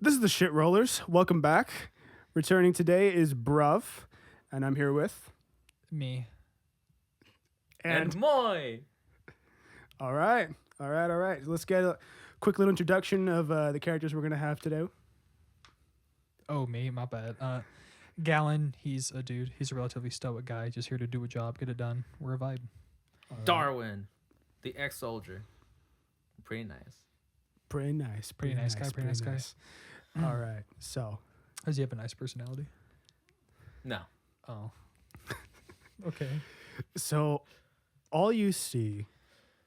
This is the Shit Rollers. Welcome back. Returning today is Bruv, and I'm here with Me. And Moy. All right. Let's get a quick little introduction of the characters we're gonna have today. Oh, me. My bad. Gallon, he's a dude. He's a relatively stoic guy. Just here to do a job, get it done. We're a vibe. All right. Darwin, the ex-soldier. Pretty nice. Pretty nice. Pretty nice guy. All right. So, Does he have a nice personality? No. Oh. Okay. so all you see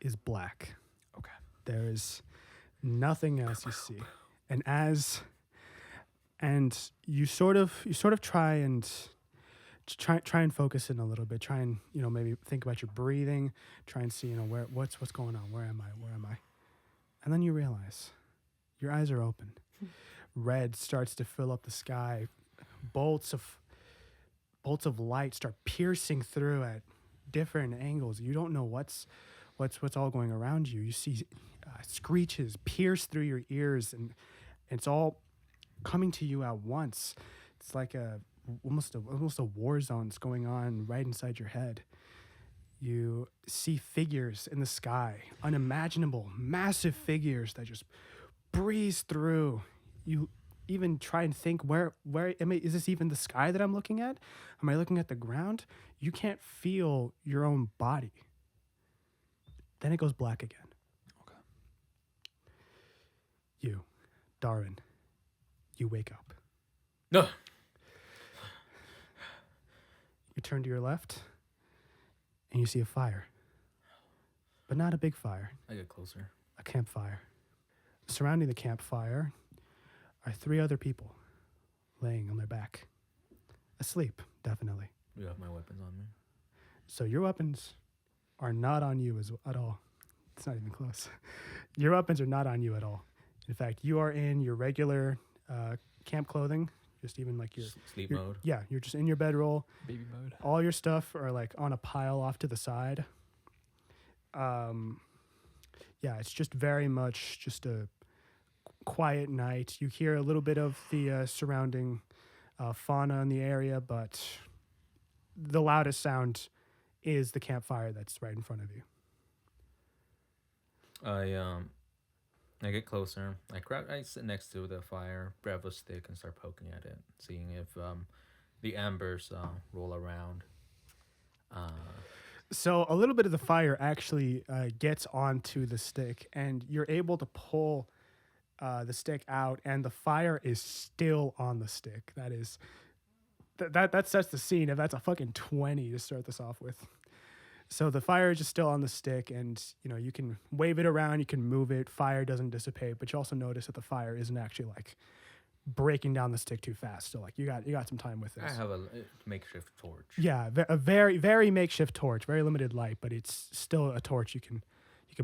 is black. Okay. There is nothing else you see, and you sort of try and focus in a little bit. Try and maybe think about your breathing. Try and see what's going on. Where am I? And then you realize your eyes are open. Red starts to fill up the sky. Bolts of light start piercing through at different angles. You don't know what's all going around you. You see screeches pierce through your ears, and it's all coming to you at once. It's like almost a war zone that's going on right inside your head. You see figures in the sky, unimaginable, massive figures that just breeze through. You even try and think, where is this even the sky that I'm looking at? Am I looking at the ground? You can't feel your own body. Then it goes black again. Okay. You, Darwin, you wake up. No. You turn to your left, and you see a fire. But not a big fire, I get closer. a campfire. Surrounding the campfire are 3 other people laying on their back. Asleep, definitely. You have my weapons on me. So your weapons are not on you at all. It's not even close. Your weapons are not on you at all. In fact, you are in your regular camp clothing, just even like your Sleep your- mode. Yeah, you're just in your bedroll. Baby mode. All your stuff are like on a pile off to the side. Yeah, it's just very much just a quiet night. You hear a little bit of the surrounding fauna in the area, but the loudest sound is the campfire that's right in front of you. I get closer. I sit next to the fire, grab a stick, and start poking at it, seeing if the embers roll around. So a little bit of the fire actually gets onto the stick, and you're able to pull the stick out, and the fire is still on the stick. That sets the scene. If that's a fucking 20 to start this off with. So the fire is just still on the stick, and you can wave it around, you can move it. Fire doesn't dissipate, but you also notice that the fire isn't actually like breaking down the stick too fast. So like you got some time with this. I have a makeshift torch. Yeah, a very very makeshift torch, very limited light, but it's still a torch you can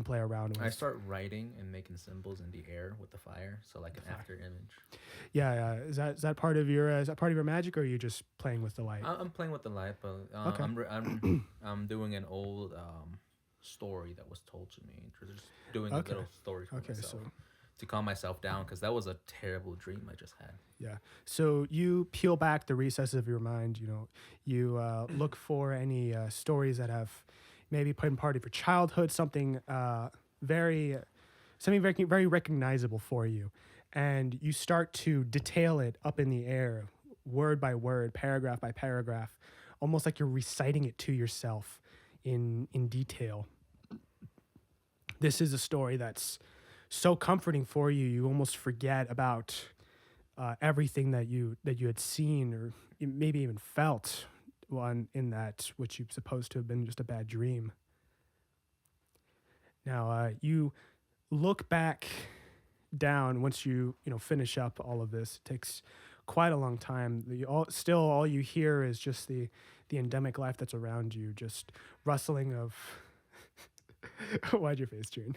play around with. I start writing and making symbols in the air with the fire, so like an after image. Yeah. Is that part of your magic, or are you just playing with the light? I'm playing with the light, but Okay. I'm doing an old story that was told to me. Just doing a Okay. little story for Okay, myself so to calm myself down, because that was a terrible dream I just had. yeah. So you peel back the recesses of your mind. You look for any stories that have maybe been part of your childhood, something very recognizable for you, and you start to detail it up in the air, word by word, paragraph by paragraph, almost like you're reciting it to yourself in detail. This is a story that's so comforting for you, you almost forget about everything that you had seen or maybe even felt in that which you're supposed to have been just a bad dream. Now, you look back down once you finish up all of this. It takes quite a long time. All you hear is just the endemic life that's around you, just rustling of why'd your face turn?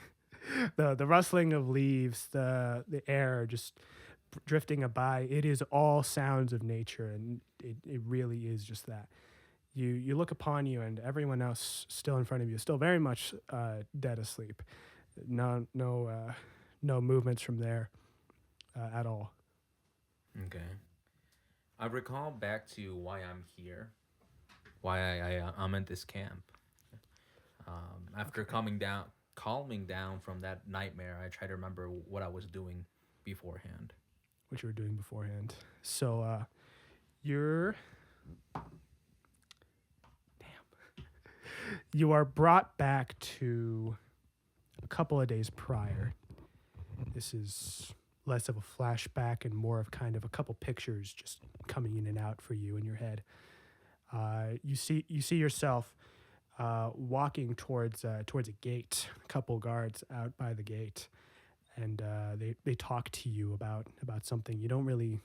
The rustling of leaves, the air just drifting by. It is all sounds of nature, and it really is just that. You look upon you, and everyone else still in front of you, still very much dead asleep. No movements from there at all. Okay. I recall back to why I'm here, why I'm in this camp. After calming down from that nightmare, I try to remember what I was doing beforehand. What you were doing beforehand. So you're you are brought back to a couple of days prior. This is less of a flashback and more of kind of a couple pictures just coming in and out for you in your head. You see yourself walking towards a gate. A couple guards out by the gate, and they talk to you about something. You don't really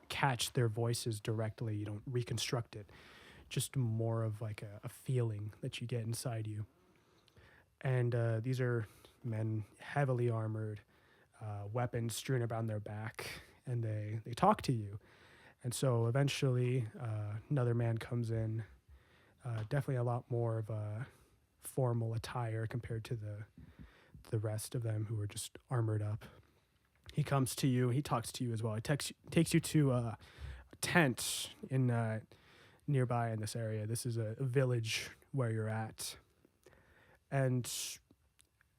catch their voices directly. You don't reconstruct it. Just more of like a feeling that you get inside you. And these are men heavily armored, weapons strewn around their back, and they talk to you. And so eventually another man comes in, definitely a lot more of a formal attire compared to the rest of them who are just armored up. He comes to you, he talks to you as well. He takes you to a tent in nearby in this area. This is a village where you're at. And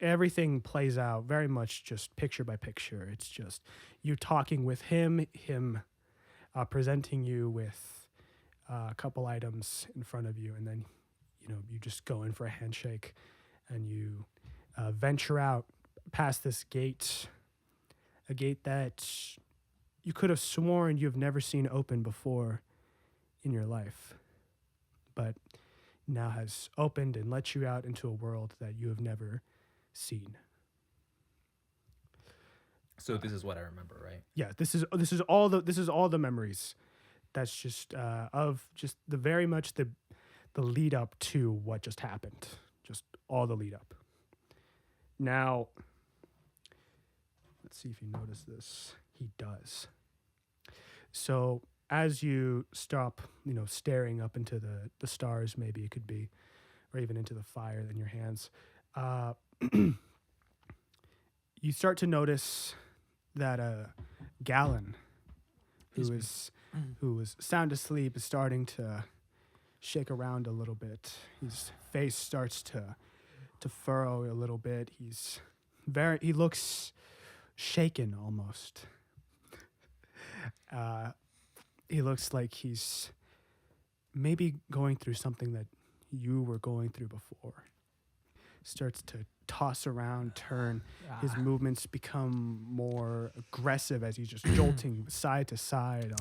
everything plays out very much just picture by picture. It's just you talking with him presenting you with a couple items in front of you, and then you just go in for a handshake, and you venture out past this gate, a gate that you could have sworn you've never seen open before in your life, but now has opened and let you out into a world that you have never seen. So this is what I remember, right? Yeah, this is all the memories. That's just of just the very much the lead up to what just happened. Just all the lead up. Now, let's see if you notice this. He does. So as you stop, staring up into the stars, maybe it could be, or even into the fire in your hands, you start to notice that Gallon, who was sound asleep, is starting to shake around a little bit. His face starts to furrow a little bit. He looks shaken almost. He looks like he's maybe going through something that you were going through before. Starts to toss around, turn. His movements become more aggressive as he's just jolting side to side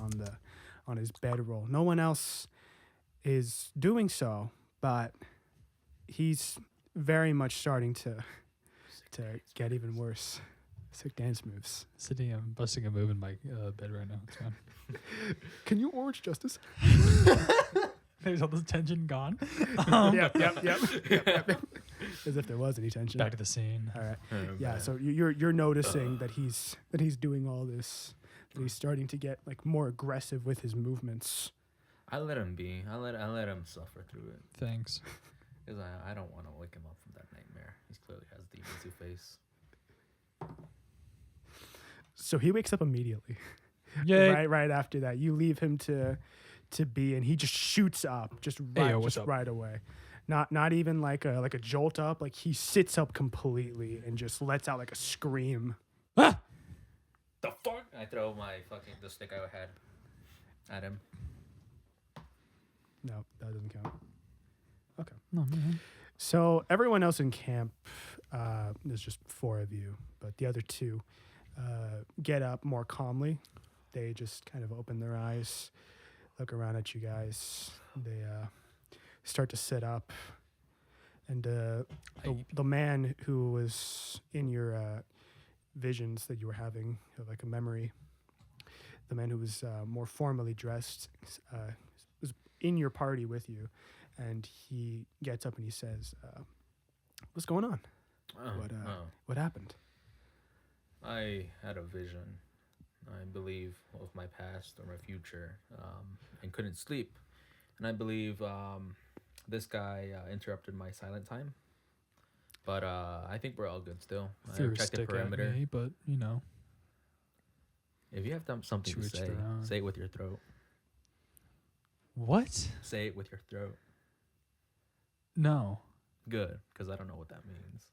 on his bedroll. No one else is doing so, but he's very much starting to get even worse. Sick dance moves. Sitting, I'm busting a move in my bed right now. It's fine. Can you orange justice? There's all this tension gone. Yep. As if there was any tension. Back to the scene. All right. Oh, Yeah. man. So you're noticing that he's doing all this. That he's starting to get like more aggressive with his movements. I let him be. I let him suffer through it. Thanks. Because I don't want to wake him up from that nightmare. He clearly has demons to face. So he wakes up immediately. Yeah. Right after that, you leave him to be, and he just shoots up, just right, Hey, yo, what's just up? right away. Not even like a jolt up. Like he sits up completely and just lets out like a scream. Ah! The fuck? I throw the stick I had at him. No, that doesn't count. Okay. No, man. So everyone else in camp, there's just 4 of you, but the other 2 get up more calmly. They just kind of open their eyes, look around at you guys. They start to sit up, and the man who was in your visions that you were having, like a memory, the man who was more formally dressed, was in your party with you, and he gets up and he says, "What's going on? What happened?" I had a vision, I believe, of my past or my future, and couldn't sleep. And I believe this guy interrupted my silent time. But I think we're all good still. I Threw a checked the stick at perimeter. me, but If you have something To to each say, their own. say it with your throat. What? Say it with your throat. No. Good, because I don't know what that means.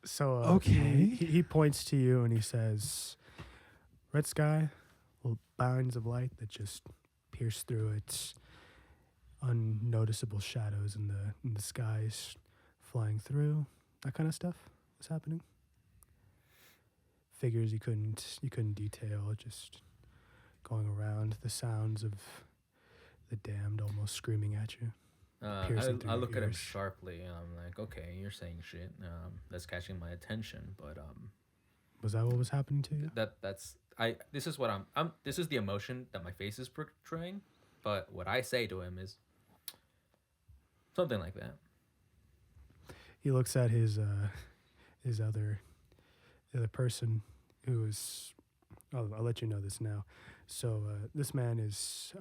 So Okay. he points to you and he says, "Red sky, little bands of light that just pierce through it. Unnoticeable shadows in the skies, flying through. That kind of stuff is happening. Figures you couldn't detail, just going around. The sounds of the damned almost screaming at you. Piercing through I your look at him ears. sharply, and I'm like, okay, you're saying shit. That's catching my attention, but Was that what was happening to you? this is what this is the emotion that my face is portraying, but what I say to him is something like that. He looks at his other the other person who is. I'll let you know this now. So this man is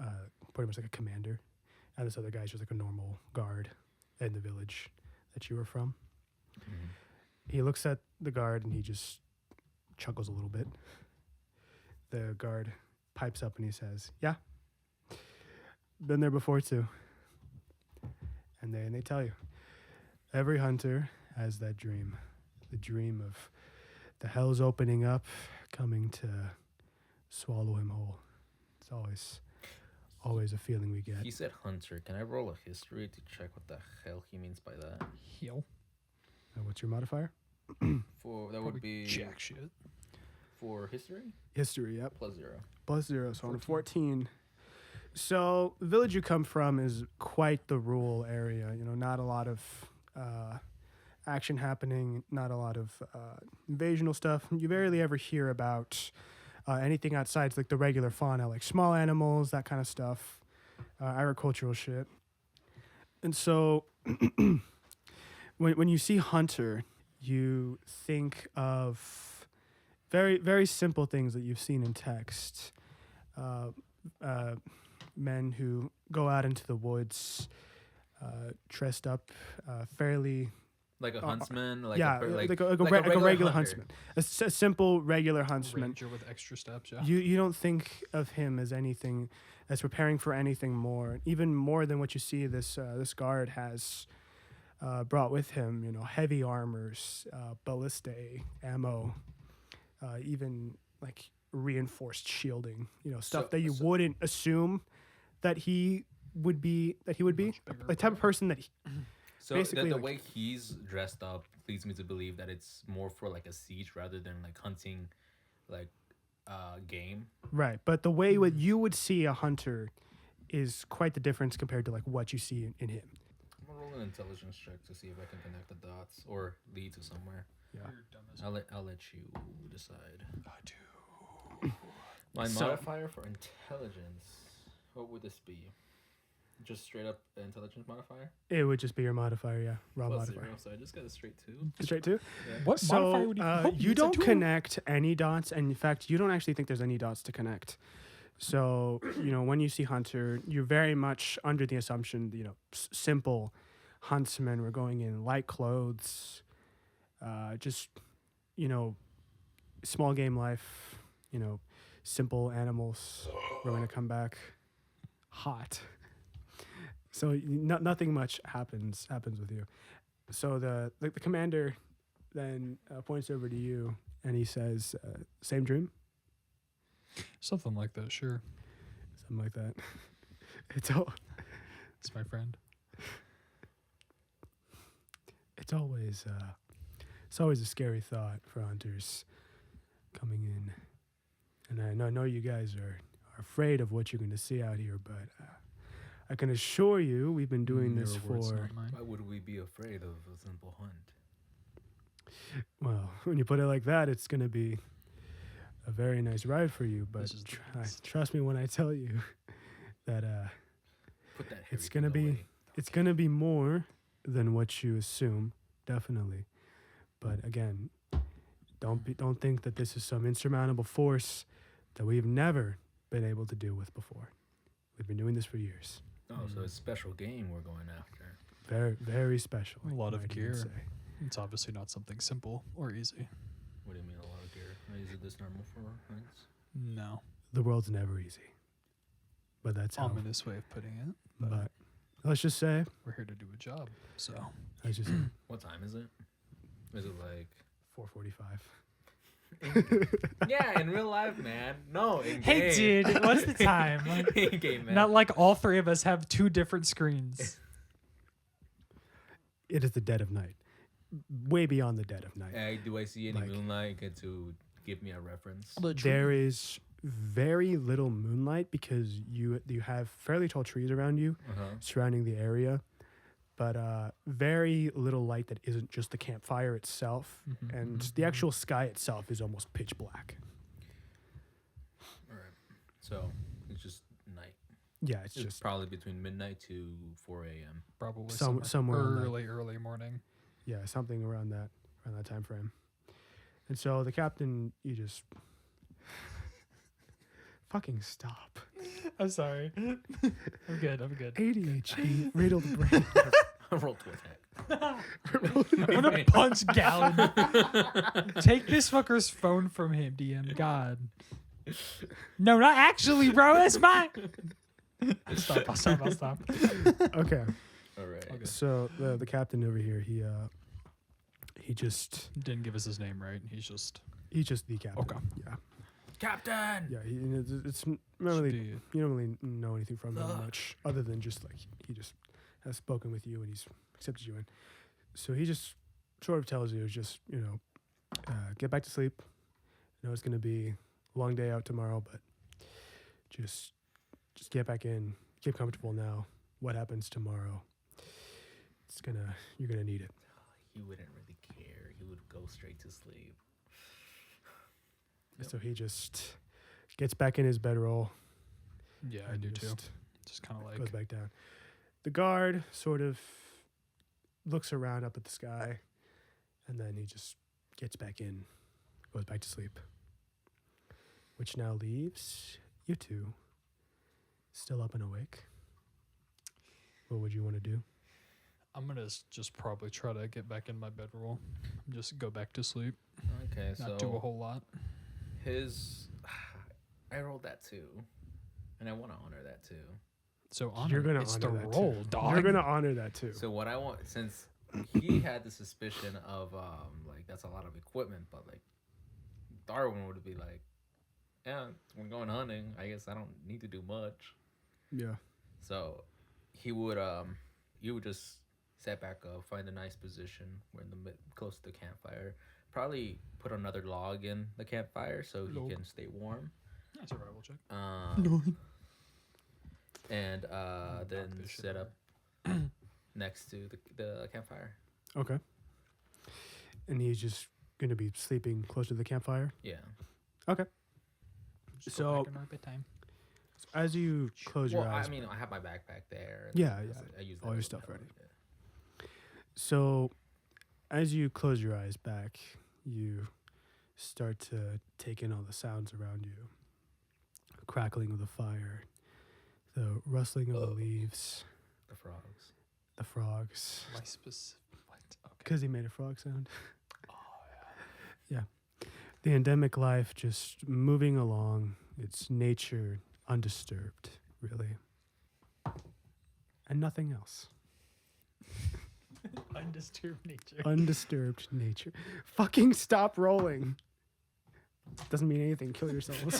pretty much like a commander, and this other guy's just like a normal guard in the village that you were from. Mm-hmm. He looks at the guard and he just chuckles a little bit. The guard pipes up and he says, "Yeah, been there before too." And they tell you, every hunter has that dream, the dream of the hells opening up, coming to swallow him whole. It's always a feeling we get. He said hunter. Can I roll a history to check what the hell he means by that? Heal. What's your modifier? For that would Probably be jack shit. for history History, yep. +0. +0, so on a 14. So the village you come from is quite the rural area. You know, not a lot of action happening, not a lot of invasional stuff. You rarely ever hear about anything outside like the regular fauna, like small animals, that kind of stuff, agricultural shit. And so when you see hunter, you think of very, very simple things that you've seen in text. Men who go out into the woods, dressed up, fairly Like a huntsman, like yeah, a, like a like regular hunter. huntsman, a simple regular huntsman. Ranger with extra steps, yeah. You don't think of him as anything, as preparing for anything more, even more than what you see this guard has brought with him. You know, heavy armors, ballistae, ammo, even like reinforced shielding. You know, stuff that you wouldn't assume that he would be. Much bigger. Like type of person that. So basically, the like- way he's dressed up leads me to believe that it's more for like a siege rather than like hunting, like game. Right, but the way what you would see a hunter is quite the difference compared to like what you see in him. I'm gonna roll an intelligence check to see if I can connect the dots or lead to somewhere. Yeah. You're dumb as I'll let you decide. I do. My So- modifier for intelligence, what would this be? Just straight up intelligence modifier? It would just be your modifier, yeah, raw +0, modifier. so I just got a straight 2. Straight to. Yeah. What modifier So would you? you don't connect any dots, and in fact, you don't actually think there's any dots to connect. So you know when you see hunter, you're very much under the assumption, you know, simple huntsmen. We're going in light clothes, just you know, small game life. You know, simple animals. We're gonna come back hot. So nothing much happens with you. So the commander then points over to you and he says, "Same dream." Something like that, sure. Something like that. It's It's my friend. it's always a scary thought for hunters coming in, and I know you guys are afraid of what you're going to see out here, but I can assure you we've been doing this Your words, for not mine. Why would we be afraid of a simple hunt? well. When you put it like that, it's going to be a very nice ride for you. But This is the best. trust me when I tell you that Put that It's hairy gonna thing be- away. it's going to be more than what you assume, definitely. But again, don't think that this is some insurmountable force that we've never been able to deal with before. We've been doing this for years. Oh, so it's special game we're going after. Very, very special. A lot you of might even gear. say. It's obviously not something simple or easy. What do you mean a lot of gear? Is it this normal for nights? No. The world's never easy. But that's how. Ominous way of putting it. But let's just say. We're here to do a job. So Let's just What time is it? Is it like 4:45. yeah, in real life, man. No, in hey, game. dude, what's the time? Like, In game, man. not like all three of us have two different screens. It is the dead of night. Way beyond the dead of night. Hey, do I see any Like- moonlight? Get to give me a reference. There is very little moonlight because you have fairly tall trees around you surrounding the area, but very little light that isn't just the campfire itself, and the actual sky itself is almost pitch black. All right. So it's just night. Yeah, it's It's just probably between midnight to 4 a.m. Probably somewhere in that. early morning. yeah, something around that time frame. And so the captain, you just fucking stop. I'm sorry. I'm good. ADHD riddled brain. Roll to attack. I'm gonna punch Gallon. Take this fucker's phone from him, DM. God. No, not actually, bro. That's mine. I'll stop. Okay. All right. Okay. So the captain over here, he just Didn't give us his name right. He's just the captain. Okay. Yeah. Captain. Yeah. It's not really, you don't really know anything from him much, other than just like he just has spoken with you and he's accepted you in. So he just sort of tells you, just get back to sleep. I know it's gonna be a long day out tomorrow, but just get back in, get comfortable now. What happens tomorrow? You're gonna need it. He wouldn't really care. He would go straight to sleep. So he just gets back in his bedroll. yeah, I and do too. just Just kind of goes like back down. The guard sort of looks around up at the sky, and then he just gets back in, goes back to sleep. Which now leaves you two still up and awake. What would you want to do? I'm gonna just probably try to get back in my bedroll. Just go back to sleep. Okay, Not do a so whole lot. I rolled that too, and I want to honor that too. So honor, You're gonna it's honor the that roll, too. dog. You're gonna honor that too. So what I want, since he had the suspicion of like that's a lot of equipment, but like Darwin would be like, yeah, we're going hunting. I guess I don't need to do much. Yeah. So he would just set back up, find a nice position. We're in the close to the campfire. Probably put another log in the campfire so he Log. can stay warm. That's a survival check. And Knock then this shit set out. up next to the campfire. Okay. And he's just gonna be sleeping close to the campfire. Yeah. Okay. Just So- go back in our bedtime. So as you close your eyes, I mean, I have my backpack there. Yeah, I use all that your as stuff pillow, ready. yeah. so as you close your eyes back, you start to take in all the sounds around you. The crackling of the fire, the rustling of the leaves, The frogs. the frogs. My specific. What? Okay. Because he made a frog sound. Oh yeah. The endemic life just moving along, its nature undisturbed, really. And nothing else. Undisturbed nature. Undisturbed nature. Fucking stop rolling. Doesn't mean anything. Kill yourselves.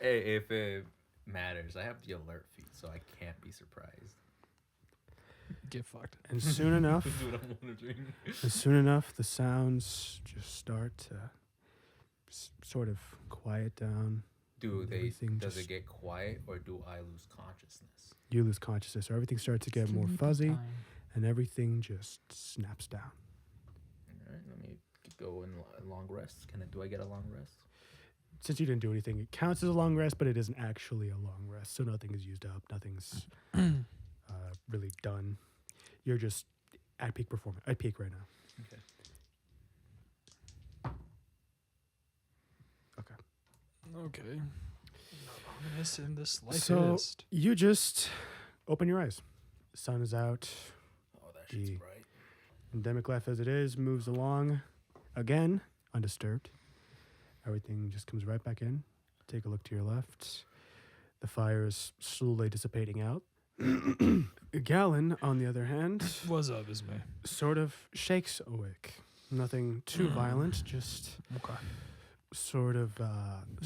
Hey, if it matters, I have the alert feed, so I can't be surprised. Get fucked. And soon enough, That's what I'm wondering. the sounds just start to sort of quiet down. Does just- it get quiet, or do I lose consciousness? You lose consciousness, or everything starts to get more fuzzy, and everything just snaps down. All right, let me go in a long rest. Do I get a long rest? Since you didn't do anything, it counts as a long rest, but it isn't actually a long rest. So nothing is used up. Nothing's really done. You're just at peak performance. At peak right now. Okay. Okay. Not ominous in the So slightest. you just open your eyes. The sun is out. Oh, that shit's The bright. Endemic life as it is moves along again, undisturbed. Everything just comes right back in. Take a look to your left. The fire is slowly dissipating out. Gallon, on the other hand, What's up, is me? sort of shakes awake. Nothing too violent, just Okay. sort of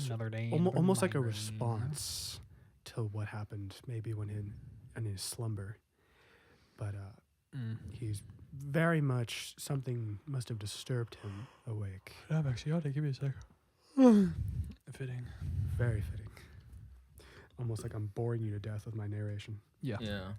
Another day. almost like a response to what happened maybe when in his slumber. But he's very much, something must have disturbed him awake. I'm actually out. Give me a sec. Fitting. Very fitting. Almost like I'm boring you to death with my narration. Yeah. Yeah.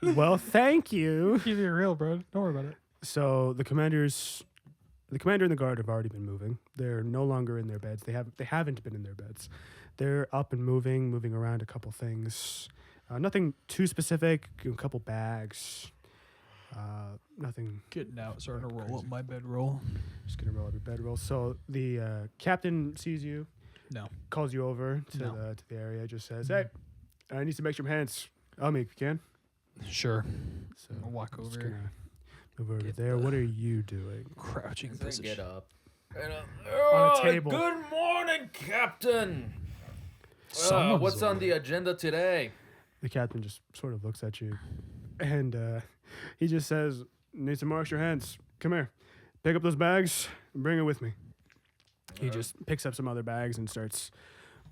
Well, thank you. Keep it real, bro. Don't worry about it. So the commander and the guard have already been moving. They're no longer in their beds. They haven't been in their beds. They're up and moving around a couple things. Nothing too specific. A couple bags. Nothing. Getting out, starting to roll Crazy. up my bedroll. Just gonna roll up your bedroll. So the captain sees you. No. Calls you over to the area. Just says, "Hey, I need some extra hands. Help me if you can." Sure. So I'll walk just over. gonna move over Get there. the- What are you doing? Crouching As I position. get up. On a table. Good morning, Captain. Someone's What's on over. the agenda today? The captain just sort of looks at you, and he just says, "Need some more extra hands. Come here. Pick up those bags and bring it with me." He just picks up some other bags and starts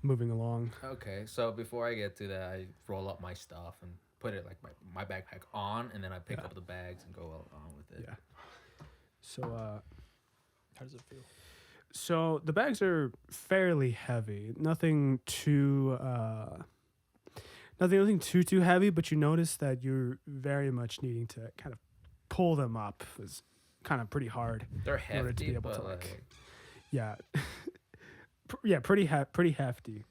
moving along. Okay, so before I get to that, I roll up my stuff and put it like my backpack on, and then I pick up the bags and go along with it. Yeah. So How does it feel? so the bags are fairly heavy. Nothing too too heavy, but you notice that you're very much needing to kind of pull them up. It's kind of pretty hard. They're In order to hefty, be able but to, like, like, Yeah. Yeah, pretty hefty.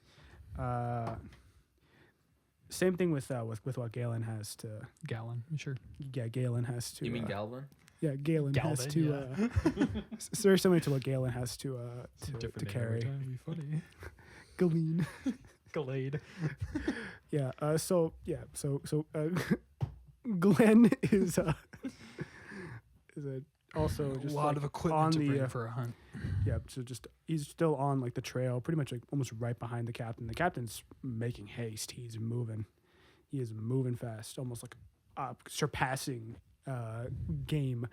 Same thing with what Galen has to. Gallon. Sure. Yeah, Galen has to. you mean Galvin? Yeah, Galen has Galvin, to. It's very similar to what Galen has to Different carry. Name every time. Be funny. Galen. Glade. Yeah. So Glenn is also just a lot like of equipment on to the bring for a hunt. yeah. So just he's still on like the trail, pretty much like almost right behind the captain. The captain's making haste. He's moving. He is moving fast, almost like surpassing game,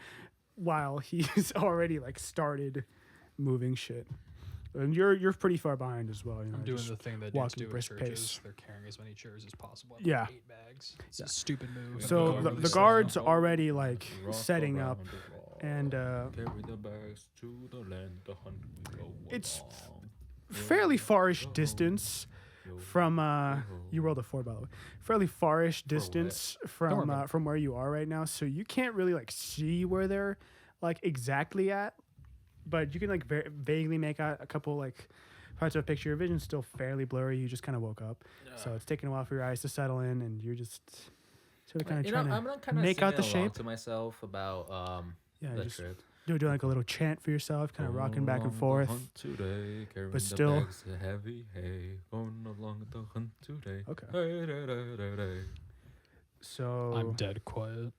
while he's already like started moving shit. And you're pretty far behind as well. You know, I'm doing just the thing that dudes walking do in brisk churches. pace. They're carrying as many chairs as possible. I Yeah. 8 bags. It's Yeah. a stupid move. So I'm the really the slow. guards already like Rock setting around up, the wall. and Carry the bags to the land, the hunt we go It's along. fairly farish distance from you rolled a 4 by the way. Fairly farish distance from where you are right now, so you can't really like see where they're like exactly at, but you can like vaguely make out a couple like parts of a picture. Your vision's still fairly blurry. You just kind of woke up, so it's taking a while for your eyes to settle in, and you're just sort of kind of trying I'm to not kind of make out the along shape. to myself about Yeah, the just trip. do like a little chant for yourself, kind of rocking back and Going forth. along the hunt today, carrying but the still- bags of heavy hay. Going along the hunt today. Okay. Hey, da, da, da, da. So I'm dead quiet.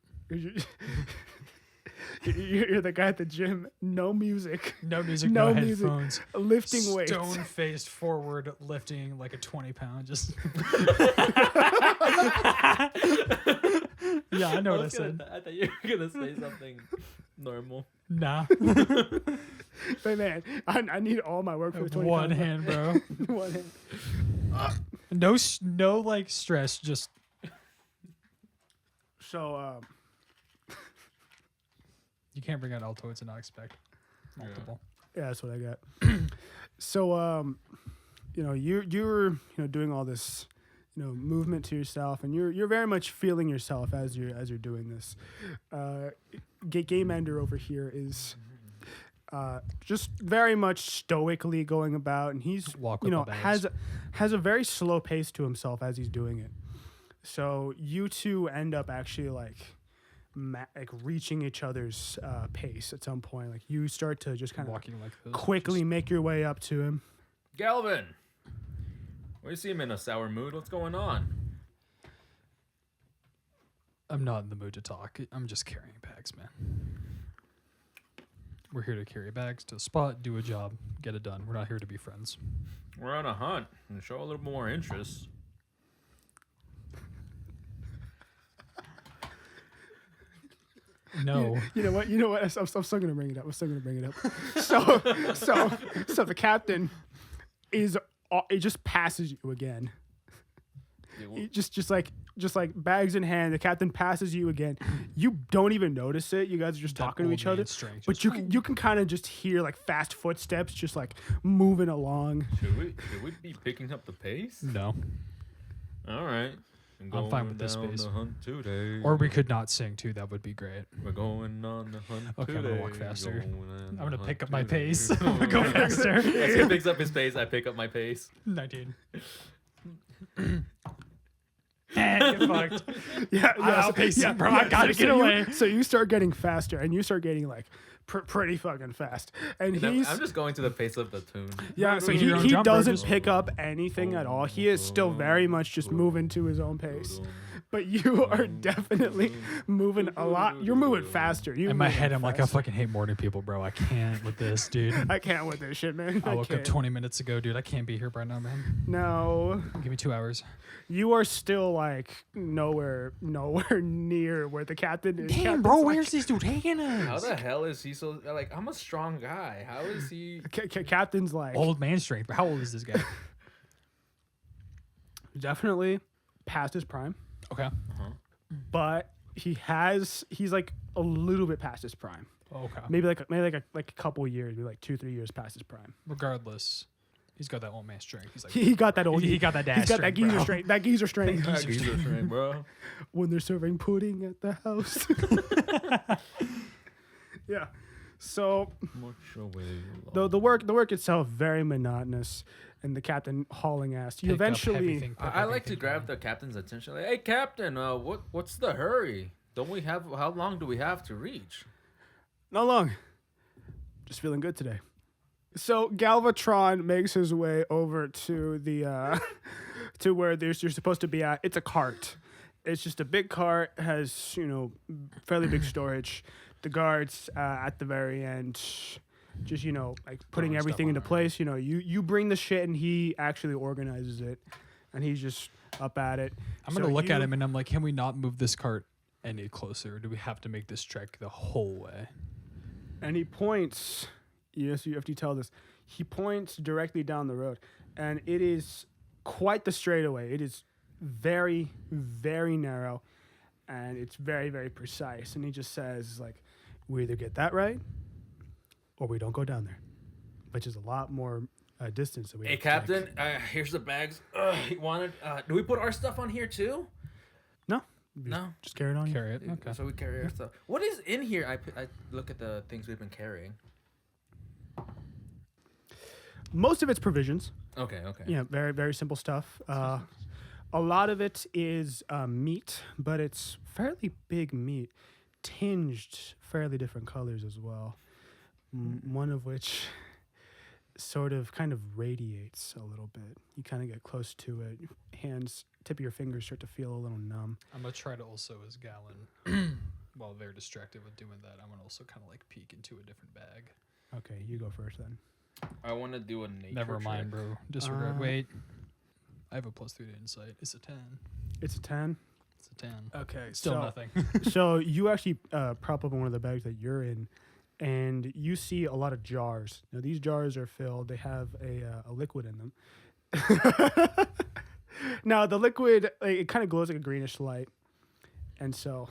You're the guy at the gym. No music. No music, No no, music. headphones. Lifting weights. Stone faced forward, lifting like a 20-pound. Just. Yeah, I know what I said. I thought you were gonna say something normal. Nah. But man, I need all my work for the 20 One pounds. hand, bro. One hand. No, like stress. Just So you can't bring out Altoids and not expect multiple. yeah, that's what I got. So you're doing all this movement to yourself, and you're very much feeling yourself as you're doing this. Game Ender over here is just very much stoically going about, and he's Walk with the bags. has a very slow pace to himself as he's doing it. So you two end up actually like reaching each other's pace at some point. Like you start to just kind of Walking like this. quickly make your way up to him. Galvin, we seem in a sour mood. What's going on? I'm not in the mood to talk. I'm just carrying bags, man. We're here to carry bags to a spot, do a job, get it done. We're not here to be friends. We're on a hunt and show a little more interest. No. You know what? I'm still gonna bring it up. So the captain is it just passes you again. He just like bags in hand, the captain passes you again. You don't even notice it. You guys are just talking to each other. But you can kind of just hear like fast footsteps just like moving along. Should we be picking up the pace? No. All right. I'm fine with this pace. The hunt today. Or we could not sing too. That would be great. We're going on the hunt Okay, today. I'm gonna walk faster. I'm I'm gonna pick up my pace. I'm gonna go faster. As he picks up his pace, I pick up my pace. 19. Get fucked. Yeah, I'll pace it, bro. I gotta get away. So you start getting faster, and you start getting like pretty fucking fast. And I'm just going to the pace of the tune. yeah. So Your own he jump, bro, doesn't just- pick up anything at all. He is still very much just moving to his own pace. But you are definitely moving a lot. You're moving faster. In my head, I'm like, I fucking hate morning people, bro. I can't with this, dude. I can't with this shit, man. I woke up can't. 20 minutes ago, dude. I can't be here right now, man. No, Give me 2 hours. you are still like nowhere near where the captain is. Damn, Captain's bro. like- Where's this dude taking us? How the hell is he so like? I'm a strong guy. How is he? Captain's like Old man strength. How old is this guy? definitely past his prime, Okay. but he's like a little bit past his prime. Okay. Maybe like a couple years, maybe like 2-3 years past his prime. Regardless, he's got that old man strength. He's like, He got that old. He got that dad He's got that strength, geezer bro. strength. That geezer strength. That geezer Jesus, right, bro. When they're serving pudding at the house. Yeah. So Much away. the work itself very monotonous, and the captain hauling ass. You pick up eventually. everything, pick I up like to everything, grab the captain's attention. Like, hey, captain, what's the hurry? Don't we have? How long do we have to reach? Not long. Just feeling good today. So Galvatron makes his way over to the to where you're supposed to be at. It's a cart. It's just a big cart, has fairly big storage. The guards at the very end, just like putting Throwing stuff everything on into there. place. You bring the shit and he actually organizes it, and he's just up at it. I'm gonna look at him and I'm like, can we not move this cart any closer? Or do we have to make this trek the whole way? And he points. Yes, you have to tell this. He points directly down the road, and it is quite the straightaway. It is very, very narrow, and it's very, very precise. And he just says, like, we either get that right, or we don't go down there, which is a lot more distance. That we Hey, have to take. captain, here's the bags. He wanted. Do we put our stuff on here too? No, No. just carry it on. Carry it. Okay. So we carry our stuff. What is in here? I look at the things we've been carrying. Most of it's provisions. Okay. Yeah, very, very simple stuff. A lot of it is meat, but it's fairly big meat, tinged fairly different colors as well. One of which sort of kind of radiates a little bit. You kind of get close to it. Hands, tip of your fingers start to feel a little numb. I'm gonna try to also, as Gallon, while they're distracted with doing that, I'm gonna also kind of like peek into a different bag. Okay, you go first then. I want to do a nature. Never mind, check. bro. Disregard. Wait. I have a +3 to insight. It's a 10. It's a 10. It's a 10. Okay, Still so, nothing. So you actually prop up in one of the bags that you're in, and you see a lot of jars. Now these jars are filled. They have a liquid in them. Now the liquid, it kind of glows like a greenish light, and so,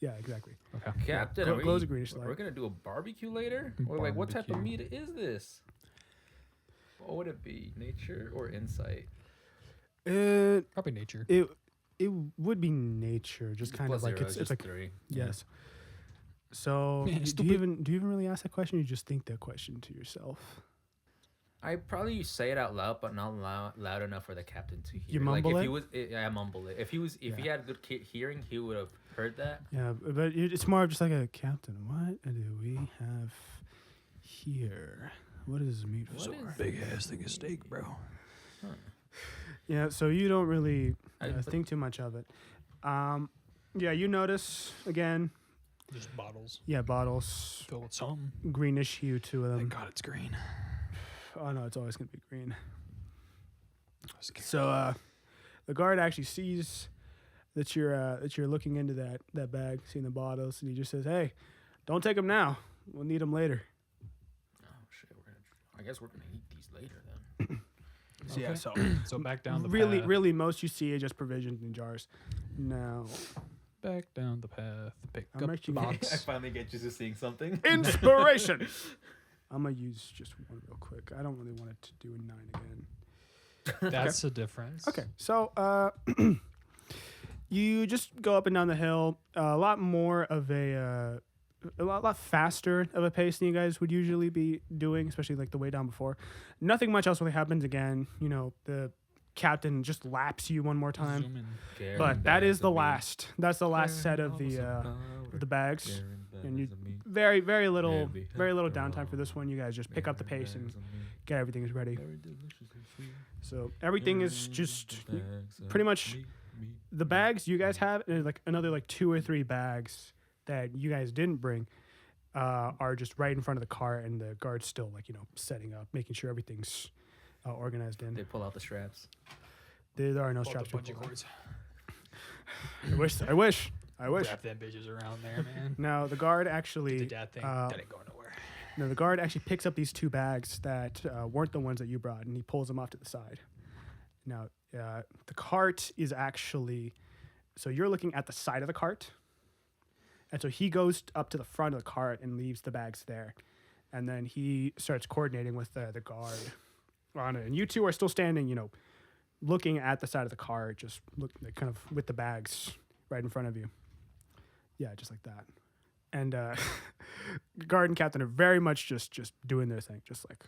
yeah, exactly. Okay. Captain, Glow- are glows a greenish we're light. gonna do a barbecue later? Or like, what type of Barbecue. meat is this? What would it be? Nature or insight? Probably nature. It would be nature, just kind of Plus like zero, it's just like 3. yes. So Man, do stupid. you even really ask that question? Or you just think that question to yourself? I probably say it out loud, but not loud enough for the captain to hear. You like mumble if he it? was, I mumble it. If he had good hearing, he would have heard that. Yeah, but it's more of just like a captain. What do we have here? What is meat What for? is- Big ass thing of steak, bro. Yeah, so you don't really But- think too much of it. Yeah, you notice again. Just bottles Yeah, bottles, filled with something. greenish hue to them. Thank God it's green. Oh no, it's always gonna be green. I was scared. So the guard actually sees that you're looking into that bag, seeing the bottles, and he just says, "Hey, don't take them now. We'll need them later." Oh shit, I guess we're gonna eat these later then. So, yeah, so So back down the really, path. really, most you see is just provisions in jars. Now, Back down the path. Pick I'm up actually the gonna- box. finally get you to seeing something. inspiration. I'm gonna use just one real quick. I don't really want it to do a 9 again. That's a difference. Okay, so you just go up and down the hill. A lot more of a lot faster of a pace than you guys would usually be doing, especially like the way down before. Nothing much else really happens again. You know, the captain just laps you one more time. Zoom in. But that is the last. That's the last set of the bags, and you very little downtime for this one. You guys just pick up the pace and get everything ready. So everything is just pretty much the bags you guys have, and like another like 2 or 3 bags that you guys didn't bring are just right in front of the car, and the guard's still like setting up, making sure everything's organized in. They pull out the straps. There are no Pull out straps. the bungee cords. I wish. Wrap them bitches around there, man. Now the guard actually The dad thing. That ain't going nowhere. no, the guard actually picks up these 2 bags that weren't the ones that you brought, and he pulls them off to the side. Now the cart is actually, so you're looking at the side of the cart, and so he goes up to the front of the cart and leaves the bags there, and then he starts coordinating with the guard on it, and you two are still standing, looking at the side of the car, just look kind of with the bags right in front of you. Yeah, just like that. And guard and captain are very much just doing their thing, just like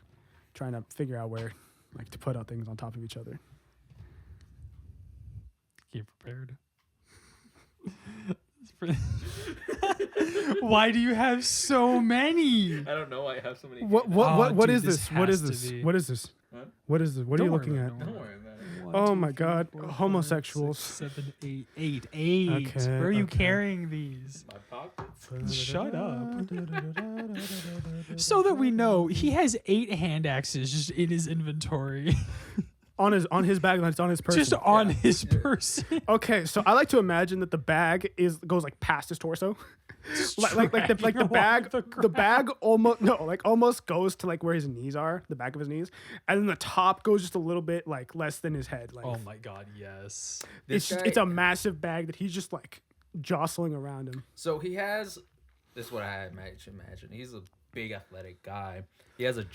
trying to figure out where like to put out things on top of each other. Get prepared. Why do you have so many? I don't know why I have so many. What dude, is this this? What is has to this? be- What is this? What? What is this? What are you Don't looking worry at? about it, Don't worry about it. 1, Oh 2, my 3, God, 4, 5, homosexuals. 6, 7, 8, 8. Okay, Where are you okay. carrying these? My pockets. Shut up. So that we know, he has 8 hand axes just in his inventory, on his bag, it's on his person. just on his person. Okay, so I like to imagine that the bag goes like past his torso. like the dragging bag along the bag almost goes to like where his knees are, the back of his knees, and then the top goes just a little bit like less than his head. Like Oh my God, yes. it's a massive bag that he's just like jostling around him. So he has. This is what I imagine. He's a big athletic guy. He has a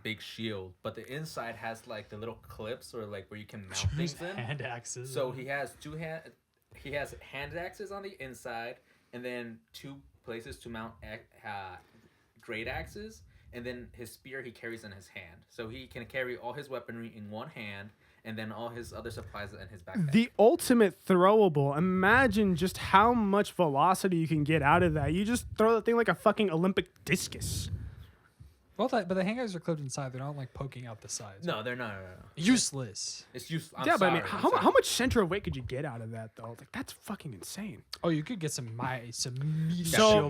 big shield, but the inside has like the little clips or like where you can mount things in. Hand axes. So he has he has hand axes on the inside, and then 2 places to mount great axes, and then his spear he carries in his hand. So he can carry all his weaponry in one hand, and then all his other supplies in his backpack. The ultimate throwable. Imagine just how much velocity you can get out of that. You just throw the thing like a fucking Olympic discus. Well, but the hand axes are clipped inside. They're not like poking out the sides. No, they're not. Useless. It's useless. Yeah, but I mean, how much center of weight could you get out of that though? Like that's fucking insane. Oh, you could get some meaty So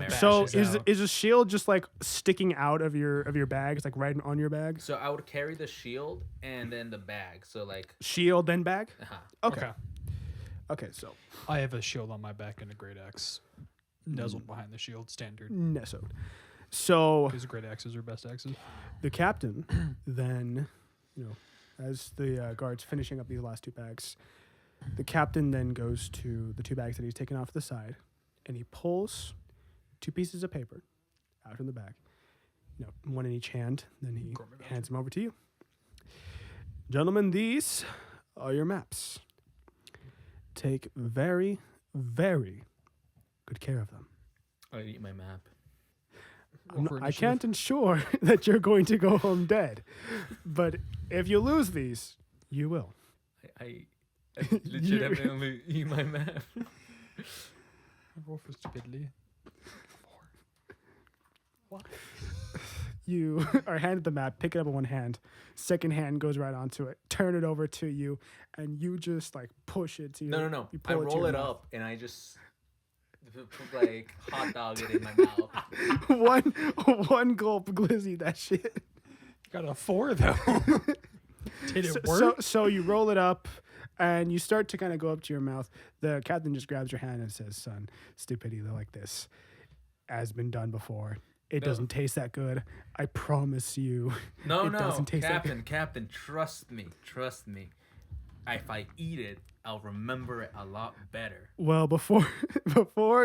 shield so bashes out. is a shield just like sticking out of your bags, like right on your bag? So I would carry the shield and then the bag. So like, Shield then bag. uh-huh. Okay. So I have a shield on my back and a great axe nuzzled behind the shield, standard. Nesso. So Because great axes are best axes. the captain then, as the guard's finishing up these last 2 bags, the captain then goes to the 2 bags that he's taken off to the side, and he pulls 2 pieces of paper out from the bag, one in each hand. Then he hands them over to you. Gentlemen, these are your maps. Take very, very good care of them. I eat my map. I can't ensure that you're going to go home dead, but if you lose these, you will. I legitimately eat my map. Roll for stupidity. What? You are handed the map, pick it up in one hand, second hand goes right onto it, turn it over to you, and you just like push it to your No. you I pull to roll your it mouth. up and I just put like hot dog it in my mouth. one gulp glizzy that shit. Got a 4 though. Did it So work? so you roll it up and you start to kind of go up to your mouth. The captain just grabs your hand and says, "Son, stupidity like this has been done before. It No. doesn't taste that good. I promise you." No, It doesn't taste that Captain, trust me. If I eat it, I'll remember it a lot better. Well, before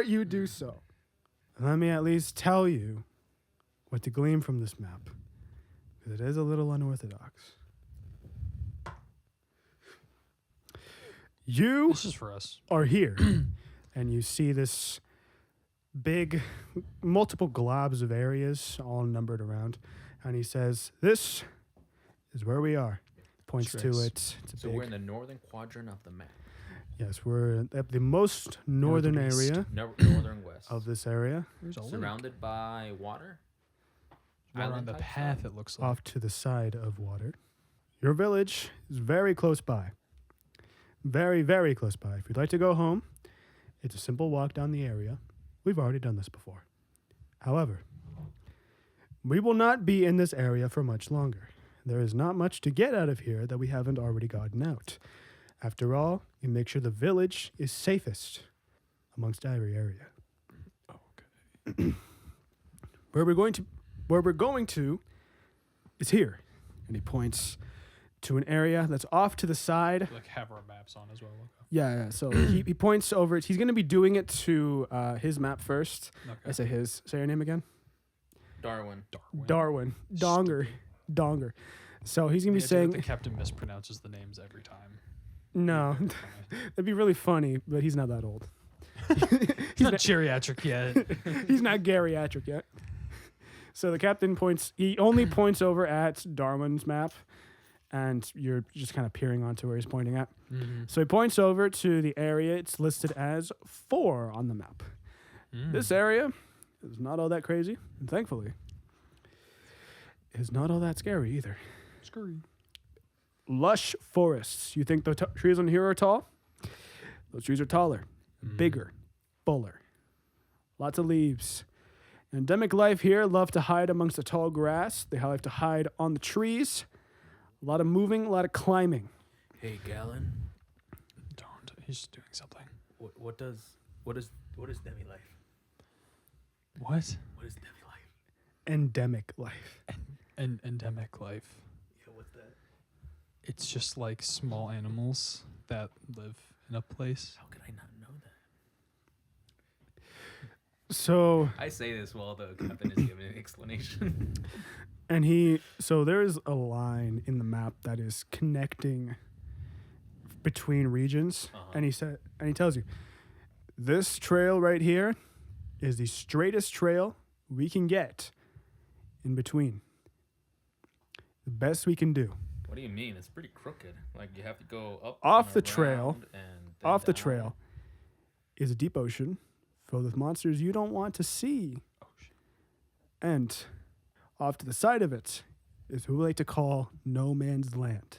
you do so, let me at least tell you what to glean from this map, because it is a little unorthodox. You This is for us. are here, and you see this big, multiple globs of areas all numbered around, and he says, "This is where we are." Points to Tricks. it. It's a So big, we're in the northern quadrant of the map. yes, we're at the most northern Northwest. area Northern west. of this area, There's a lake. Surrounded by water. We're on Island the type path, stuff? it looks like. off to the side of water. Your village is very close by. Very, very close by. If you'd like to go home, it's a simple walk down the area. We've already done this before. However, we will not be in this area for much longer. There is not much to get out of here that we haven't already gotten out. After all, you make sure the village is safest amongst every area. Okay. Where we're going to is here. And he points to an area that's off to the side. Like have our maps on as well. Okay. Yeah. So he points over. He's going to be doing it to his map first. I Okay. say his. Say your name again. Darwin. Darwin. Donger. So he's going to be The saying, captain mispronounces the names every time. no, Funny. that'd be really funny, but he's not that old. He's not geriatric yet. He's not geriatric yet. So the captain points, he only points over at Darwin's map, and you're just kind of peering onto where he's pointing at. Mm-hmm. So he points over to the area. It's listed as 4 on the map. This area is not all that crazy, and thankfully, is not all that scary either. Scurry. Lush forests. You think the trees on here are tall? Those trees are taller, bigger, fuller. Lots of leaves. Endemic life here love to hide amongst the tall grass. They like to hide on the trees. A lot of moving, a lot of climbing. Hey, Galen. Don't. He's doing something. What is demi life? What? What is demi life? Endemic life. An endemic life. Yeah, what's that? It's just like small animals that live in a place. How could I not know that? So, I say this while the captain is giving an explanation. so there is a line in the map that is connecting between regions, and he tells you, this trail right here is the straightest trail we can get in between. The best we can do. What do you mean? It's pretty crooked. Like you have to go up Off and the trail. around and then Off the down. trail is a deep ocean filled with monsters you don't want to see. And off to the side of it is what we like to call no man's land.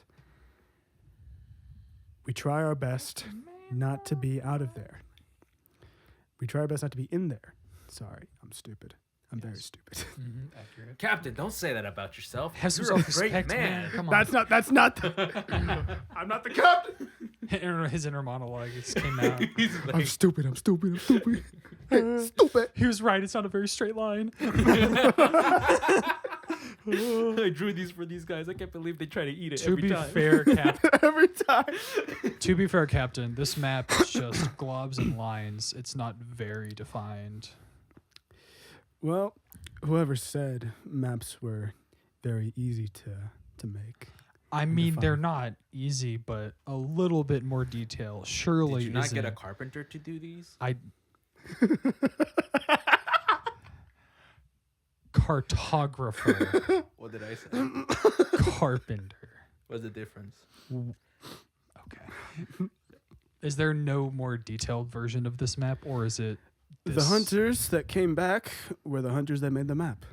We try our best not to be out of there. We try our best not to be in there. Sorry, I'm stupid. I'm very stupid. Mm-hmm. Accurate. Captain, don't say that about yourself. Have some You're a great self-respect, man. man. Come on. That's not the, I'm not the captain. His inner monologue just came out. He's I'm like, stupid. Hey, stupid. He was right. It's not a very straight line. I drew these for these guys. I can't believe they try to eat it To every be time. fair, Captain. Every time. To be fair, Captain, this map is just globs and lines. It's not very defined. Well, whoever said maps were very easy to make. I mean, define. they're not easy, but a little bit more detail surely Did you not isn't. get a carpenter to do these? I cartographer, What did I say? carpenter. What's the difference? Okay. Is there no more detailed version of this map, or is it The this- hunters that came back were the hunters that made the map.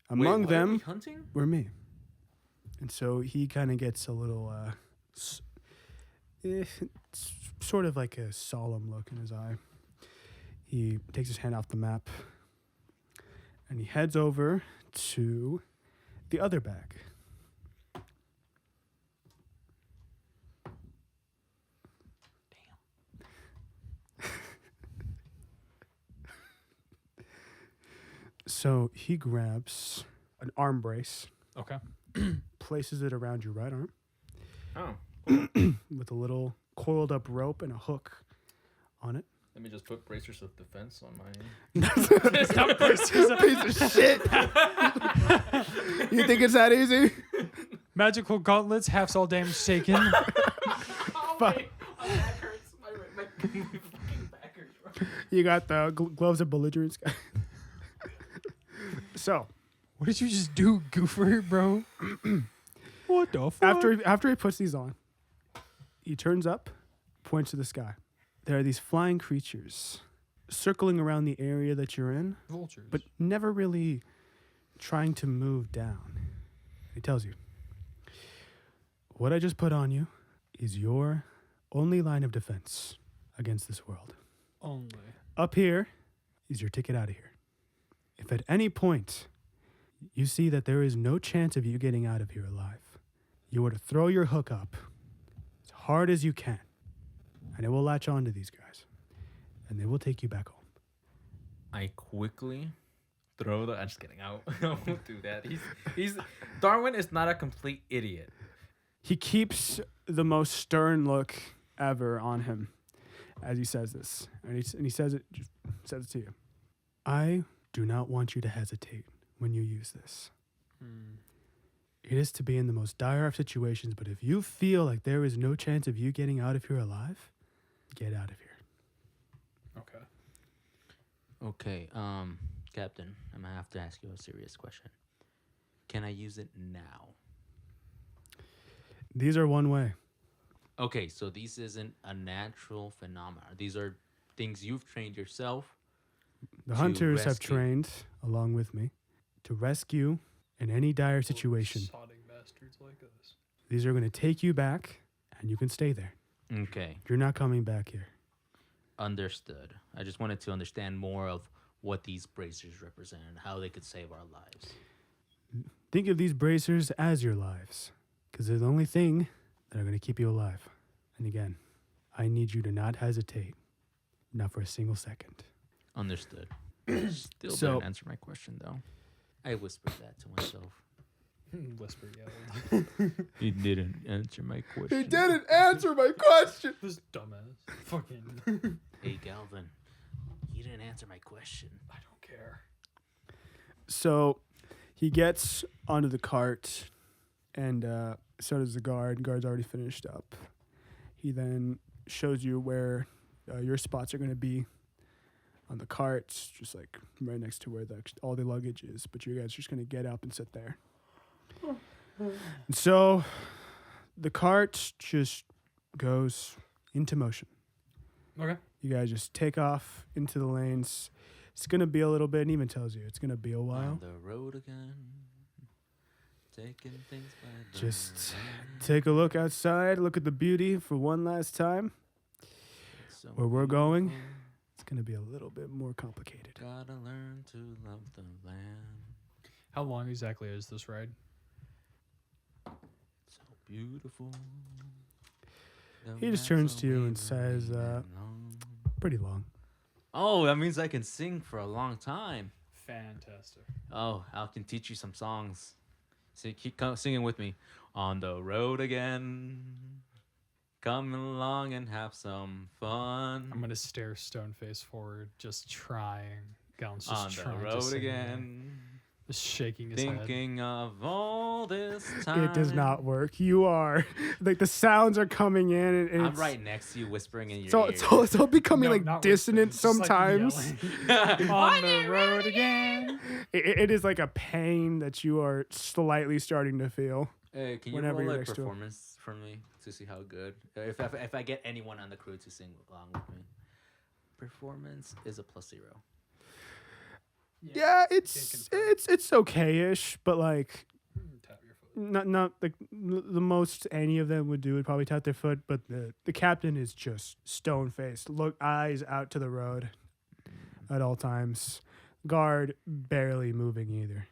Wait, Among what are we them hunting? were me. And so he kind of gets a little, it's sort of like a solemn look in his eye. He takes his hand off the map and he heads over to the other bag. So he grabs an arm brace, Okay. places it around your right arm Oh. with a little coiled up rope and a hook on it. Let me just put bracers of defense on my. Stop bracers. Piece of shit. You think it's that easy? Magical gauntlets, half all damage taken. Fuck. My back hurts. My fucking back hurts, bro. You got the gloves of belligerence. So What did you just do, Goofer, bro? What the fuck? after he puts these on, he turns up, points to the sky. There are these flying creatures circling around the area that you're in, Vultures. but never really trying to move down. He tells you, what I just put on you is your only line of defense against this world. Only. Up here is your ticket out of here. If at any point you see that there is no chance of you getting out of here alive, you are to throw your hook up as hard as you can, and it will latch on to these guys, and they will take you back home. I quickly throw the. I'm just kidding. I won't do that. He's Darwin is not a complete idiot. He keeps the most stern look ever on him as he says this, and he says it to you. I do not want you to hesitate when you use this. It is to be in the most dire of situations, but if you feel like there is no chance of you getting out of here alive, get out of here. Okay. Okay, Captain, I'm gonna have to ask you a serious question. Can I use it now? These are one way. Okay, so this isn't a natural phenomenon. These are things you've trained yourself. The To hunters have rescue. trained, along with me, to rescue in any dire situation. Sodding bastards like us. These are going to take you back, and you can stay there. Okay, You're not coming back here. understood. I just wanted to understand more of what these bracers represent and how they could save our lives. Think of these bracers as your lives, because they're the only thing that are going to keep you alive. And again, I need you to not hesitate, not for a single second. Understood. Still So- didn't answer my question, though. I whispered that to myself. Whisper yelled. He didn't answer my question. answer my question. This dumbass. Fucking. Hey, Galvin, you didn't answer my question. I don't care. So he gets onto the cart, and so does the guard. Guard's already finished up. He then shows you where your spots are going to be on the cart, just like right next to where all the luggage is. But you guys are just going to get up and sit there. And so the cart just goes into motion. Okay. You guys just take off into the lanes. It's going to be a little bit, and even tells you it's going to be a while. On the road again, taking things by the Just hand. take a look outside, look at the beauty for one last time. So Where we're going, beautiful, it's going to be a little bit more complicated. gotta learn to love the land. How long exactly is this ride? So beautiful. He just turns to you and says, Pretty long. Oh, that means I can sing for a long time. Fantastic. Oh, I can teach you some songs. So keep singing with me. On the road again. Come along and have some fun. I'm gonna stare stone face forward, just trying. Gal's just On the trying to road sing there. again. Just shaking his head. Thinking of all this time. It does not work. You are, like, the sounds are coming in. And I'm it's, right next to you, whispering in your So ear. it's all becoming, No, like, not dissonant whispering, just, like, sometimes. yelling. On the road again. It is like a pain that you are slightly starting to feel. Hey, can you whenever roll you're a next to him. performance for me to see how good? If I get anyone on the crew to sing along with me, performance is a +0. Yeah, Can't it's confirm. okay-ish, but like Tap your foot. not like the most any of them would do would probably tap their foot, but the captain is just stone faced, look eyes out to the road. at all times. Guard barely moving either.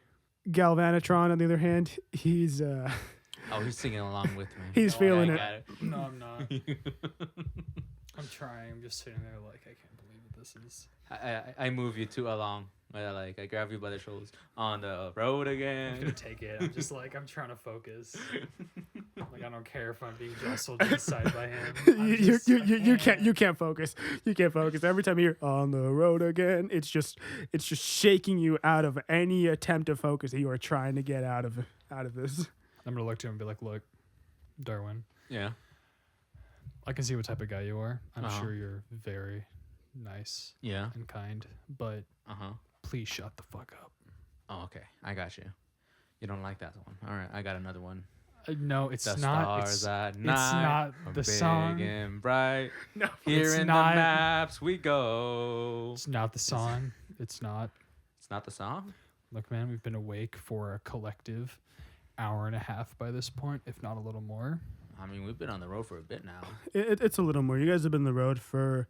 Galvanatron, on the other hand, he's Oh, he's singing along with me. He's Don't worry, feeling I it. got it. No, I'm not. I'm trying. I'm just sitting there like I can't believe what this is. I move you two along. I grab you by the shoulders. On the road I'm gonna again. take it. I'm just like I'm trying to focus. Like I don't care if I'm being jostled inside by him. I'm just a you hand. can't focus. You can't focus. Every time you're on the road again, it's just shaking you out of any attempt of focus that you are trying to get out of this. I'm gonna look to him and be like, "Look, Darwin, Yeah. I can see what type of guy you are. I'm Uh-huh. sure you're very nice Yeah. and kind, but Uh-huh. please shut the fuck up." Oh, okay. I got you. You don't like that one. All right. I got another one. No, it's The not. stars at It's night not are the big song. and bright. No, Here It's in not- the maps we go. It's not the song. It's not. It's not the song? Look, man, we've been awake for a collective hour and a half by this point, if not a little more. I mean, we've been on the road for a bit now. it's a little more. You guys have been on the road for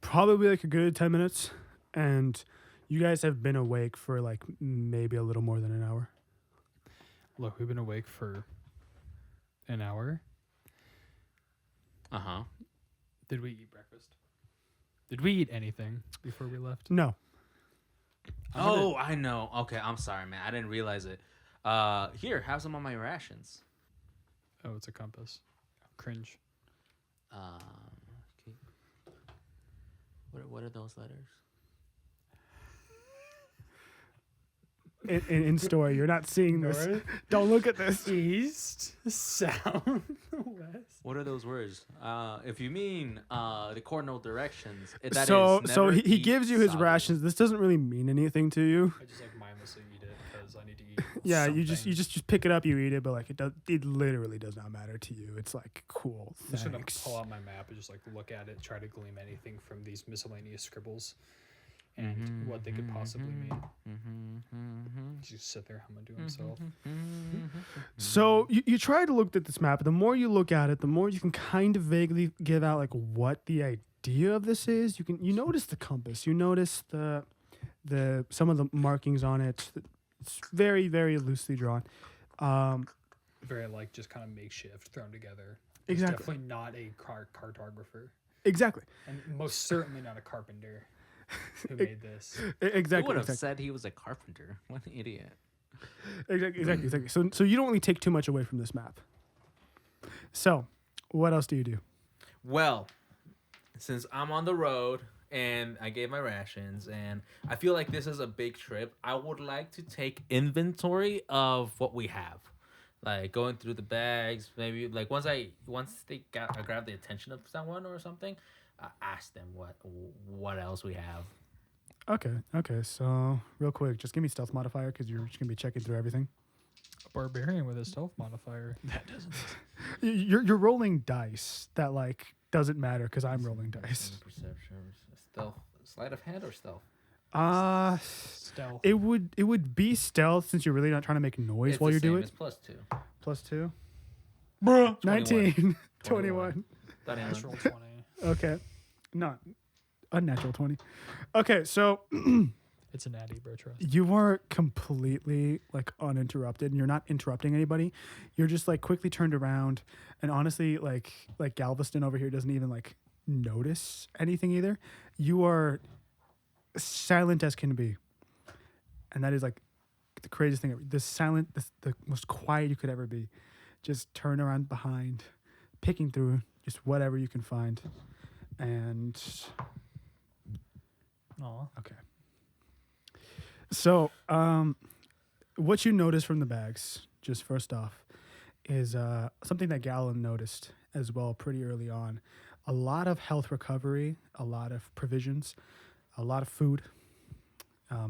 probably like a good 10 minutes, and you guys have been awake for like maybe a little more than an hour. Look, we've been awake for an hour. Uh-huh. Did we eat breakfast? Did we eat anything before we left? No. I'm gonna- Oh, I know. Okay, I'm sorry, man. I didn't realize it. Here, have some of my rations. Oh, it's a compass. Cringe. Okay. What are those letters? In story, you're not seeing this. North, Don't look at this. east, south, west. What are those words? If you mean the cardinal directions, that So is so never he eat gives you his soggy. rations. This doesn't really mean anything to you. I just like mindlessly eat it because I need to eat. Yeah, you just something. pick it up, you eat it, but like it literally does not matter to you. It's like cool. I'm just gonna Thanks. pull out my map and just like look at it, try to glean anything from these miscellaneous scribbles and Mhm, what they could possibly mean. Mhm. Just sit there humming to himself. So you try to look at this map. The more you look at it, the more you can kind of vaguely give out like what the idea of this is. You notice the compass. You notice the some of the markings on it. It's very very loosely drawn. Very like just kind of makeshift, thrown together. Exactly. He's definitely not a cartographer, Exactly. and most certainly not a carpenter who made this. Who Exactly. would have Exactly. said he was a carpenter? What an idiot. Exactly. So you don't really take too much away from this map. So, what else do you do? Well, since I'm on the road and I gave my rations and I feel like this is a big trip, I would like to take inventory of what we have. Like going through the bags, maybe like once I grab the attention of someone or something, ask them what else we have. Okay. So, real quick, just give me stealth modifier because you're just gonna be checking through everything. A barbarian with a stealth modifier. That doesn't. You're rolling dice. That like doesn't matter because I'm rolling dice. Perception, stealth, sleight of hand or stealth. Stealth. It would be stealth since you're really not trying to make noise It's while the you do same, it. It's +2. +2. Bruh. 19. 21. 21. Natural 20. Okay. Not unnatural 20. Okay, so It's a natty, bro. Trust. you are completely like uninterrupted and you're not interrupting anybody. You're just like quickly turned around and honestly like Galveston over here doesn't even like notice anything either. You are silent as can be. And that is like the craziest thing ever. The most quiet you could ever be. Just turn around behind, picking through just whatever you can find. And Aw. okay. So, what you notice from the bags, just first off, is something that Gallon noticed as well pretty early on. A lot of health recovery, a lot of provisions, a lot of food,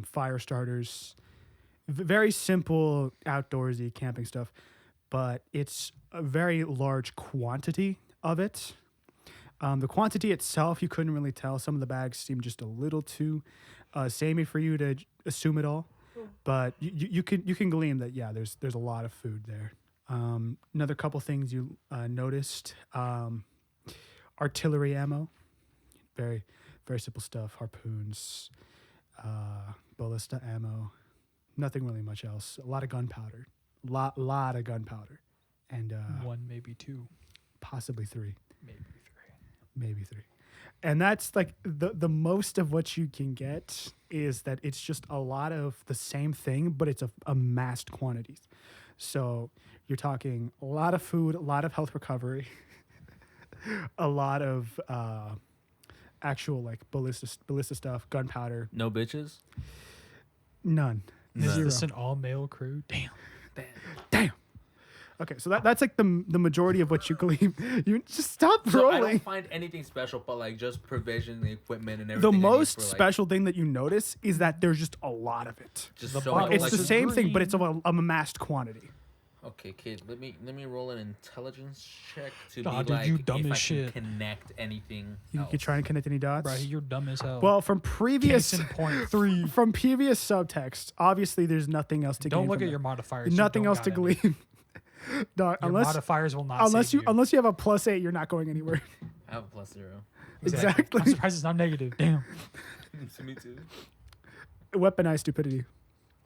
fire starters, very simple outdoorsy camping stuff, but it's a very large quantity of it. The quantity itself, you couldn't really tell. Some of the bags seemed just a little too samey for you to assume it all, but you can glean that there's a lot of food there. Another couple things you noticed: artillery ammo, very very simple stuff, harpoons, ballista ammo, nothing really much else. A lot of gunpowder, lot of gunpowder, and One, maybe two, possibly three, maybe three. and that's like the most of what you can get is that it's just a lot of the same thing, but it's a massed quantities. So you're talking a lot of food, a lot of health recovery, a lot of actual like ballista stuff, gunpowder. No bitches. None. Is Zero. this an all-male crew? Damn. Damn. Okay, so that's like the majority of what you glean. You just stop So I rolling. don't find anything special, but like just provision, the equipment, and The everything. I need most for, like, special thing that you notice is that there's just a lot of it. Just The so bottle much, It's like, the is same thing, but green. it's of a massed quantity. Okay, kid. Let me roll an intelligence check to Nah, be dude, like you dumb if as I shit. can connect anything. You else. can try and connect any dots. Bro, you're dumb as hell. Well, from previous Case in point 3. from previous subtext, obviously there's nothing else to Don't gain look from at that. your modifiers. Nothing You else don't to got any. glean. Dog, Your unless modifiers will not save you. unless you have a +8, you're not going anywhere. I have a +0. Exactly. I'm surprised it's not negative. Damn. Me too. Weaponized stupidity.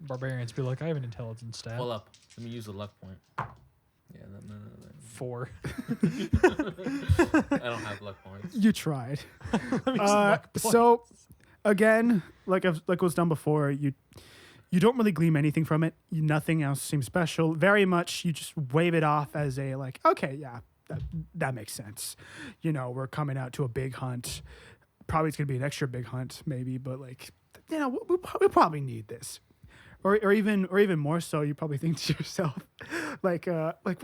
Barbarians be like, I have an intelligence stat. Pull up. Let me use the luck point. Yeah, no. 4. I don't have luck points. You tried. Let me use luck So again, like was done before, you don't really glean anything from it. Nothing else seems special. Very much, you just wave it off as a like, okay, yeah, that makes sense. You know, we're coming out to a big hunt. Probably it's gonna be an extra big hunt, maybe, but like, you know, we probably need this. Or even more so, you probably think to yourself, like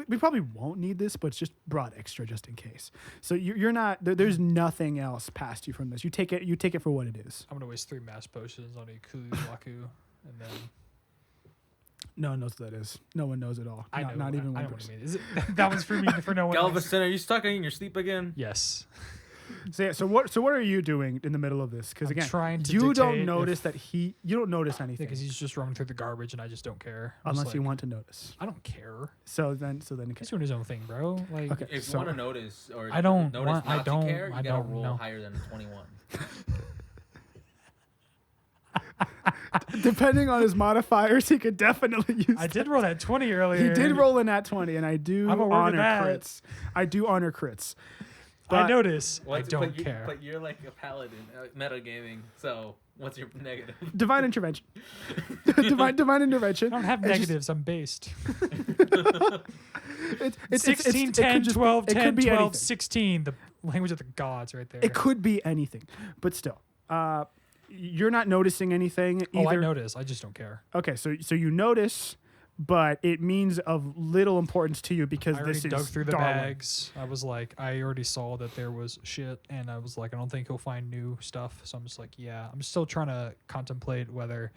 we probably won't need this, but it's just brought extra just in case. So you're not there's nothing else past you from this. You take it for what it is. I'm gonna waste 3 mass potions on a Kulu, and then No one knows what that is. No one knows at all. I not, know. not even I one know what person. I mean. Is it, that was for me for no one else. Galveston, are you stuck in your sleep again? Yes. So yeah. So what are you doing in the middle of this? Because I'm again, trying to you don't dictate notice if- you don't notice anything Because he's just roaming through the garbage, and I just don't care. I'm just unless you like, want to notice. I don't care. So then okay. He's doing his own thing, bro. Like, Okay. If So- you want to notice or I don't notice want- I not don't- to care, you I gotta don't roll know. higher than a 21. Depending on his modifiers, he could definitely use. I did roll that 20 earlier. He did roll a nat 20, and I do I'm aware of honor that. crits. I do honor crits. I But- notice. I What's- don't but care. But you're like a paladin, metagaming. So what's your negative? Divine intervention. divine intervention. I don't have It's just- negatives. I'm based. It's 16, it 10, could just be- 12, it 10, could be 12, anything. 16. The language of the gods right there. It could be anything, but still, you're not noticing anything either. Oh, I notice. I just don't care. Okay, so you notice, but it means of little importance to you because I already this is dug through the Darwin. bags. I was like, I already saw that there was shit, and I was like, I don't think he'll find new stuff. So I'm just like, yeah. I'm still trying to contemplate whether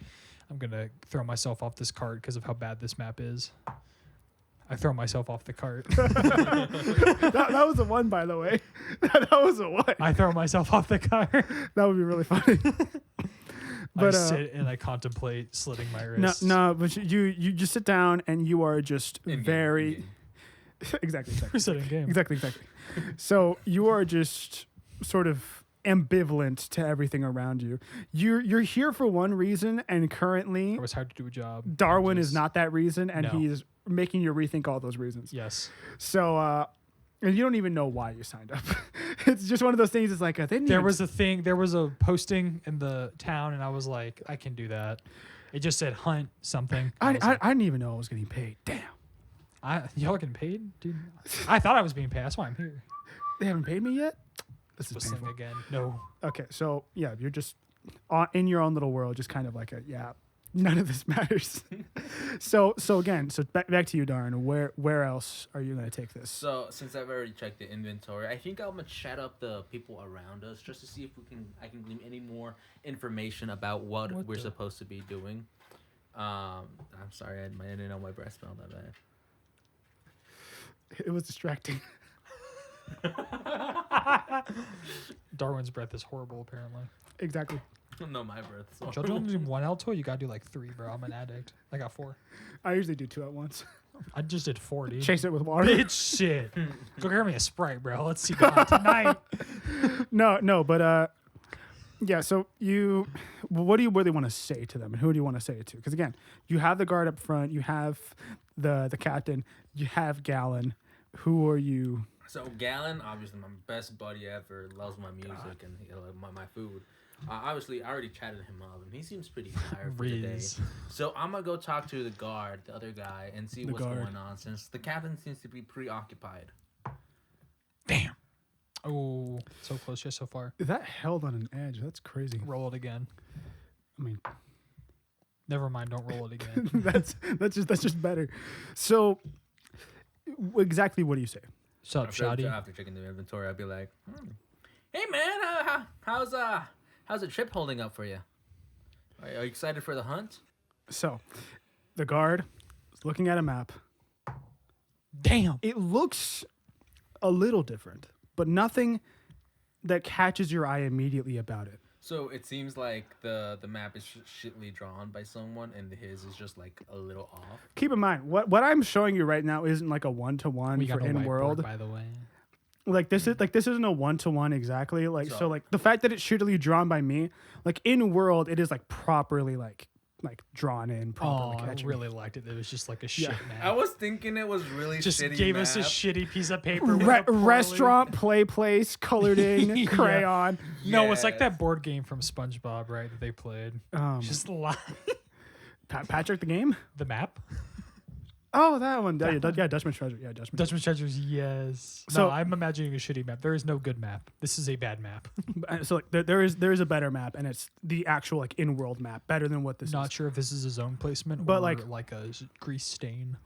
I'm gonna throw myself off this cart because of how bad this map is. I throw myself off the cart. that was a 1, by the way. that was a 1. I throw myself off the cart. That would be really funny. But I sit and I contemplate slitting my no, wrist. no, but you just sit down and you are just In-game, very in-game. exactly. We're sitting game. Exactly. So you are just sort of ambivalent to everything around you. You're here for one reason, and currently I was hired to do a job. Darwin is Just- not that reason, and No. he's making you rethink all those reasons. Yes. So and you don't even know why you signed up. It's just one of those things. It's like they need There was a thing. There was a posting in the town, and I was like, I can do that. It just said hunt something. I was like, didn't even know I was getting paid. Damn, y'all getting paid, dude? I thought I was being paid. That's why I'm here. they haven't paid me yet. This is Whistling painful. again. No. Okay, so yeah, you're just in your own little world, just kind of like none of this matters. so back to you, Darn. Where else are you gonna take this? So since I've already checked the inventory, I think I'm gonna chat up the people around us just to see if I can glean any more information about what we're the- supposed to be doing. I'm sorry, I didn't know my breath smelled that bad. It was distracting. Darwin's breath is horrible, apparently. Exactly. No, my breath. So. Y'all don't do 1 Alto? You gotta do like 3, bro. I'm an addict. I got 4. I usually do 2 at once. I just did 4, dude. Chase it with water. Bitch, shit. Go grab me a Sprite, bro. Let's see God tonight. No, but Yeah, so what do you really want to say to them, and who do you want to say it to? Because again, you have the guard up front, you have the captain, you have Gallon. Who are you? So Gallon, obviously my best buddy ever, loves my music and my food. Obviously, I already chatted him up, and he seems pretty tired for the day. Riz. So I'm gonna go talk to the guard, the other guy, and see The what's guard. going on, since the captain seems to be preoccupied. Damn. Oh, so close just so far. That held on an edge. That's crazy. Roll it again. I mean, Never mind. Don't roll it again. that's just better. So, exactly what do you say? Sup, Shotty? After checking the inventory, I'd be like, "Hey man, how's the trip holding up for you? Are you excited for the hunt?" So, the guard is looking at a map. Damn. It looks a little different, but nothing that catches your eye immediately about it. So it seems like the map is shittily drawn by someone, and his is just like a little off. Keep in mind, what I'm showing you right now isn't like a one-to-one We for got a in whiteboard, world. by the way. This isn't a one-to-one exactly. So So- like the fact that it's shittily drawn by me, like in world, it is like properly like drawn in, Oh, properly I catching. really liked it. It was just like a shit map. I was thinking it was really just shitty gave us a map. shitty piece of paper. with a poorly- Restaurant, play place, colored in, Yeah. crayon. No, it's like Yes. that board game from SpongeBob, right? That they played. Just Patrick the game. the map. Oh, that one. Yeah, Dutchman's Treasure. Yeah, Dutchman's Treasures, yes. So- No, I'm imagining a shitty map. There is no good map. This is a bad map. So like there is a better map, and it's the actual like in-world map, better than what this Not is. sure if this is a zone placement But, or like- like a grease stain.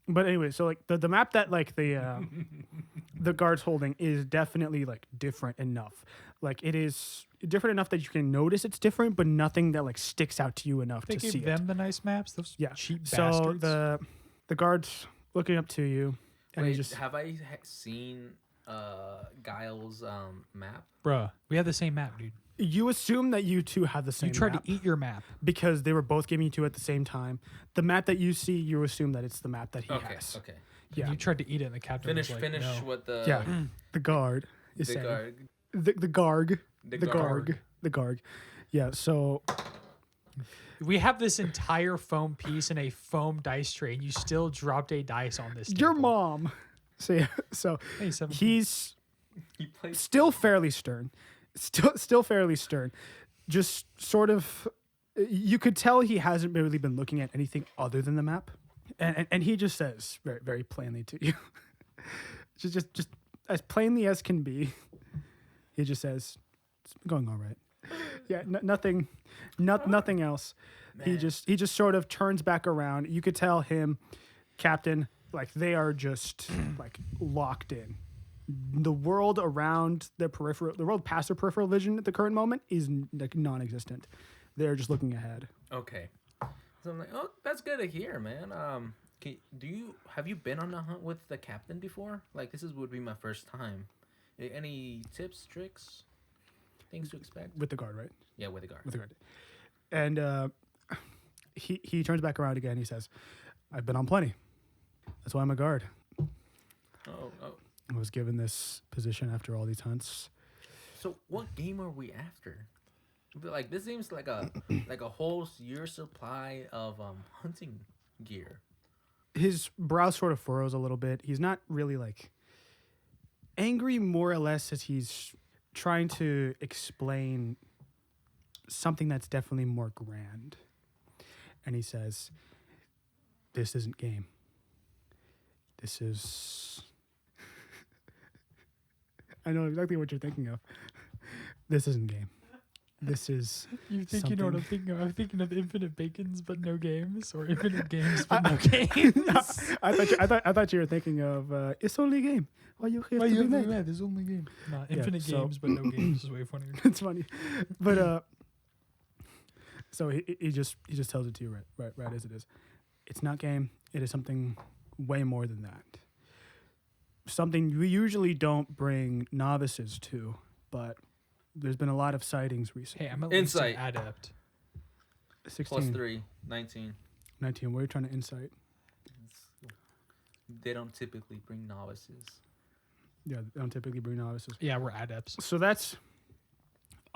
But anyway, so like the map that like the guard's holding is definitely like different enough. Like it is different enough that you can notice it's different, but nothing that like sticks out to you enough They to gave see them it. the nice maps. Those Yeah. cheap So bastards. the guard's looking up to you, and Wait, he just have I seen Guile's map? Bruh, we have the same map, dude. you assume that you two have the same You tried map to eat your map. because they were both giving you two at the same time. The map that you see, you assume that it's the map that he Okay, has. okay. Yeah. You tried to eat it, and the captain Finish was like, finish no. what the Yeah. The guard is the saying. guard. The garg. The The guard. garg. The garg. Yeah, so We have this entire foam piece and a foam dice tray, and you still dropped a dice on this your table. mom. So yeah, so Hey, 17. he's He plays still fairly stern. Still fairly stern. Just sort of you could tell he hasn't really been looking at anything other than the map. And he just says very, very plainly to you. just as plainly as can be. He just says, "It's going all right." Yeah, nothing else. He just sort of turns back around. You could tell him, Captain, like they are just like locked in. The world around their peripheral, the world past their peripheral vision at the current moment is like non-existent. They're just looking ahead. Okay. So I'm like, oh, that's good to hear, man. Have you been on a hunt with the captain before? Like, would be my first time. Any tips, tricks, things to expect? With the guard, right? Yeah, with the guard. With the guard. And he turns back around again. He says, "I've been on plenty. That's why I'm a guard. Oh. I was given this position after all these hunts." So what game are we after? Like, this seems like a whole year supply of hunting gear. His brow sort of furrows a little bit. He's not really like angry, more or less, as he's trying to explain something that's definitely more grand. And he says, "This isn't game. This is..." I know exactly what you're thinking of. This isn't game. This is You think you know what I'm something- thinking of? I'm thinking of Infinite Bacons, but no games, or Infinite Games, but no games. I thought you were thinking of it's only a game. Why you have Why to you be have to be mad? mad? There's only game. Nah, Yeah, Infinite so- Games, but no games is way funnier. It's funny, but so he just tells it to you right as it is. It's not game. It is something way more than that. Something we usually don't bring novices to, but there's been a lot of sightings recently. Hey, I'm at least an Insight. adept. 16, Plus 3, 19. 19. What are you trying to insight? They don't typically bring novices. Yeah, they don't typically bring novices. Yeah, we're adepts. So that's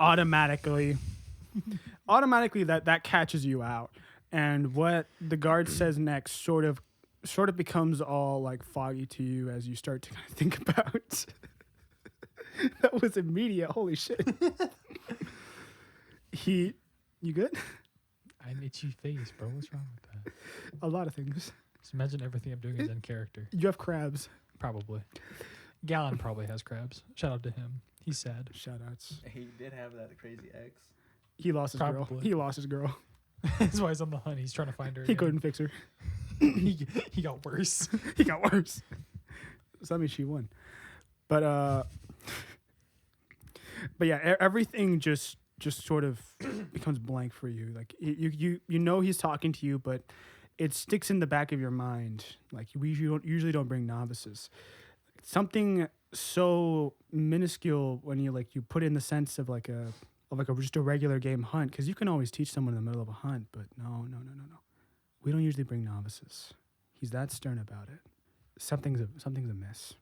automatically that catches you out. And what the guard says next sort of becomes all like foggy to you as you start to kind of think about. That was immediate. Holy shit. You good? I have an itchy face, bro. What's wrong with that? A lot of things. Just imagine everything I'm doing is in character. You have crabs. Probably. Gallon probably has crabs. Shout out to him. He's sad. Shout outs. He did have that crazy ex. He lost his girl. Probably. He lost his girl. That's why he's on the hunt. He's trying to find her. He again. couldn't fix her. He got worse. He got worse. So that means she won. But yeah, everything just sort of becomes blank for you. Like you know he's talking to you, but it sticks in the back of your mind. Like we usually don't bring novices. Something so minuscule when you put in the sense of just a regular game hunt, because you can always teach someone in the middle of a hunt, but no. We don't usually bring novices. He's that stern about it. Something's amiss.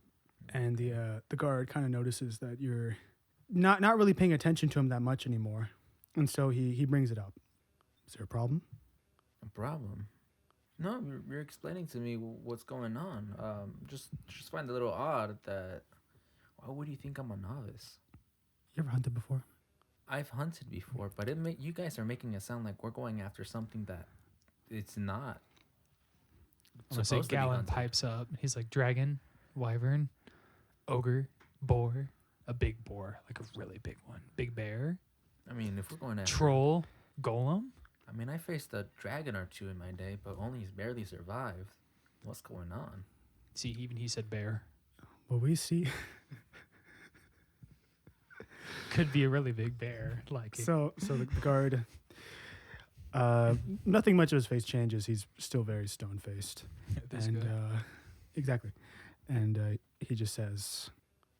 And the guard kind of notices that you're not really paying attention to him that much anymore. And so he brings it up. Is there a problem? A problem? No, you're explaining to me what's going on. Just find it a little odd that. Why would you think I'm a novice? You ever hunted before? I've hunted before, but you guys are making it sound like we're going after something that it's not. I'm gonna say supposed to be Gallon hunted. pipes up. He's like dragon, wyvern, ogre, boar, a big boar, like a really big one, big bear, I mean, if we're going after troll, golem. I mean, I faced a dragon or two in my day, but only barely survived. What's going on? See, even he said bear. Well, we see. Could be a really big bear. Like So the guard. Nothing much of his face changes. He's still very stone faced. this And guy. exactly. And he just says,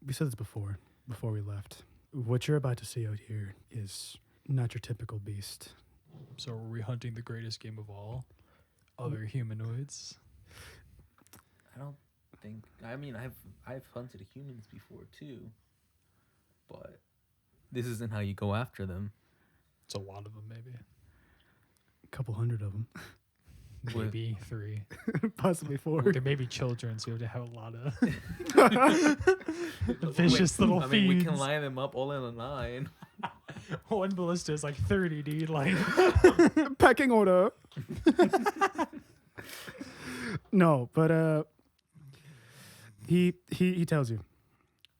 we said this before we left. What you're about to see out here is not your typical beast. So are we hunting the greatest game of all? Other humanoids? I don't think. I mean, I've hunted humans before too, but this isn't how you go after them. It's a lot of them, maybe. A couple hundred of them. Maybe 3. Possibly 4. There may be children, so we have to have a lot of vicious little I mean, we can fiends. line them up all in a line. One ballista is like 30, dude. Like, Pecking order. No, but he tells you,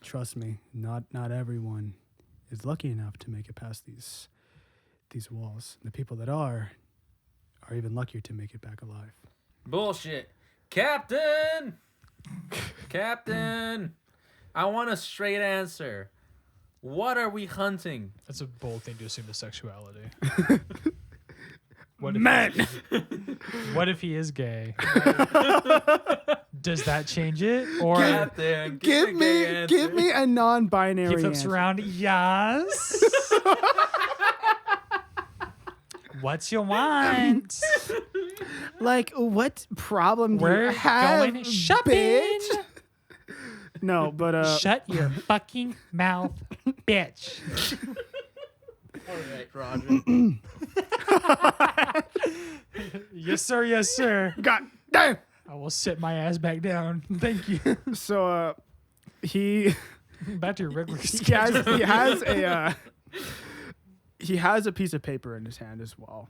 trust me, not everyone is lucky enough to make it past these walls. The people that are even luckier to make it back alive. Bullshit. Captain! Captain! I want a straight answer. What are we hunting? that's a bold thing to assume the sexuality. What Men! What if he is gay? Does that change it? Or Captain, Give me a non-binary he flips answer. around, yes. What's your want? Like, what problem do We're you have, going shopping. bitch? No, but Shut your fucking mouth, bitch. All right, Roger. Yes, sir. Yes, sir. God damn. I will sit my ass back down. Thank you. So he Back to your regular he schedule. he has a piece of paper in his hand as well.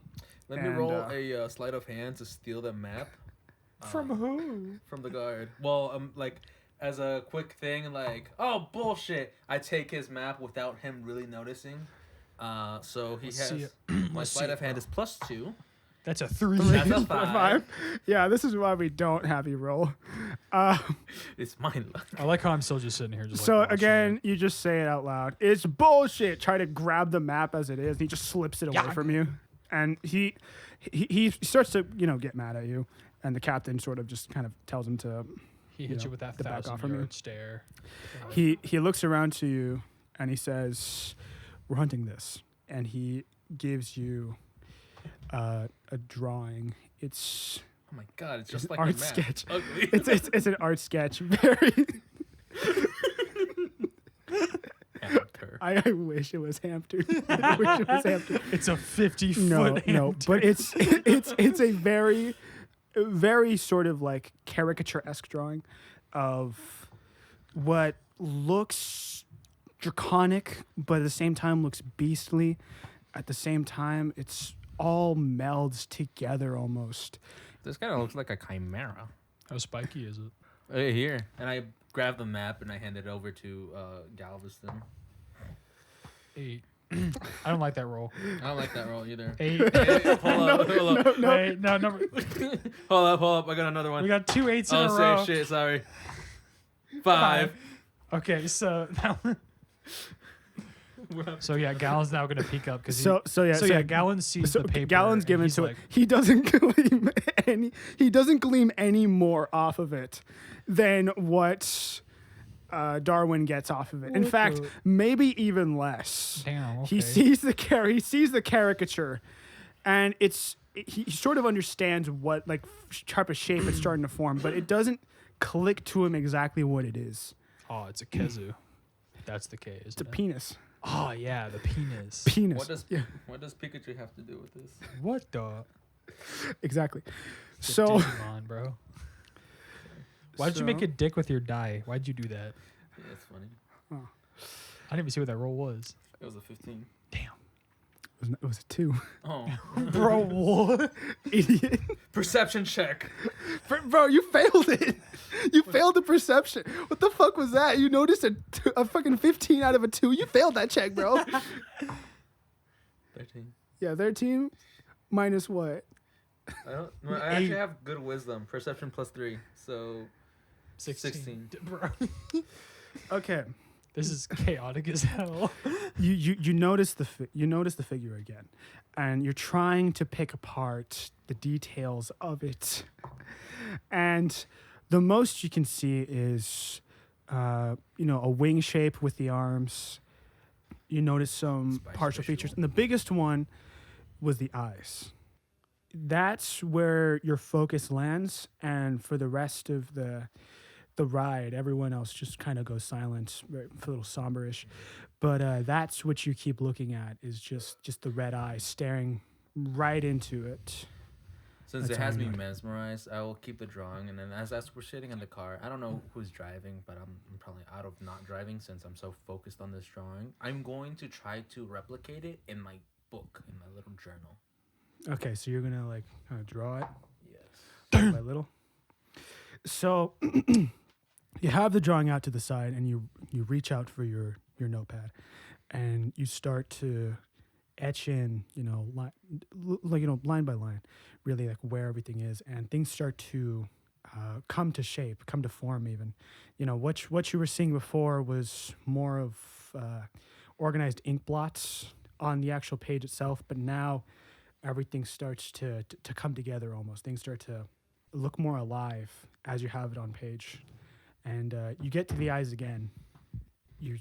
Let me And, roll a sleight of hand to steal the map. From who? From the guard. Well, like, as a quick thing, like, oh, bullshit. I take his map without him really noticing. So he Let's see has, it. my Let's see sleight it, of hand bro. is +2. That's a 3. That's a 5. Yeah, this is why we don't have you roll. It's my luck. I like how I'm still just sitting here. Just So like watching again, you just say it out loud. It's bullshit. Try to grab the map as it is. And he just slips it away Yeah. from you, and he starts to get mad at you. And the captain sort of just kind of tells him to. He hits know, you with that to back off 1,000 from you. yard stare. He looks around to you, and he says, "We're hunting this," and he gives you a drawing. It's Oh my god, it's It's just an like art the map. sketch. Ugly. it's an art sketch. Very Amateur. I wish it was Hampton. I wish it was Hampton. It's a 50 No, foot. no, but it's a very, very sort of like caricature-esque drawing of what looks draconic, but at the same time looks beastly. At the same time, it's all melds together almost. This kind of looks like a chimera. How spiky is it? Right here. And I grabbed the map and I handed it over to Galveston. 8. I don't like that roll. I don't like that roll either. 8. Hold up. Wait, no, number. Hold up. I got another one. We got 2 8s in a Oh, row. shit. Sorry. 5. Okay, so now. So yeah, Gallon's now gonna peek up because So yeah, Gallon sees the paper. Gallon's and given he's to like, it. He doesn't gleam any. He doesn't gleam any more off of it than what Darwin gets off of it. In What fact, the- maybe even less. Damn. Okay. He sees the caricature, and he sort of understands what like type of shape it's starting to form, but it doesn't click to him exactly what it is. Oh, it's a Kezu. That's the K, isn't It's a it? penis. Oh yeah, the penis. Penis. What does Pikachu have to do with this? What the? Exactly. It's a So Digimon, bro. Why'd you make So- a dick with your die? Why'd you do that? Yeah, it's funny. I didn't even see what that roll was. It was a 15. it was a 2. Oh. Bro, what? Idiot. Perception check. Bro, you failed it. You failed the perception. What the fuck was that? You noticed a fucking 15 out of a 2. You failed that check, bro. 13. Yeah, 13 minus what? I actually have good wisdom. Perception plus 3. So 16. 16. Bro, Okay. this is chaotic as hell. You notice the figure again, and you're trying to pick apart the details of it, and the most you can see is, a wing shape with the arms. You notice some Spice partial visual. features, and the biggest one was the eyes. That's where your focus lands, and for the rest of the ride, everyone else just kind of goes silent, right, a little somber-ish. But that's what you keep looking at is just the red eye staring right into it. Since That's it has how me you know. mesmerized, I will keep the drawing. And then as we're sitting in the car, I don't know who's driving, but I'm probably out of not driving since I'm so focused on this drawing. I'm going to try to replicate it in my book, in my little journal. Okay, so you're gonna like kind of draw it Yes. little by little. So you have the drawing out to the side, and you reach out for your notepad, and you start to etch in, line by line, really like where everything is, and things start to come to shape, come to form. Even, what you were seeing before was more of organized ink blots on the actual page itself, but now everything starts to come together almost. Things start to look more alive as you have it on page. And you get to the eyes again. You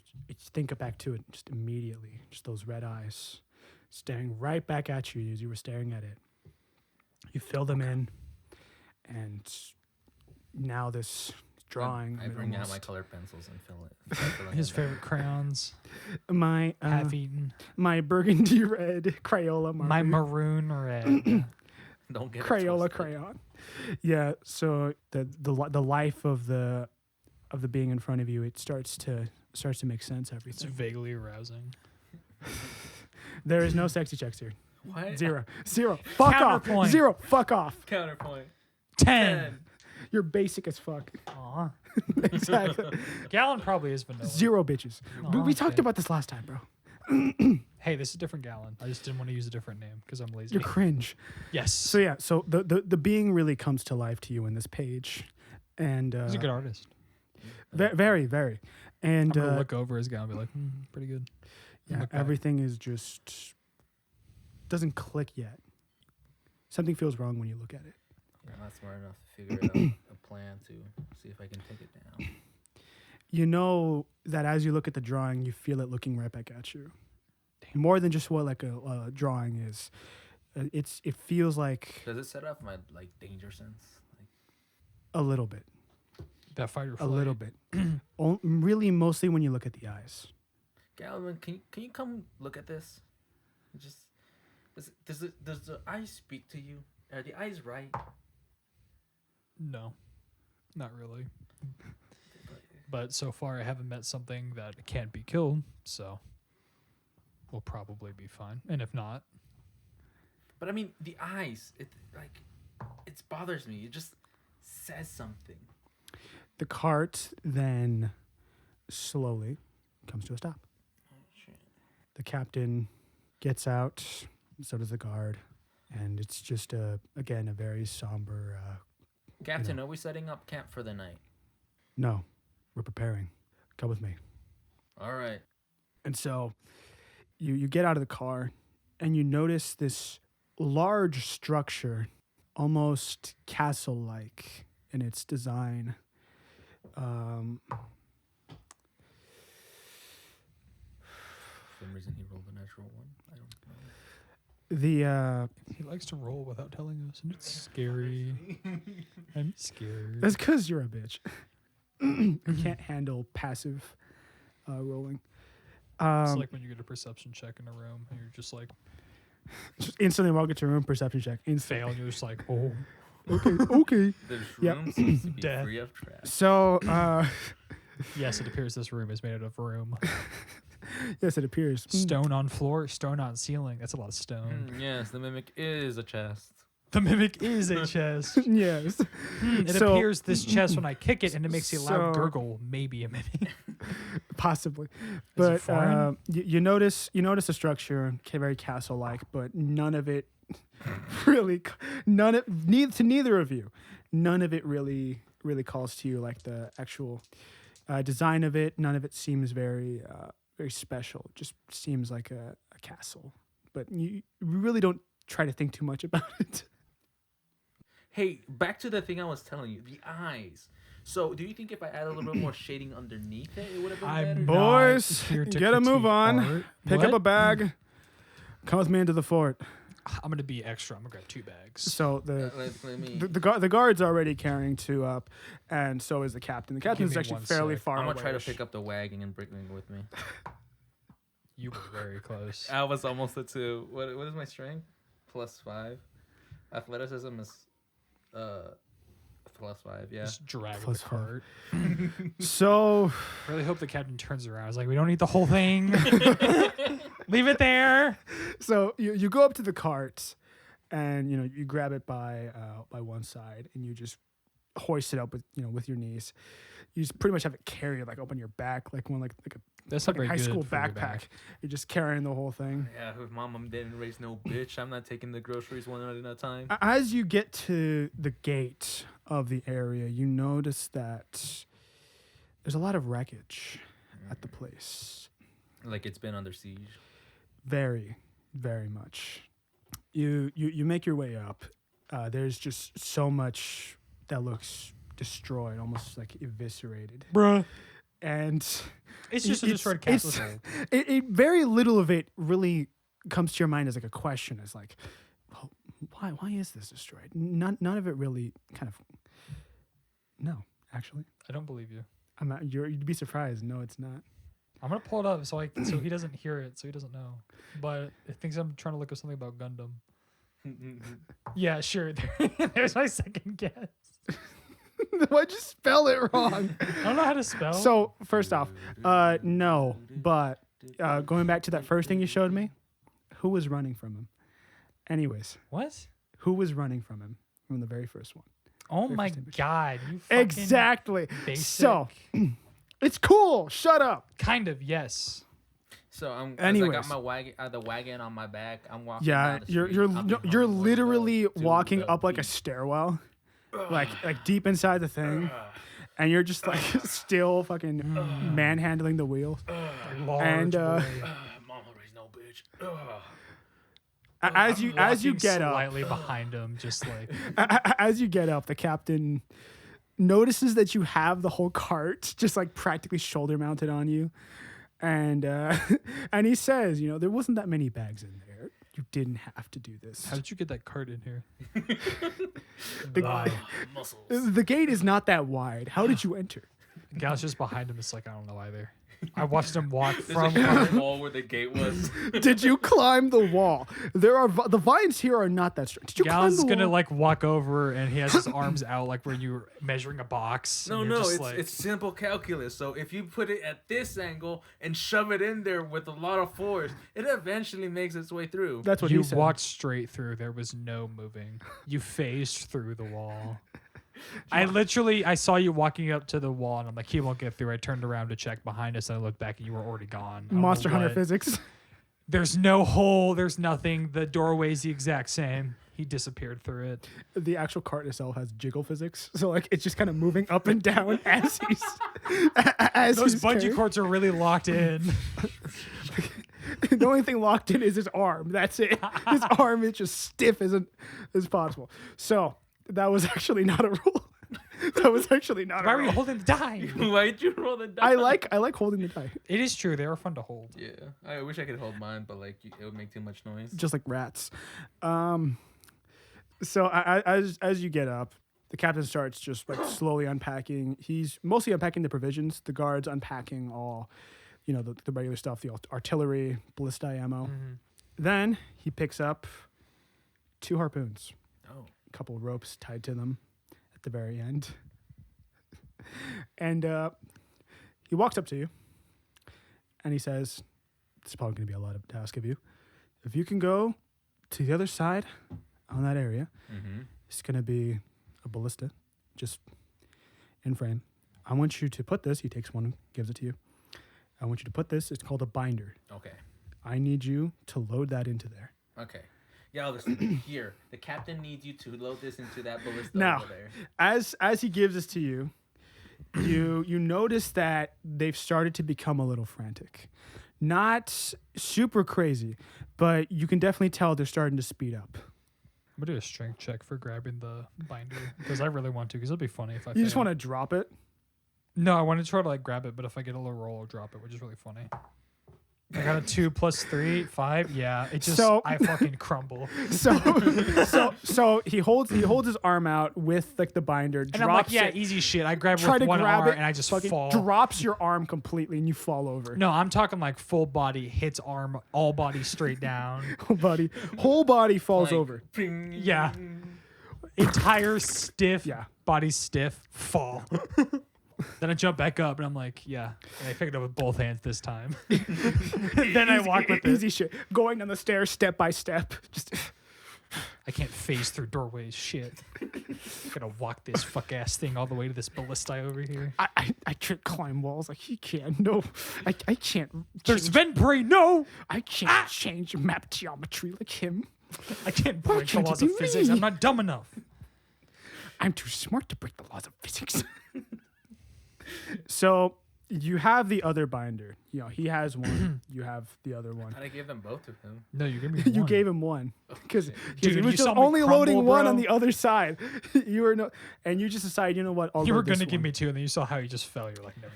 think back to it just immediately. Just those red eyes staring right back at you as you were staring at it. You fill them in, and now this drawing. I bring out my colored pencils and fill it. His favorite crayons, my half-eaten. my burgundy red Crayola marker. My maroon red. Don't get it Crayola twisted. crayon. Yeah, so the life of the being in front of you, it starts to make sense. It's Everything. vaguely arousing. There is no sexy checks here. What? Zero. Fuck off. Counterpoint. 0. Fuck off. Counterpoint. 10. You're basic as fuck. Aw. Exactly. Gallon probably is vanilla. 0 bitches. We talked okay. about this last time, bro. Hey, this is a different Gallon. I just didn't want to use a different name because I'm lazy. You're cringe. Yes. So yeah, so the being really comes to life to you in this page, and He's a good artist. very, very, and I'm gonna look over his Gallon and be like, pretty good. yeah, look back. everything is just doesn't click yet. Something feels wrong when you look at it. I'm not smart enough to figure out a plan to see if I can take it down. You know that as you look at the drawing, you feel it looking right back at you. More than just what like a drawing is. It feels like Does it set off my danger sense? a little bit. That fight or A flight. little bit. Really, mostly when you look at the eyes. Galvin, can you come look at this? Just does the eyes speak to you? Are the eyes right? No, not really. But so far, I haven't met something that can't be killed, so we'll probably be fine. And if not, But I mean, the eyes. It bothers me. It just says something. The cart then slowly comes to a stop. Oh, shit. The captain gets out, so does the guard, and it's just again a very somber. Captain, are we setting up camp for the night? No, we're preparing. Come with me. All right. And so you get out of the car, and you notice this large structure, almost castle-like in its design. For some reason, he rolled a natural one. I don't know. he likes to roll without telling us, and it's scary. I'm scared. That's because you're a bitch. You can't handle passive rolling. It's like when you get a perception check in a room, and you're just like, Just instantly walk into a room, perception check. fail, and you're just like, oh. Okay. This Yep. room seems to be Death. free of trash. So, Yes, it appears this room is made out of room. yes, it appears. Stone on floor, stone on ceiling. That's a lot of stone. Yes, the mimic is a chest. The mimic is a chest. Yes. It So- appears this chest when I kick it and it makes a loud So- gurgle. Maybe a mimic. Possibly. it But foreign? you notice the structure, very castle-like, but none of it really, neither of you, none of it really calls to you like the actual design of it. None of it seems very special. It just seems like a castle. But you really don't try to think too much about it. Hey, back to the thing I was telling you, the eyes. So, do you think if I add a little bit more shading underneath it, it would have been better? I'm Boys, not here to get a move critique on. art. Pick up What? a bag. Come with me into the fort. I'm gonna be extra. I'm gonna grab 2 bags. So the Let me. the guard's already carrying 2 up, and so is the captain. The captain's me actually one fairly sec. far I'm away. gonna try to pick up the wagon and bring it with me. You were very close. I was almost a 2. What is my strength? +5. Athleticism is +5. Yeah. Just drag the Plus 5. cart. So Really hope the captain turns around. I was like, we don't need the whole thing. Leave it there. you go up to the cart, and you grab it by one side, and you just hoist it up with your knees. You just pretty much have it carried like up on your back, like a That's not fucking very high good school for your backpack. back. You're just carrying the whole thing. Yeah, if mom didn't raise no bitch, I'm not taking the groceries one at a time. As you get to the gate of the area, you notice that there's a lot of wreckage at the place. Like it's been under siege. Very, very much. You make your way up. There's just so much that looks destroyed, almost like eviscerated. Bruh. And It's just a it's- destroyed it's- castle. it very little of it really comes to your mind as like a question. It's like, well, why is this destroyed? None of it really kind of. No, actually, I don't believe you. I'm not. You'd be surprised. No, it's not. I'm gonna pull it up so he doesn't hear it, so he doesn't know. But it thinks I'm trying to look up something about Gundam. Yeah, sure. There's my second guess. Why'd you spell it wrong? I don't know how to spell. So first off, no. But going back to that first thing you showed me, who was running from him? Anyways, what? who was running from him from the very first one? Oh Very my first image. god! You fucking Exactly. basic. So it's cool. Shut up. Kind of yes. So as I Anyways. got my wagon, the wagon on my back. I'm walking. Yeah, down the you're street. you're I'll be you're home literally to walking the up like a beach. stairwell, like deep inside the thing, and you're just like still fucking manhandling the wheels. Large And, boy. Mama raised no bitch. As you Walking get up, slightly behind him, just like as you get up, the captain notices that you have the whole cart just like practically shoulder mounted on you, and and he says, there wasn't that many bags in there. You didn't have to do this. how did you get that cart in here? The, Muscles. the gate is not that wide. How did you enter? The gal's just behind him. It's like I don't know either. I watched him walk There's from a wall where the gate was. Did you climb the wall? There are the vines here are not that straight. Did you Gallon's climb the gonna wall? like walk over and he has his arms out like where you're measuring a box. No, and you're no, just it's like, it's simple calculus. So if you put it at this angle and shove it in there with a lot of force, it eventually makes its way through. That's what you he said. walked straight through. There was no moving. You phased through the wall. I saw you walking up to the wall, and I'm like, he won't get through. I turned around to check behind us, and I looked back, and you were already gone. I don't know Monster Hunter what. physics. There's no hole. There's nothing. The doorway's the exact same. He disappeared through it. The actual cart itself has jiggle physics, so like it's just kind of moving up and down as he's as Those he's bungee carrying. cords are really locked in. The only thing locked in is his arm. That's it. His arm is just stiff as possible. So that was actually not a rule. That was actually not Why a were you rule. holding the die? Why'd you roll the die? I like holding the die, It is true. They are fun to hold. Yeah, I wish I could hold mine, but like it would make too much noise. just like rats. So as you get up, the captain starts just like slowly unpacking. He's mostly unpacking the provisions. The guards unpacking all, the regular stuff, the artillery, ballista ammo. Mm-hmm. Then he picks up 2 harpoons, Oh, a couple of ropes tied to them at the very end. And he walks up to you and he says, "It's probably going to be a lot to ask of you. If you can go to the other side on that area, it's going to be a ballista just in frame. I want you to put this," he takes one and gives it to you. "I want you to put this, it's called a binder. okay, I need you to load that into there." okay. Yeah, listen. Here, the captain needs you to load this into that ballista Now, over there. as he gives this to you, you notice that they've started to become a little frantic. Not super crazy, but you can definitely tell they're starting to speed up. I'm gonna do a strength check for grabbing the binder because I really want to. Because it'll be funny if I. You just fail. want to drop it. No, I want to try to like grab it, but if I get a low roll, I'll drop it, which is really funny. I got a 2 + 3, 5. Yeah, it just I fucking crumble. So he holds his arm out with like the binder, And drops I'm like, yeah, it, easy shit. I grab it try with to one grab arm it, and I just fucking fall. drops your arm completely and you fall over. No, I'm talking like full body hits arm, all body straight down. Whole body falls Like, over. ping. Yeah. Entire stiff, Yeah. body stiff, fall. Then I jump back up and I'm like, yeah. And I pick it up with both hands this time. Then I walk with it. Easy shit. Going down the stairs step by step. Just I can't phase through doorways. Shit. Gotta walk this fuck ass thing all the way to this ballista over here. I can't climb walls like he can. No, I can't. There's change- vent prey. No, I can't change map geometry like him. I can't break the can't laws it of be physics. me? I'm not dumb enough. I'm too smart to break the laws of physics. So you have the other binder. He has one. You have the other one. I gave them both to him. No, you give me You one. gave him one because Dude, he you was just saw me only crumble, loading one bro. on the other side. You were and you just decided, you know what? I'll You were load this gonna give one. me 2, and then you saw how you just fell. You're like, never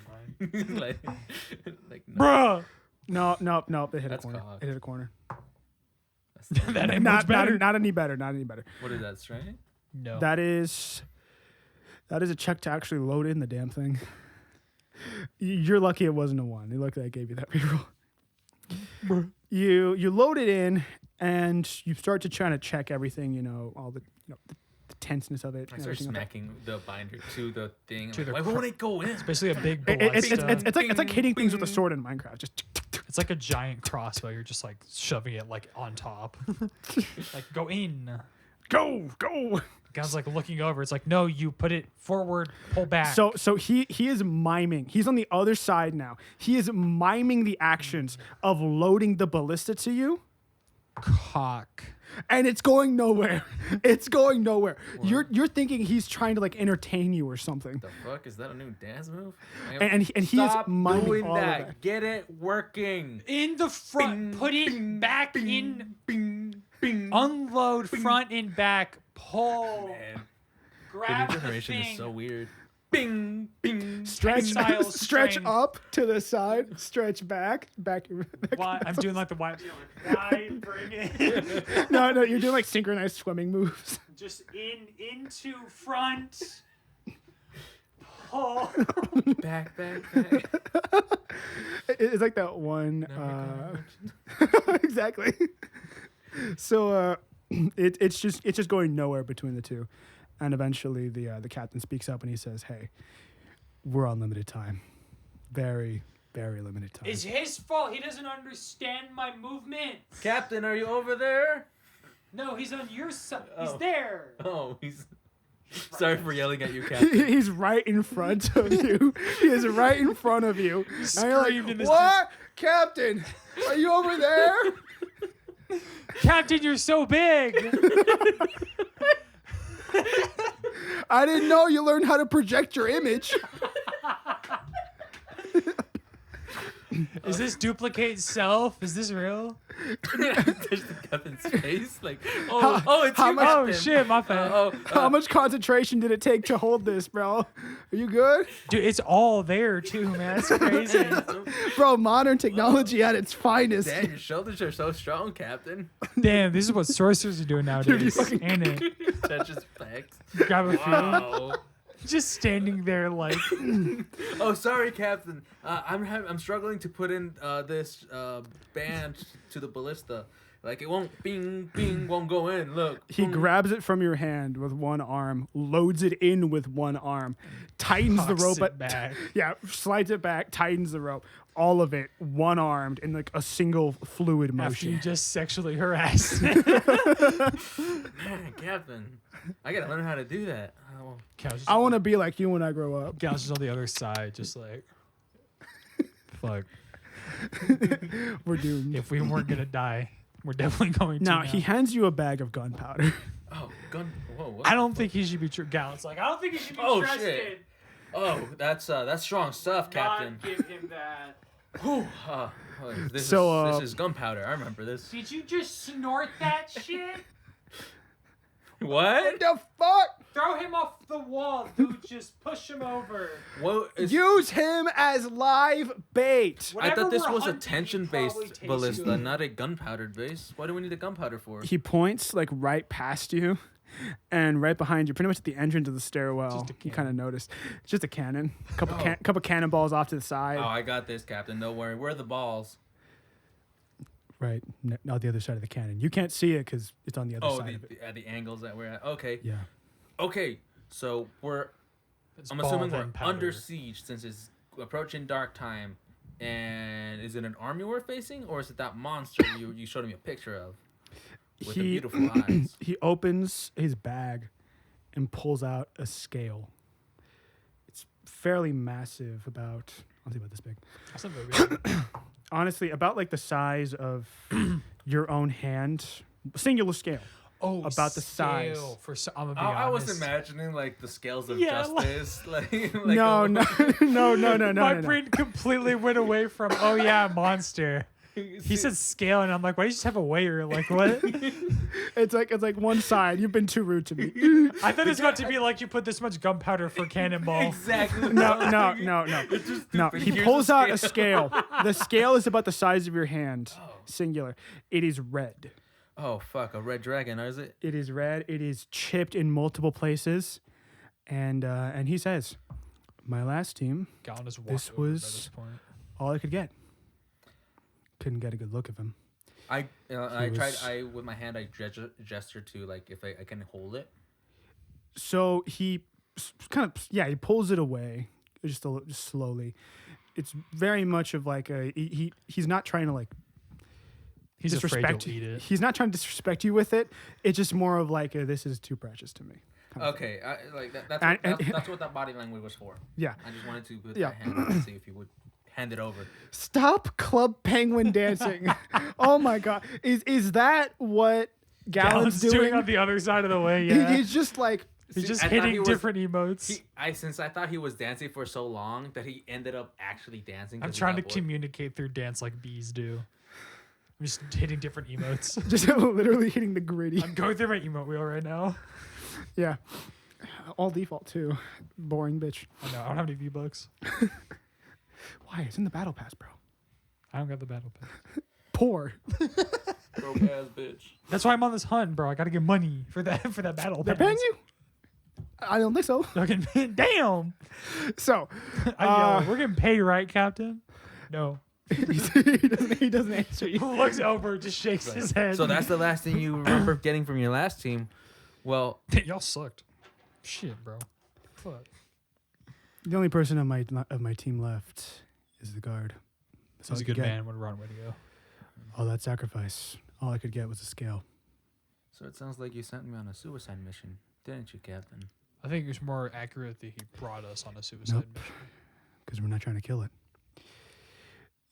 mind. like no, Bruh. No. It hit That's a corner. cocked. It hit a corner. that's That ain't much better. Not any better. Not any better. What is that, strength? No. That is a check to actually load in the damn thing. You're lucky it wasn't a 1. You're lucky I gave you that reroll. You load it in and you start to try to check everything. All the the tenseness of it. I and start everything like that. smacking the binder to the thing. To I'm the like, why won't it go in? It's basically a big It's ballista. it's like hitting things with a sword in Minecraft. Just It's like a giant crossbow. You're just like shoving it like on top. Like go in. go. Guy's like looking over. It's like, no, you put it forward, pull back. So he is miming. He's on the other side now. He is miming the actions of loading the ballista to you, cock. and it's going nowhere. It's going nowhere. You're thinking he's trying to like entertain you or something. The fuck is that a new dance move? And he is Stop miming doing all of that. that. Get it working. In the front, Bing, put it bing, back bing, in. Bing, bing. Unload front and back. Pull. Man, the Grab new the generation thing. is so weird. Bing, bing. Stretch, Tensile stretch string. up to the side. Stretch back. Why? I'm doing like the why. Why bring it? No, you're doing like synchronized swimming moves. Just into front. Oh. Back. It's like that one. Exactly. So it's just going nowhere between the two, and eventually the captain speaks up and he says, "Hey, we're on limited time, very very limited time." It's his fault. He doesn't understand my movement. Captain, are you over there? No, he's on your side. Oh. He's there. Oh, he's. Sorry for yelling at you, Captain. He's right in front of you. He is right in front of you. You And you're like, screamed in this "What, Captain? Are you over there?" Captain, you're so big. I didn't know you learned how to project your image. Is this duplicate self? Is this real? There's the captain's face. Like, it's how you, much- Oh Captain. shit, my bad. How much concentration did it take to hold this, bro? Are you good? Dude, it's all there too, man. That's crazy. Bro, modern technology at its finest. Damn, your shoulders are so strong, Captain. Damn, this is what sorcerers are doing nowadays. fucking- Ain't it? Touches pecs. Grab a few. Wow. Just standing there like, Oh, sorry, Captain. I'm struggling to put in this band to the ballista. Like it won't won't go in. Look. He Boom. grabs it from your hand with one arm, loads it in with one arm, tightens the Cocks rope, it but back. yeah, slides it back, tightens the rope, all of it, one armed in like a single fluid after you motion. just sexually harassed. Man, Captain, I gotta learn how to do that. Oh. I want to be like you when I grow up. Gals is on the other side, just like, fuck. We're doomed. If we weren't gonna die, we're definitely going to. Now now. he hands you a bag of gunpowder. Oh, gun. Whoa. What? I don't think he should be Gal's like, I don't think he should be Oh, trusted. shit. Oh, that's strong stuff, Captain. Not give him that. Whew. This is gunpowder. I remember this. Did you just snort that shit? What? The fuck? Throw him off the wall, dude. Just push him over. What is? Use him as live bait. I thought this Whenever was we're a hunting, he tension-based probably tastes ballista, good. not a gunpowder base. Why do we need the gunpowder for? He points like right past you, and right behind you, pretty much at the entrance of the stairwell. Just a You cannon. kind of noticed. It's just a cannon. Couple Oh. couple cannonballs off to the side. Oh, I got this, Captain. Don't worry. Where are the balls? Right, not the other side of the cannon. You can't see it because it's on the other Oh, side of it. the angles that we're at. Okay. Yeah. Okay. So It's I'm ball assuming we're then powder. under siege since it's approaching dark time. And is it an army we're facing, or is it that monster you showed me a picture of with the beautiful eyes? He opens his bag and pulls out a scale. It's fairly massive, about this big. That's not very big. Honestly, about like the size of your own hand, singular scale. Oh, About the size. scale For I'm gonna be I was honest. imagining like the scales of Yeah, justice, like No, no, no, no, no, My no. brain completely went away from, oh yeah, monster. He said scale, and I'm like, why do you just have a weigher? Like, what? It's like one side. You've been too rude to me. I thought it was about to be like you put this much gunpowder for cannonball. exactly. No. just No, stupid. he Here's pulls the out a scale. The scale is about the size of your hand, Oh. singular. It is red. Oh fuck, a red dragon, is it? It is red. It is chipped in multiple places, and he says, "My last team, Gallon is This walked over by was- this point. all I could get. Couldn't get a good look of him. I was- with my hand I gestured to like if I can hold it. So he he pulls it away just slowly. It's very much of like he's not trying to like He's afraid disrespect you'll eat it. He's not trying to disrespect you with it. It's just more of like this is too precious to me. kind of thing. Okay, that's And- that's what that body language was for. Yeah. I just wanted to put Yeah. my hand out and see if you would hand it over. Stop Club Penguin dancing. Oh my god. Is that what Gallon's doing? on the other side of the way. Yeah, He's just like he's just I thought he hitting was- different emotes. Since I thought he was dancing for so long that he ended up actually dancing. I'm 'cause he trying to got bored. communicate through dance like bees do. I'm just hitting different emotes. just literally hitting the gritty. I'm going through my emote wheel right now. Yeah. All default too. Boring bitch. I know I don't have any V-Bucks. Why? It's in the battle pass, bro. I don't got the battle pass. Poor. Broke ass bitch. That's why I'm on this hunt, bro. I gotta get money for that battle They're pass. paying you? I don't think so. Fucking damn. So, We're getting paid, right, Captain? No. he doesn't answer you. Looks over, just shakes his head. So that's the last thing you remember getting from your last team. Well, Y'all sucked. Shit, bro. Fuck. The only person of my team left is the guard. That's all He's a I could good get. man when we're on radio. All that sacrifice. All I could get was a scale. so it sounds like you sent me on a suicide mission, didn't you, Captain? I think it was more accurate that he brought us on a suicide Nope. mission. Because we're not trying to kill it.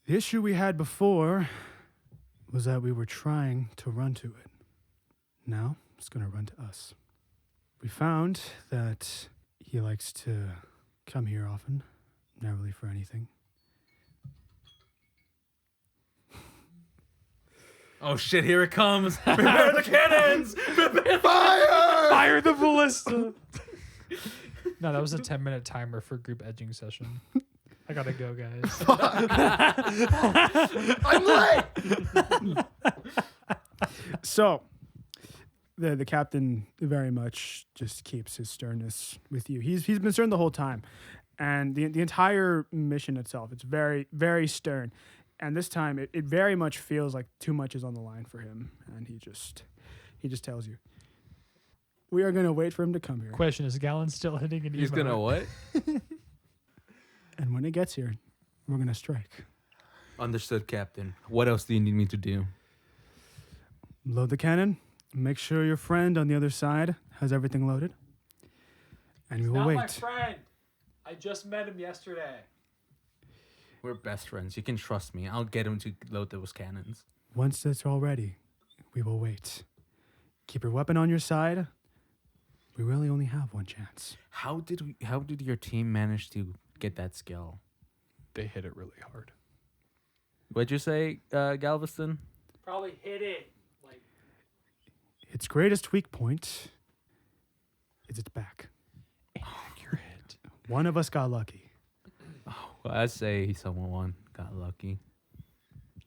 The issue we had before was that we were trying to run to it. Now it's going to run to us. We found that he likes to come here often, not really for anything. Oh shit! Here it comes! Prepare the cannons! Fire the ballista! No, that was a 10-minute timer for group edging session. I gotta go, guys. I'm late! So, the captain very much just keeps his sternness with you. He's been stern the whole time. And the entire mission itself, it's very, very stern. And this time, it very much feels like too much is on the line for him. And he just tells you, we are going to wait for him to come here. Question, is Gallon still hitting an He's emote? gonna what? And when it gets here, we're going to strike. Understood, Captain. What else do you need me to do? Load the cannon. Make sure your friend on the other side has everything loaded. And we will wait. friend. I just met him yesterday. We're best friends. You can trust me. I'll get him to load those cannons. Once it's all ready, we will wait. Keep your weapon on your side. We really only have one chance. How did your team manage to get that skill? They hit it really hard. What'd you say, Galveston? Probably hit it. Like Its greatest weak point is its back. accurate. One of us got lucky, Well, I'd say someone got lucky.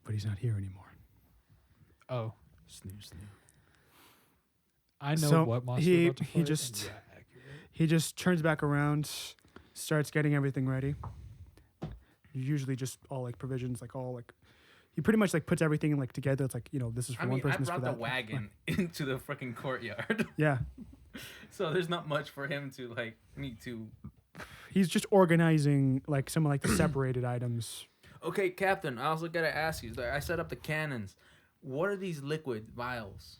but he's not here anymore. Oh, Snoo. I know So what monster he- we're about to he fight, just- and yeah, accurate. He just turns back around, starts getting everything ready. Usually just all like provisions, like all like he pretty much like puts everything like together. It's like, this is for one person, this is for brought that. the wagon into the freaking courtyard, Yeah. so there's not much for him to need to. He's just organizing like some of like the separated items. Okay, Captain. I also gotta ask you. I set up the cannons. What are these liquid vials?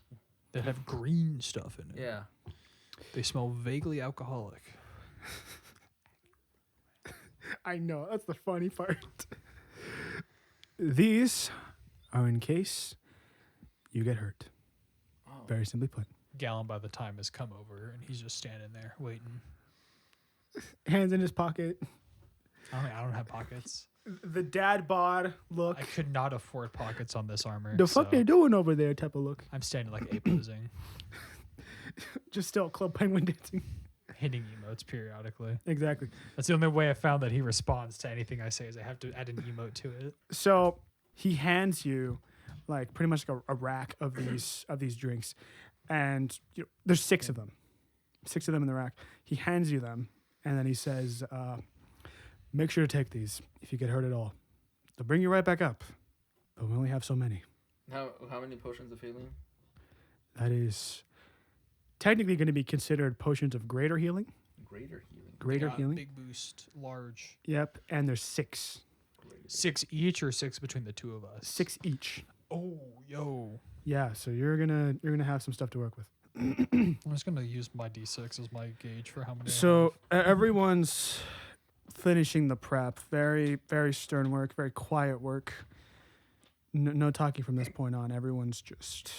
That have green stuff in it. Yeah. They smell vaguely alcoholic. I know, that's the funny part. These are in case you get hurt. Oh. Very simply put. Gallon by the time has come over and he's just standing there waiting. Hands in his pocket. I don't have pockets. The dad bod look. I could not afford pockets on this armor. The fuck so they doing over there type of look. I'm standing like a posing, Just still club penguin dancing. hitting emotes periodically. Exactly. That's the only way I found that he responds to anything I say is I have to add an emote to it. So he hands you like pretty much like a rack of these drinks. And there's 6 of them. 6 of them in the rack. He hands you them and then he says, make sure to take these if you get hurt at all. They'll bring you right back up. But we only have so many. How many potions of healing? That is technically going to be considered potions of greater healing. Greater healing. Greater Yeah, healing. Big boost, large. Yep. And there's 6. 6 each or 6 between the two of us? 6 each. Oh, yo. Yeah. So you're gonna have some stuff to work with. I'm just going to use my D6 as my gauge for how many I So have. everyone's finishing the prep. Very, very stern work. Very quiet work. No talking from this point on. Everyone's just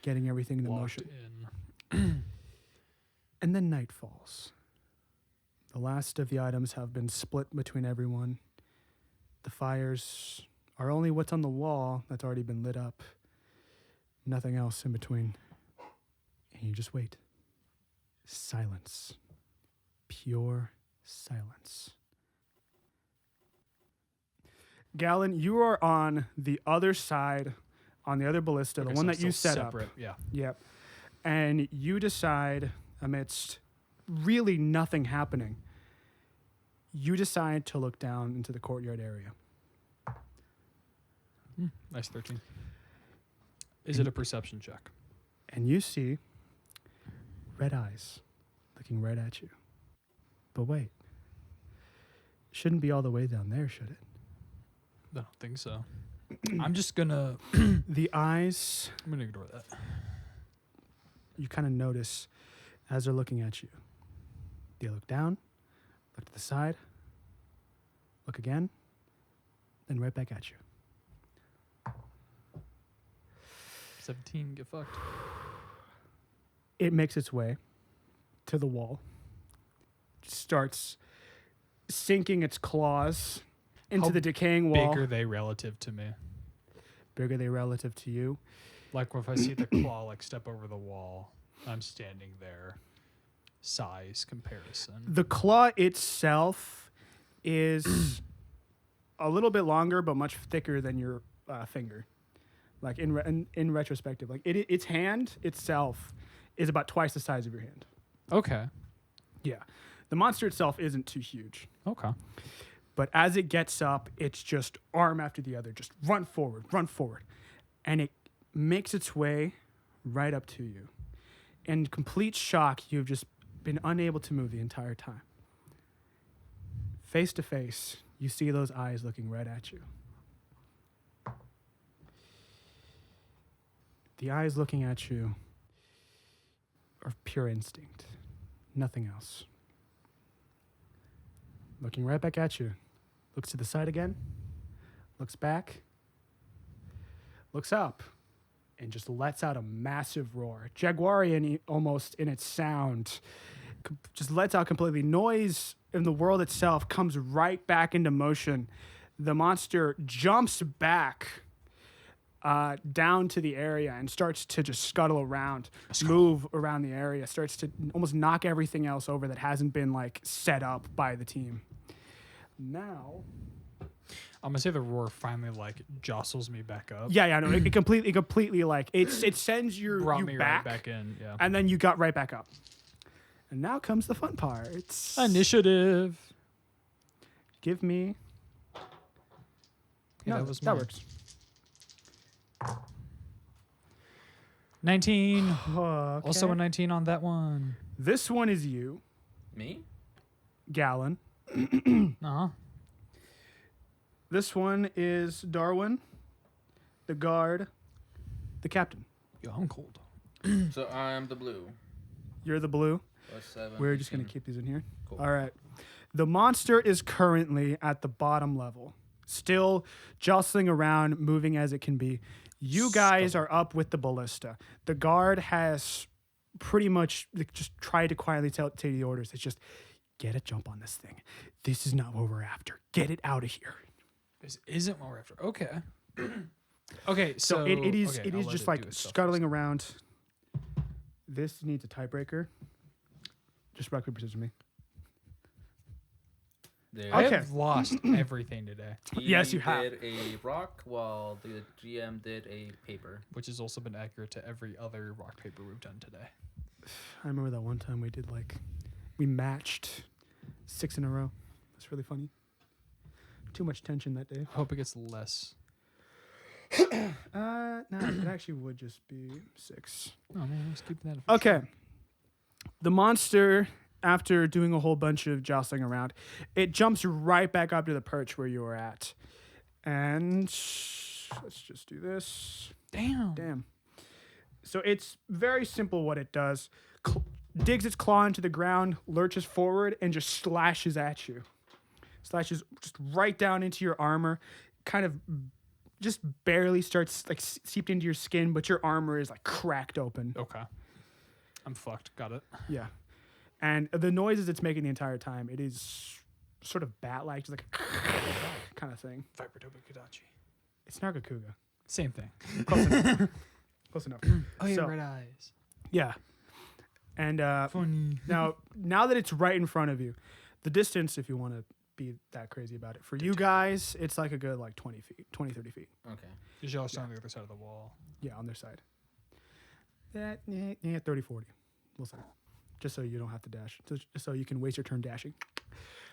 getting everything into Locked motion. in. And then night falls. The last of the items have been split between everyone. The fires are only what's on the wall that's already been lit up. Nothing else in between. And you just wait. Silence. Pure silence. Gallon, you are on the other side, on the other ballista, Okay, the one so that you still set separate. up. Yeah. Yep. And you decide amidst really nothing happening, you decide to look down into the courtyard area. Nice 13. Is it a perception check? And you see red eyes looking right at you. But wait. It shouldn't be all the way down there, should it? I don't think so. I'm just gonna The eyes, I'm gonna ignore that. you kind of notice as they're looking at you. They look down, look to the side, look again, then right back at you. 17, get fucked. It makes its way to the wall, starts sinking its claws into How the decaying wall. Big are they relative to me? Bigger they relative to you. Like if I see the claw like step over the wall, I'm standing there. Size comparison. The claw itself is a little bit longer, but much thicker than your finger. Like in retrospective, like its hand itself is about twice the size of your hand. Okay. Yeah, the monster itself isn't too huge, Okay. but as it gets up, it's just arm after the other, just run forward, and it makes its way right up to you. In complete shock, you've just been unable to move the entire time. Face to face, you see those eyes looking right at you. The eyes looking at you are pure instinct, nothing else. Looking right back at you. Looks to the side again, looks back, looks up, and just lets out a massive roar. Jaguarian almost in its sound. Just lets out completely. Noise in the world itself comes right back into motion. The monster jumps back down to the area and starts to just scuttle around, move around the area, starts to almost knock everything else over that hasn't been like set up by the team. Now, I'm gonna say the roar finally like jostles me back up. yeah, no, it completely like it sends you Brought me back, right back in. Yeah. and then you got right back up. And now comes the fun part. Initiative. Give me. Yeah, No, that was that mine. works. 19. Okay. Also a 19 on that one. This one is you, Me? Gallon. Uh-huh. This one is Darwin, the guard, the captain. Yo, I'm cold. So I'm the blue. You're the blue. +7. We're just going to keep these in here. Cool. All right. The monster is currently at the bottom level, still jostling around, moving as it can be. You guys are up with the ballista. The guard has pretty much just tried to quietly tell you the orders. It's just, get a jump on this thing. This is not what we're after. Get it out of here. This isn't what we're after. Okay. Okay, So so it is okay, it I'll is let just it like do its stuff scuttling around. This needs a tiebreaker. Just rock, paper, scissors me. There. I Okay. have lost everything today, He Yes, you have. did a rock while the GM did a paper. which has also been accurate to every other rock paper we've done today. I remember that one time we matched 6 in a row. That's really funny. Too much tension that day. Hope it gets less. No, it actually would just be 6. Oh man, let's keep that. Okay. The monster, after doing a whole bunch of jostling around, it jumps right back up to the perch where you were at. And let's just do this. Damn. So it's very simple what it does. Digs its claw into the ground, lurches forward, and just slashes at you. Slashes just right down into your armor, kind of just barely starts like seeped into your skin, but your armor is like cracked open. Okay. I'm fucked. Got it. Yeah. And the noises it's making the entire time, it is sort of bat-like, just like a kind of thing. Vibratoba Kodachi. It's Nargacuga. Same thing. Close enough. Close enough. Oh yeah, So- red eyes. Yeah. And Funny. now that it's right in front of you, the distance, if you want to be that crazy about it, for you guys, it's like a good like 20 feet, 20, 30 feet. Okay. Because y'all stand on the other side of the wall. Yeah, on their side. That, 30, 40. We'll say. just so you don't have to dash. Just so you can waste your turn dashing.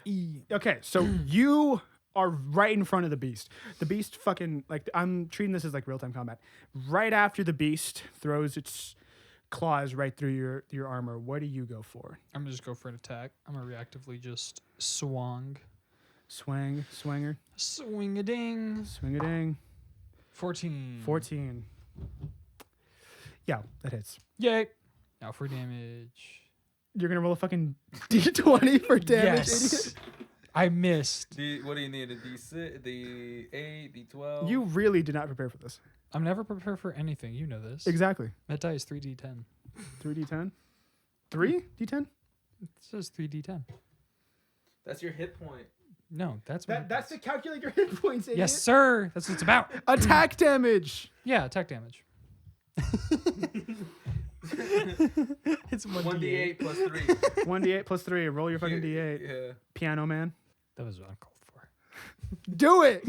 E. Okay, so you are right in front of the beast. The beast fucking, like, I'm treating this as like real-time combat. Right after the beast throws its claws right through your armor, what do you go for? I'm gonna just go for an attack. I'm gonna reactively just swung. Swinger, Swing a ding. swing-a-ding. 14. 14. Yeah, that hits. Yay. Now for damage. You're gonna roll a fucking d20 for damage, Yes. idiot. I missed. What do you need? A D6, D8, D12? You really did not prepare for this. I'm never prepared for anything. You know this. Exactly. That die is 3d10. 3d10? 3d10? It says 3d10. That's your hit point. No, that's what That's to calculate your hit points, idiot. Yes, sir. That's what it's about. Attack damage. Yeah, attack damage. It's 1d8 plus 3. 1d8 plus 3. Roll your fucking d8. Yeah. Piano man. That was uncalled for. Do it.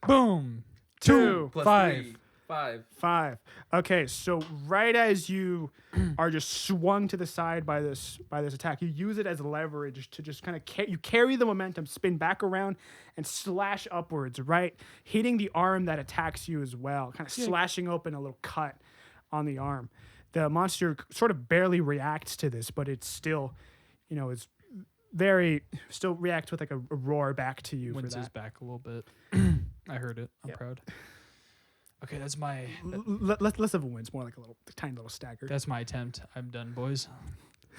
Boom. 2. Plus 5. 3. 5. 5. Okay, so right as you are just swung to the side by this attack, you use it as leverage to just kind of you carry the momentum, spin back around, and slash upwards, right, hitting the arm that attacks you as well, kind of slashing open a little cut on the arm. The monster sort of barely reacts to this, but it's still, is still reacts with like a roar back to you. Winces for that. back a little bit. I heard it. I'm proud. Okay, that's my Less of a win. It's more like a tiny little stagger. that's my attempt. I'm done, boys.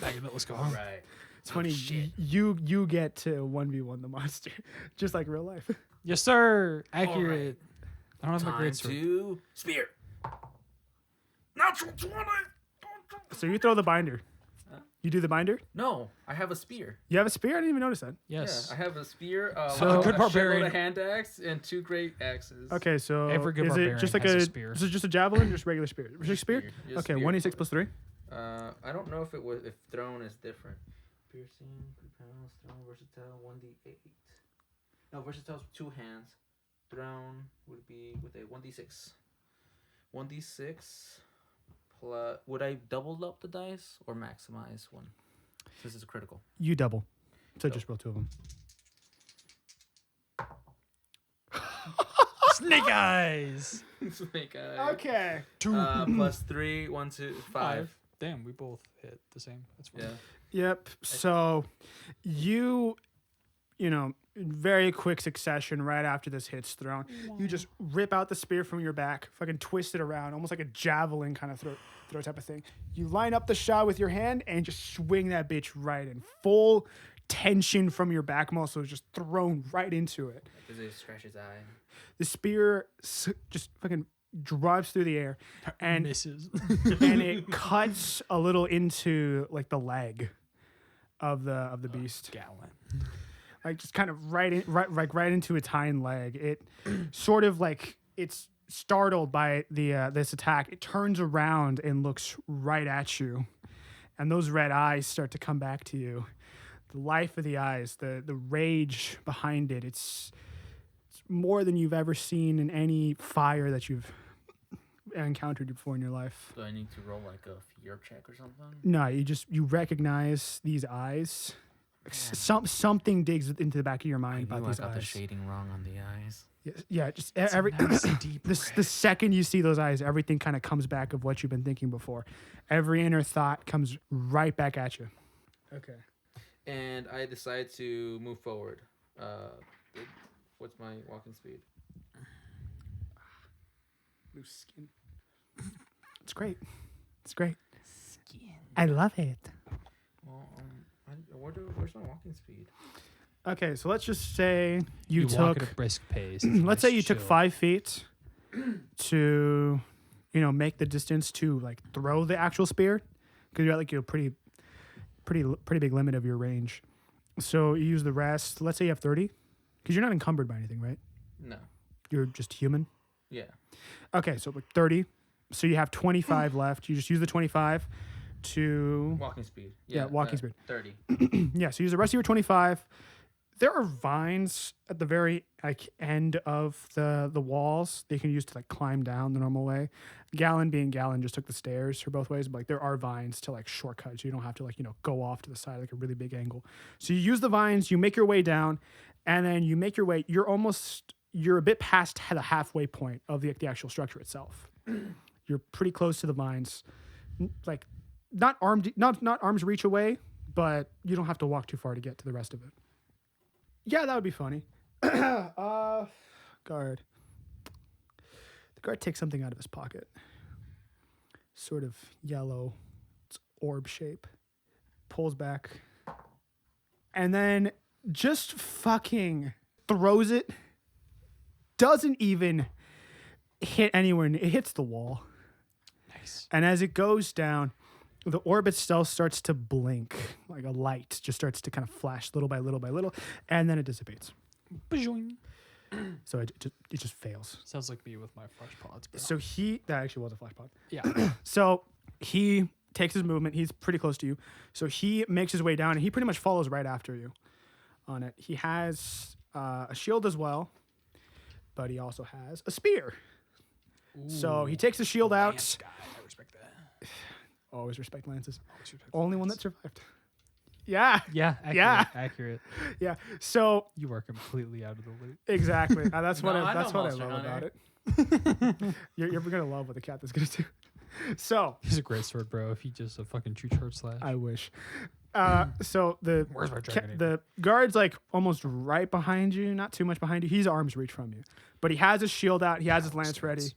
Back in it. Let's go home. Right. It's funny. You get to 1v1 the monster, just like real life. Yes, sir. Accurate. I don't have my Time great sword. to spear. Natural 20. So you throw the binder. You do the binder. No, I have a spear. You have a spear. I didn't even notice that. Yes. Yeah, I have a spear. So- A good barbarian- A hand axe and 2 great axes. Okay, so Every good is it barbarian just like has a spear. Is it just a javelin, just regular spear? Just spear. Just Okay, spear. 1d6 plus 3. I don't know if thrown is different. Piercing, repels, thrown, versatile, 1d8. No, versatile is 2 hands. Thrown would be with a 1d6. 1d6 plus. Would I double up the dice or maximize one? This is critical. You double. So just roll 2 of them. Snake eyes. Snake eye. Okay. 2. Plus 3, 1, 2, 5. Damn, we both hit the same. That's fine. Yeah. Yep. So you in very quick succession, right after this hit's thrown, you just rip out the spear from your back, fucking twist it around, almost like a javelin kind of throw type of thing. You line up the shot with your hand and just swing that bitch right in. Full tension from your back muscles just thrown right into it. Because it scratch his eye. The spear just fucking drives through the air and misses. and it cuts a little into like the leg of the beast. Gallon. Like just kind of right into its hind leg. It sort of like it's startled by this attack. It turns around and looks right at you, and those red eyes start to come back to you. The life of the eyes, the rage behind it. It's more than you've ever seen in any fire that you've encountered before in your life. Do I need to roll like a fear check or something? No, you recognize these eyes. Something digs into the back of your mind about these I got eyes. the shading wrong on the eyes. Yeah, just every deep the second you see those eyes, everything kind of comes back of what you've been thinking before. Every inner thought comes right back at you. Okay. And I decide to move forward. What's my walking speed? Loose skin. It's great. It's great. I love it. Well, where's my walking speed? Okay, so let's just say you walk took. at a brisk pace. Let's say you Chill. took 5 feet to, make the distance to like throw the actual spear, because you're at like a pretty big limit of your range. So you use the rest. Let's say you have 30, because you're not encumbered by anything, right? No. You're just human. Yeah. Okay, so like 30. So you have 25 left. You just use the 25 to Walking speed. Yeah, walking speed. 30. yeah. So use the rest of your 25 There are vines at the very end of the walls they can use to climb down the normal way. Gallon just took the stairs for both ways, but there are vines to shortcut, so you don't have to go off to the side a really big angle. So you use the vines, you make your way down, and then you make your way. You're a bit past the halfway point of the actual structure itself. You're pretty close to the vines, not arm's reach away, but you don't have to walk too far to get to the rest of it. Yeah, that would be funny. Guard. The guard takes something out of his pocket. Sort of yellow. It's orb shape. Pulls back. And then just fucking throws it. Doesn't even hit anywhere. It hits the wall. Nice. And as it goes down, the orb itself starts to blink, like a light just starts to kind of flash little by little by little, and then it dissipates. Bajoing. So it just fails. Sounds like me with my flesh pods, bro. So that actually was a flash pod. Yeah. So he takes his movement. He's pretty close to you. So he makes his way down, and he pretty much follows right after you on it. He has a shield as well, but he also has a spear. So he takes the shield out. Lance guy. I respect that. Always respect lances. Always respect Only one Lance. that survived. Yeah. Yeah. Accurate, Yeah. Accurate. Yeah. So You are completely out of the loop. exactly. That's what No, I I know love Monster about Hunter. it. You're gonna love what the captain's gonna do. So He's a great sword, bro. If he just a fucking true short slash. I wish. So Where's my dragon? the guard's almost right behind you, not too much behind you. He's arm's reach from you, but he has his shield out. He has his lance ready.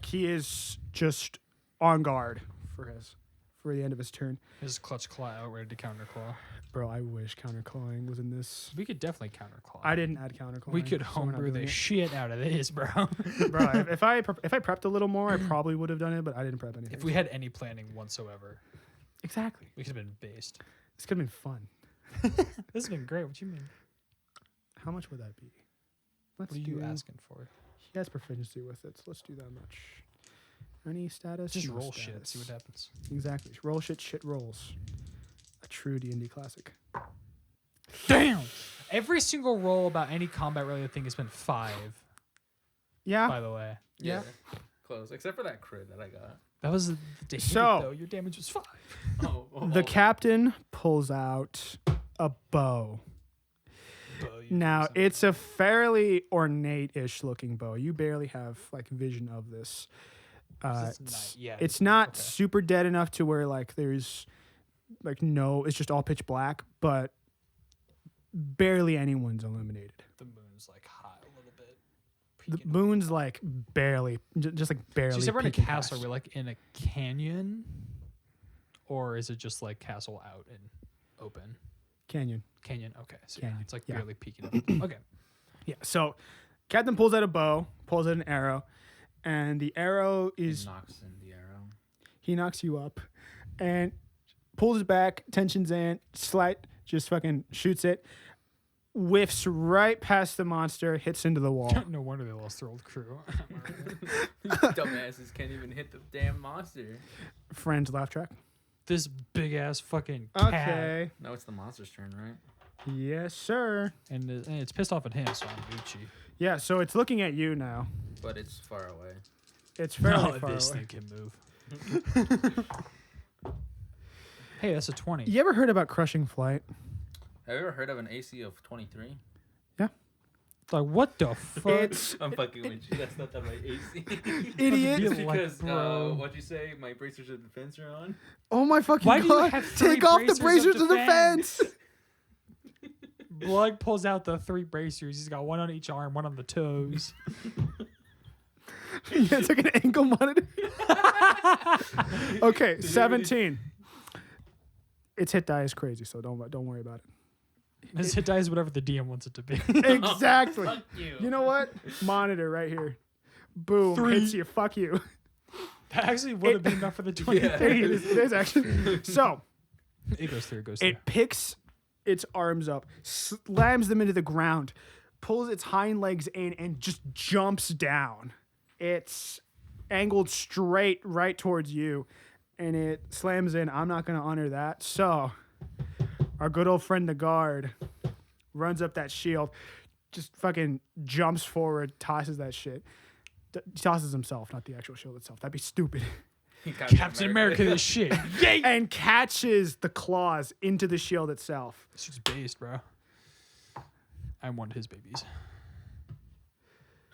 He is just on guard for the end of his turn. His clutch claw out, ready to counter claw. Bro, I wish counter clawing was in this. We could definitely counter claw. I didn't add counter clawing. We could so we're not homebrew doing the it. shit out of this, bro. Bro, if I prepped a little more, I probably would have done it, but I didn't prep anything. If we had any planning whatsoever, exactly, we could have been based. this could have been fun. This has been great. What you mean? How much would that be? Let's What are you asking for? He has proficiency with it, so let's do that much. Any status? Just No roll shit. status. See what happens. Exactly. Roll shit. Shit rolls. A true D&D classic. Damn. Every single roll about any combat related thing has been 5. Yeah. By the way, Yeah. Close. Except for that crit that I got. that was to hit So- it, though. Your damage was 5. The captain pulls out a bow. Now it's a fairly ornate-ish looking bow. You barely have vision of this. It's not okay. super dead enough to where there's no, it's just all pitch black, but barely anyone's illuminated. The moon's high a little bit. The peeking moon's barely, just barely. So you said we're in a peeking castle. past. We're in a canyon, or is it just castle out and open? Canyon. Canyon. Okay, so Canyon, yeah, it's yeah. barely peeking. Up. Okay. Yeah. So, captain pulls out a bow, pulls out an arrow, and the arrow is Knocks in the arrow. he knocks you up, and pulls it back, tensions in, just fucking shoots it, whiffs right past the monster, hits into the wall. No wonder they lost their old crew. Dumbasses can't even hit the damn monster. Friends laugh track. This big ass fucking cat, Okay. Now it's the monster's turn, right? Yes, sir. and it's pissed off at him, so I'm Gucci. Yeah. So it's looking at you now. But it's far away. It's fairly No, far this away. thing can move. Hey, that's a 20. You ever heard about crushing flight? Have you ever heard of an AC of 23? What the fuck? It's I'm fucking with you. That's not that my AC. idiot. Be It's like, because, bro. what'd you say? My bracers of defense are on? Oh my fucking Why do you god! have 3 Take off the bracers bracers of of defense. Blood pulls out the 3 bracers. He's got one on each arm, one on the toes. Yeah, it's like an ankle monitor. Okay, 17. Its hit die is crazy, so don't worry about it. His hit die is whatever the DM wants it to be. Exactly. Fuck you. You know what? Monitor right here. Boom. 3. Hits you. Fuck you. That actually would have been enough for the 20. Yeah. It is actually. So It goes through. It goes through. it picks its arms up, slams them into the ground, pulls its hind legs in, and just jumps down. It's angled straight right towards you, and it slams in. I'm not going to honor that. So our good old friend the guard runs up that shield, just fucking jumps forward, tosses that shit. Tosses himself, not the actual shield itself. That'd be stupid. Captain America this shit. Yay! And catches the claws into the shield itself. This shit's based, bro. I'm one of his babies.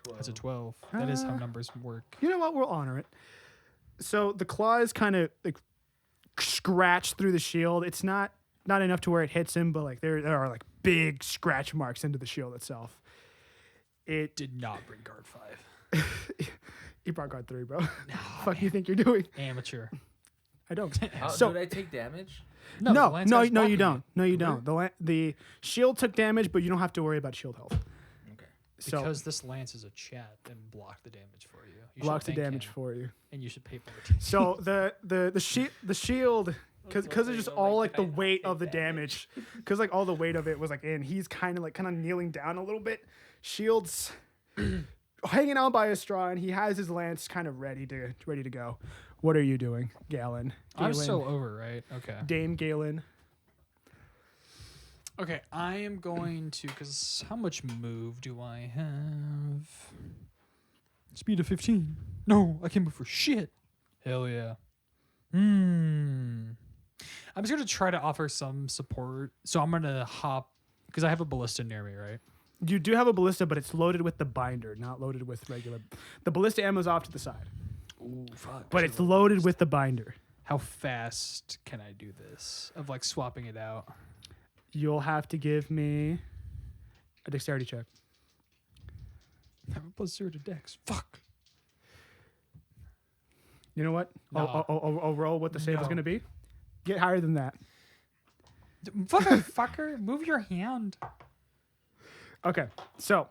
12. That's a 12. That is how numbers work. You know what? We'll honor it. So the claws kind of like scratch through the shield. It's not enough to where it hits him, but like there are like big scratch marks into the shield itself. It Did not bring guard 5. You brought guard 3, bro. Fuck you think you're doing? Amateur. I don't. Did I take damage? the No, Lance no, guy's no, you blocking don't. No, you don't. The shield took damage, but you don't have to worry about shield health. Okay. So Because this Lance is a chat and block the damage for you. You should blocks the thank damage him, for you. and you should pay for it. So the shield, because it's just all like the weight of the damage, because like all the weight of it was like in. He's kind of kneeling down a little bit. Shield's hanging out by a straw, and he has his lance kind of ready to go. What are you doing, Galen? I'm still over, right? Okay. Dame Galen. Okay, I am going to, because how much move do I have? Speed of 15. No, I can't move for shit. Hell yeah. I'm just going to try to offer some support. So I'm going to hop, because I have a ballista near me, right? You do have a ballista, but it's loaded with the binder, not loaded with regular. The ballista ammo's off to the side, Ooh, fuck. but it's loaded with the binder. How fast can I do this? Of like swapping it out? You'll have to give me a dexterity check. I have a +0 to dex. Fuck. You know what? Nah. I'll roll what the save is No. going to be. Get higher than that. Fucker, move your hand. Okay, so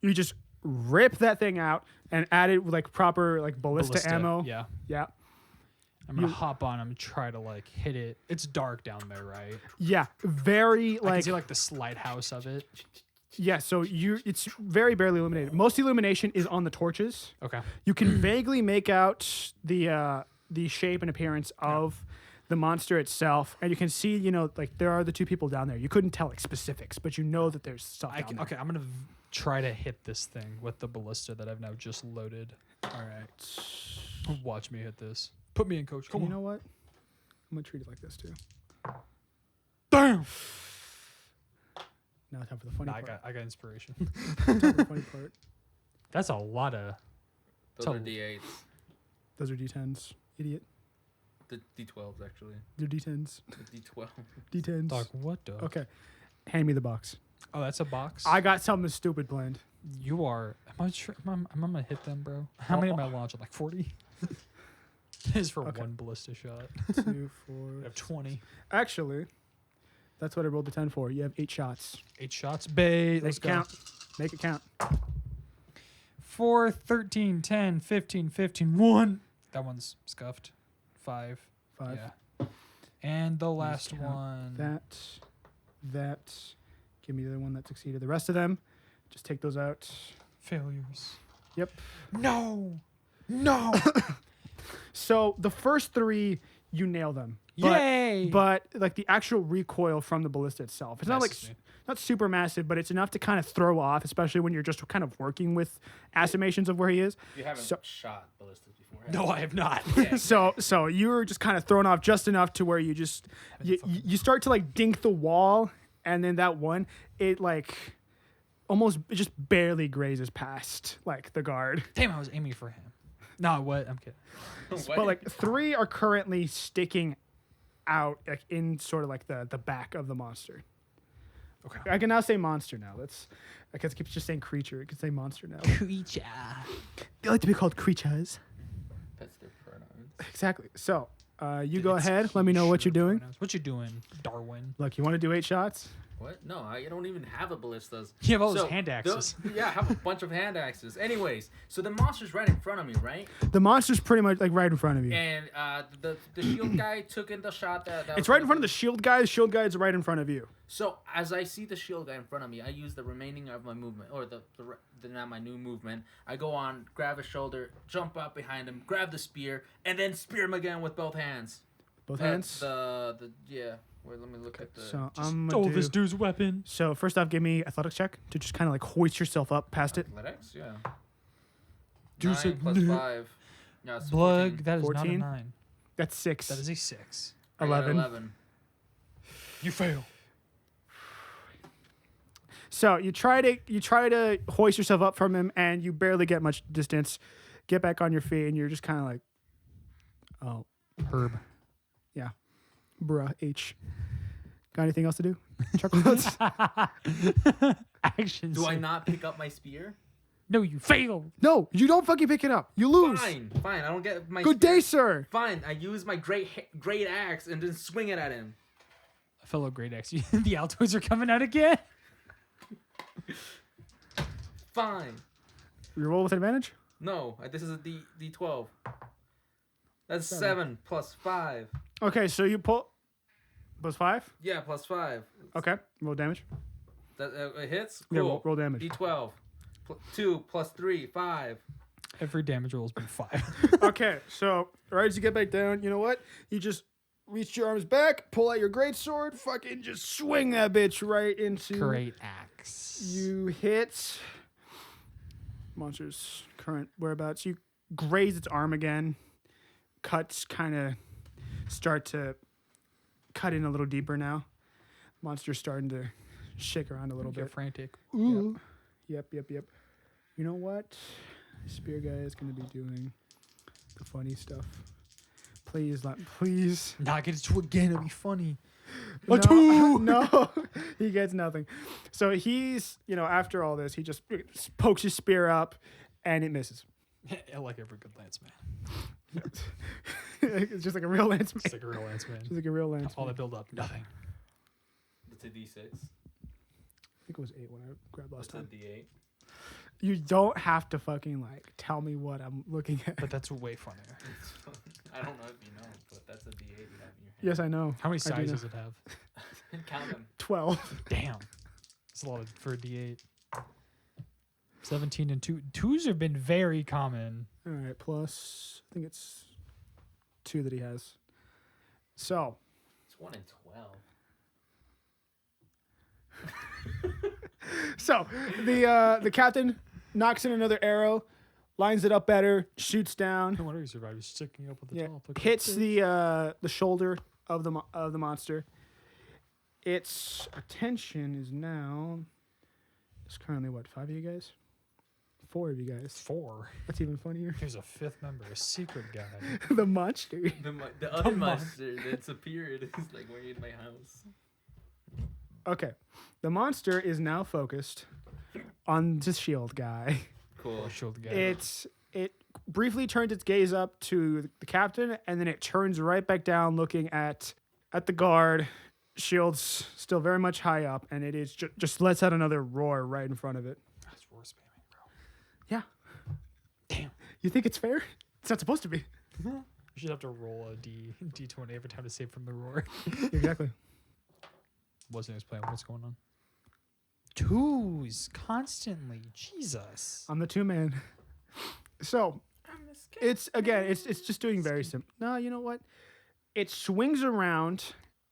you just rip that thing out and add it with like proper like ballista ammo. Yeah. Yeah. I'm going to hop on him and try to like hit it. It's dark down there, right? Yeah. Very I can like see like the slight house of it. yeah. So it's very barely illuminated. Most illumination is on the torches. Okay. You can vaguely make out the shape and appearance of the monster itself, and you can see, like there are the two people down there. You couldn't tell like specifics, but you know that there's stuff down there. Okay, I'm gonna try to hit this thing with the ballista that I've now just loaded. All right. Watch me hit this. Put me in, coach. Come You on. know what? I'm gonna treat it like this too. Damn. Now time for the funny Nah, part. I got inspiration. Time for the funny part. That's a lot of. Those Tell- are D8s. Those are D10s, idiot. The D12s, actually. They're D10s. The D12. D10s. Dog, what the? Okay. Hand me the box. Oh, that's a box. I got something stupid planned. You are. Am I sure? Am I gonna hit them, bro? How many am I launching? Like 40. This is for Okay. one ballista shot. 2, 4. I have 20. Actually, that's what I rolled the 10 for. You have 8 shots. 8 shots. Bait. Make Let's it go. count. Make it count. 4, 13, 10, 15, 15, 1. That one's scuffed. 5. 5. Yeah. And the last count one. That. Give me the one that succeeded. The rest of them, just take those out. Failures. Yep. No. No. So the first 3, you nail them. But, Yay. But like the actual recoil from the ballista itself, it's not like Messes me. not super massive, but it's enough to kind of throw off, especially when you're just kind of working with estimations of where he is. You haven't So- shot ballistas before, have No, you? I have not. Yeah. So you were just kind of thrown off just enough to where you just you start to like dink the wall, and then that one it like almost it just barely grazes past like the guard. Damn, I was aiming for him. No, what? I'm kidding. But like 3 are currently sticking out like in sort of like the back of the monster. Okay. I can now say monster now. I guess it keeps just saying creature. I can say monster now. Creature. They like to be called creatures. That's their pronouns. Exactly. So you go ahead. Let me know what you're doing. What you doing, Darwin? Look, you want to do 8 shots? What? No, I don't even have a ballistas. You have all those So, hand axes. yeah, I have a bunch of hand axes. Anyways, so the monster's right in front of me, right? The monster's pretty much like right in front of you. And the shield guy took in the shot that It's right in front of the shield guy. The shield guy is right in front of you. So as I see the shield guy in front of me, I use the remaining of my movement, or the not my new movement. I go on, grab his shoulder, jump up behind him, grab the spear, and then spear him again with both hands. Both hands. The yeah. Wait, let me look at the. So Just I'm stole gonna this do. dude's weapon. So first off, give me athletics check to just kind of like hoist yourself up past it. Athletics, yeah. Do 9 some- plus 5. Yeah, it's Blug, 14. that is not a 14? 9. That's 6. That is a 6. I got 11. 11. You fail. So you try to hoist yourself up from him, and you barely get much distance. Get back on your feet, and you're just kind of like, oh, Herb. yeah, bruh. H. Got anything else to do? Chuckles. Action. Do I scene. not pick up my spear? No, you fail. No, you don't fucking pick it up. You lose. Fine. I don't get my. Good spear. day, sir. Fine. I use my great axe and then swing it at him. Fellow Great X, the Altoids are coming out again. Fine. You roll with advantage. No, this is a D12. That's 7 plus 5. Okay, so you pull. Plus 5. Yeah, plus 5. Okay, roll damage. That it hits. Yeah, Cool. roll damage. D12. 2 plus 3, 5. Every damage roll has been 5. Okay, so right as you get back down, you know what? You just reach your arms back, pull out your great sword, fucking just swing that bitch right into. Great axe. You hit monster's current whereabouts. You graze its arm again. Cuts kind of start to cut in a little deeper now. Monster's starting to shake around a little Get bit. frantic. Ooh. Yep. You know what? Spear guy is going to be doing the funny stuff. Please. Not get it to again. It'll be funny. No, A 2. no, he gets nothing. So he's, after all this, he just pokes his spear up and it misses. Like every good lanceman. It's just like a real lanceman. It's like a real lanceman. Just like a real lanceman. All that build up, nothing. It's a D6. I think it was 8 when I grabbed last It's a time. D8. You don't have to fucking tell me what I'm looking at. But that's way funnier. I don't know if you know, but that's a D8 you have in your hand. Yes, I know. How many I do sides know. does it have? Count them. 12. Damn. That's a lot for a D8. 17 and 2. 2s have been very common. All right, plus I think it's 2 that he has. So It's 1 in 12. So the captain knocks in another arrow, lines it up better, shoots down, No wonder he survived. He's sticking up with the yeah, top. Look at hits that. the shoulder of the monster. Its attention is now. It's currently what, 5 of you guys? 4 of you guys. 4. That's even funnier. There's a 5th member, a secret guy. The monster. The other monster that's appeared is like we're in my house. Okay, the monster is now focused on the shield guy. Cool. Shield guy. It briefly turns its gaze up to the captain, and then it turns right back down, looking at the guard. Shield's still very much high up, and it is just lets out another roar right in front of it. That's roar spamming, bro. Yeah. Damn. You think it's fair? It's not supposed to be. You should have to roll a D20 every time to save from the roar. Exactly. Wasn't his plan. What's going on? 2s constantly. Jesus. I'm the 2-man. So it's just doing very simple. No, you know what? It swings around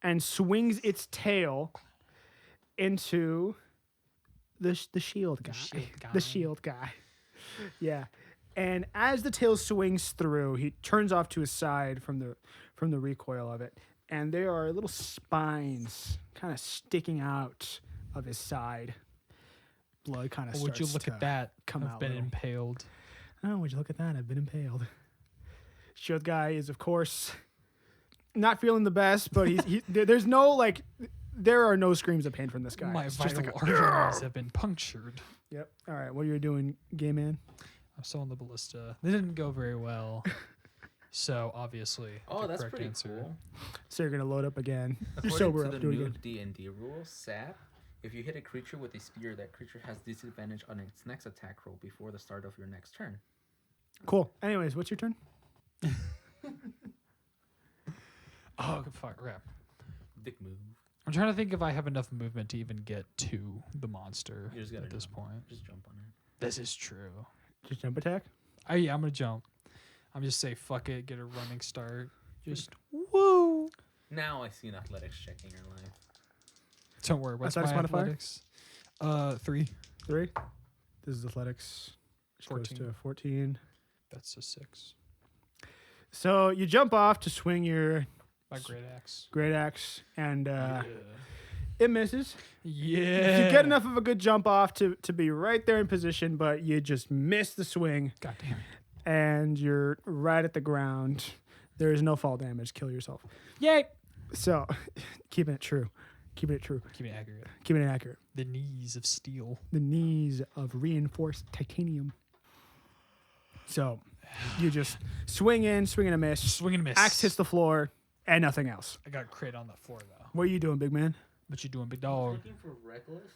and swings its tail into the shield guy. The shield guy. Yeah. And as the tail swings through, he turns off to his side from the recoil of it, and there are little spines kind of sticking out of his side. Blood kind of starts Would you look to at that? come I've out been little. impaled. Oh, would you look at that? I've been impaled. Shield guy is, of course, not feeling the best, but there's no there are no screams of pain from this guy. My It's just vital like a, arteries have been punctured. Yep. All right. What are you doing, gay man? I'm still on the ballista. They didn't go very well. So obviously, Oh, the that's correct pretty answer. cool. So you're gonna load up again. You're According sober to up. the Do it new again. D&D rule, SAP, if you hit a creature with a spear, that creature has disadvantage on its next attack roll before the start of your next turn. Cool. Anyways, what's your turn? Oh, fuck, crap. Dick move. I'm trying to think if I have enough movement to even get to the monster You just gotta at this jump. point. Just jump on it. This is true. Just jump attack. I'm gonna jump. I'm just say fuck it, get a running start. Just woo. Now I see an athletics check in your life. Don't worry. What's my Athletics modifier? athletics? 3. 3. This is athletics. Which goes 14. to 14. That's a 6. So you jump off to swing your My great axe. great axe, and Yeah. it misses. Yeah. You get enough of a good jump off to be right there in position, but you just miss the swing, God damn it. and you're right at the ground. There is no fall damage. Kill yourself. Yay. So, keeping it true. Keeping it true. Keep it accurate. Keeping it accurate. The knees of steel. The knees of reinforced titanium. So, you just swing in, swing and a miss. Swing and miss. Axe hits the floor, and nothing else. I got a crit on the floor though. What are you doing, big man? What you doing, big dog? Looking for reckless.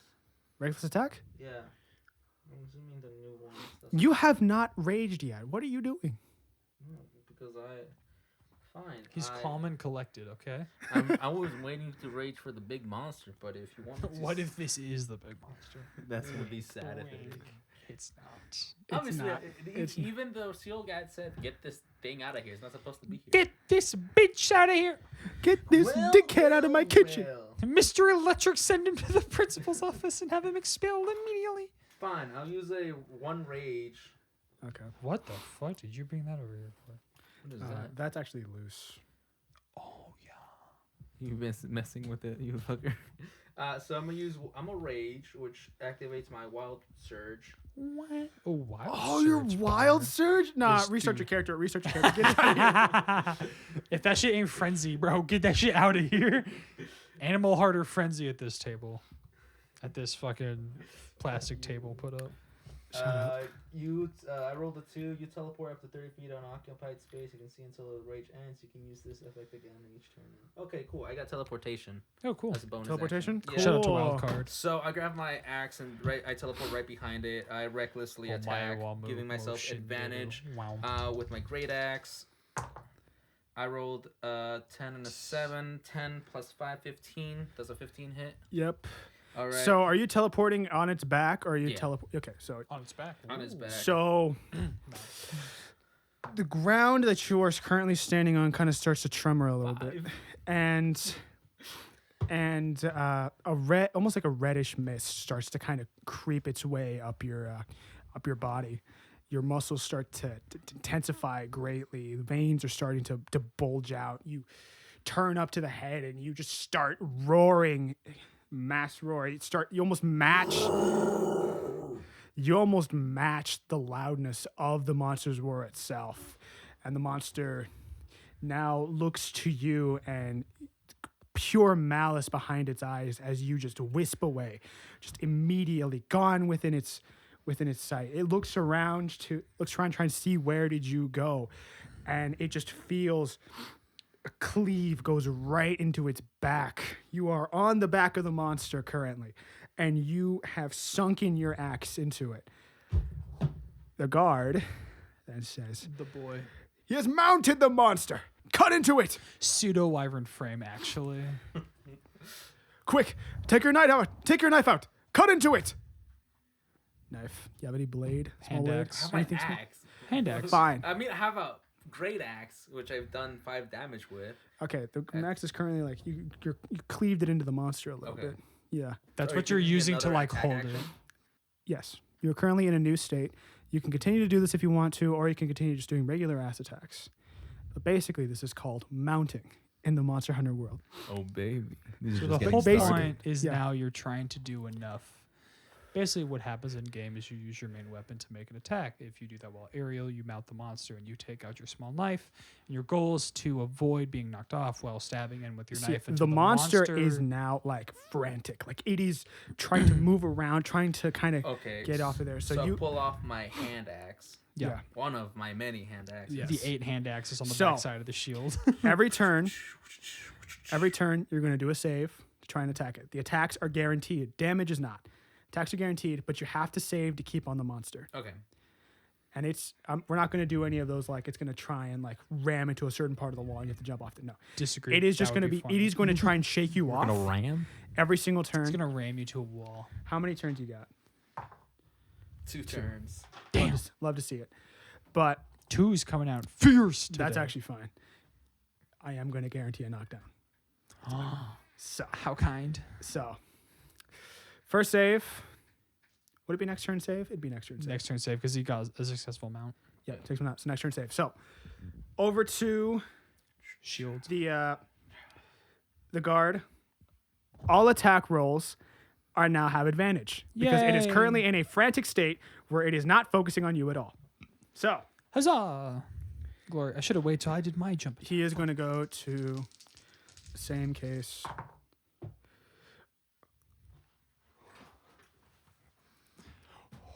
Reckless attack? Yeah. I'm assuming the new one. You have not raged yet. What are you doing? No, because fine. He's calm and collected. Okay. I was waiting to rage for the big monster, but if you want to, What if this is the big monster? that's gonna be sad if it is. It's not. Obviously, not. It's even though Seal Guy said, "Get this thing out of here," it's not supposed to be here. Get this bitch out of here, Get this dickhead out of my kitchen. Mr. Electric. Send him to the principal's office and have him expelled immediately. Fine. I'll use a 1 rage. Okay. What the fuck did you bring that over here for? What is that? That's actually loose. Oh yeah. You've been messing with it, you fucker. So I'm a rage, which activates my wild surge. What? Oh wild. Oh, your wild surge? Nah, This research your dude. character. Research your character. Get it out of here. If that shit ain't frenzy, bro, get that shit out of here. Animal heart or frenzy at this table. At this fucking plastic table put up. I rolled a 2. You teleport up to 30 feet on occupied space. You can see until the rage ends. You can use this effect again each turn. Okay, cool. I got teleportation Oh, cool. as a bonus. Teleportation? action. Cool. Yeah. Shout out to wild card. So I grab my axe and I teleport right behind it. I recklessly attack, giving myself advantage with my great axe. I rolled 10 and a 7. 10 plus 5, 15. Does a 15 hit? Yep. All right. So, are you teleporting on its back, or are you Yeah. Okay, so On its back. on his back. so the ground that you are currently standing on kind of starts to tremor a little bit, and a red, almost like a reddish mist, starts to kind of creep its way up your body. Your muscles start to intensify greatly. The veins are starting to bulge out. You turn up to the head and you just start roaring, mass roar. You almost match the loudness of the monster's roar itself. And the monster now looks to you, and pure malice behind its eyes as you just wisp away, just immediately gone within its sight. It looks around trying to see where did you go, and it just feels a cleave goes right into its back. You are on the back of the monster currently, and you have sunken your axe into it. The guard then says, The boy. "He has mounted the monster. Cut into it. Pseudo wyvern frame, actually. Quick, take your knife out. Take your knife out. Cut into it." Knife. You have any blade? Small Hand blade? axe. I have my Anything small? axe. Hand axe. Fine. I mean, I have a great axe, which I've done 5 damage with. Okay, the axe is currently like you cleaved it into the monster a little Okay. bit. Yeah. That's Or what you you're can use using to another like attack hold action. it. Yes. You're currently in a new state. You can continue to do this if you want to, or you can continue just doing regular ass attacks. But basically, this is called mounting in the Monster Hunter world. Oh baby. So the whole started. point is Yeah. now you're trying to do enough. Basically, what happens in game is you use your main weapon to make an attack. If you do that while aerial, you mount the monster and you take out your small knife. And your goal is to avoid being knocked off while stabbing in with your See, knife. the until monster is now like frantic. Like it is trying to move around, trying to kind of Okay. get off of there. So So you, pull off my hand axe. Yeah. One of my many hand axes. Yes. the 8 hand axes on the So- back side of the shield. every turn, you're going to do a save to try and attack it. The attacks are guaranteed. Damage is not. Attacks are guaranteed, but you have to save to keep on the monster. Okay. And it's we're not going to do any of those like it's going to try and like ram into a certain part of the wall and you have to jump off it. No, Disagree. it is That just would going to be. fun. It is going to try and shake you off ram? every single turn. It's gonna ram you to a wall. How many turns you got? 2 turns. Damn. Love to see it, but 2's coming out fierce. that's today. actually fine. I am going to guarantee a knockdown. So, How kind. first save. Would it be next turn save? It'd be next turn save. Next turn save because he got a successful mount. Yeah, takes one out. So next turn save. So over to Shield. the guard. All attack rolls are now have advantage because it is Yay. currently in a frantic state where it is not focusing on you at all. So Huzzah! Glory. I should have waited till I did my jump. he is going to go to the same case.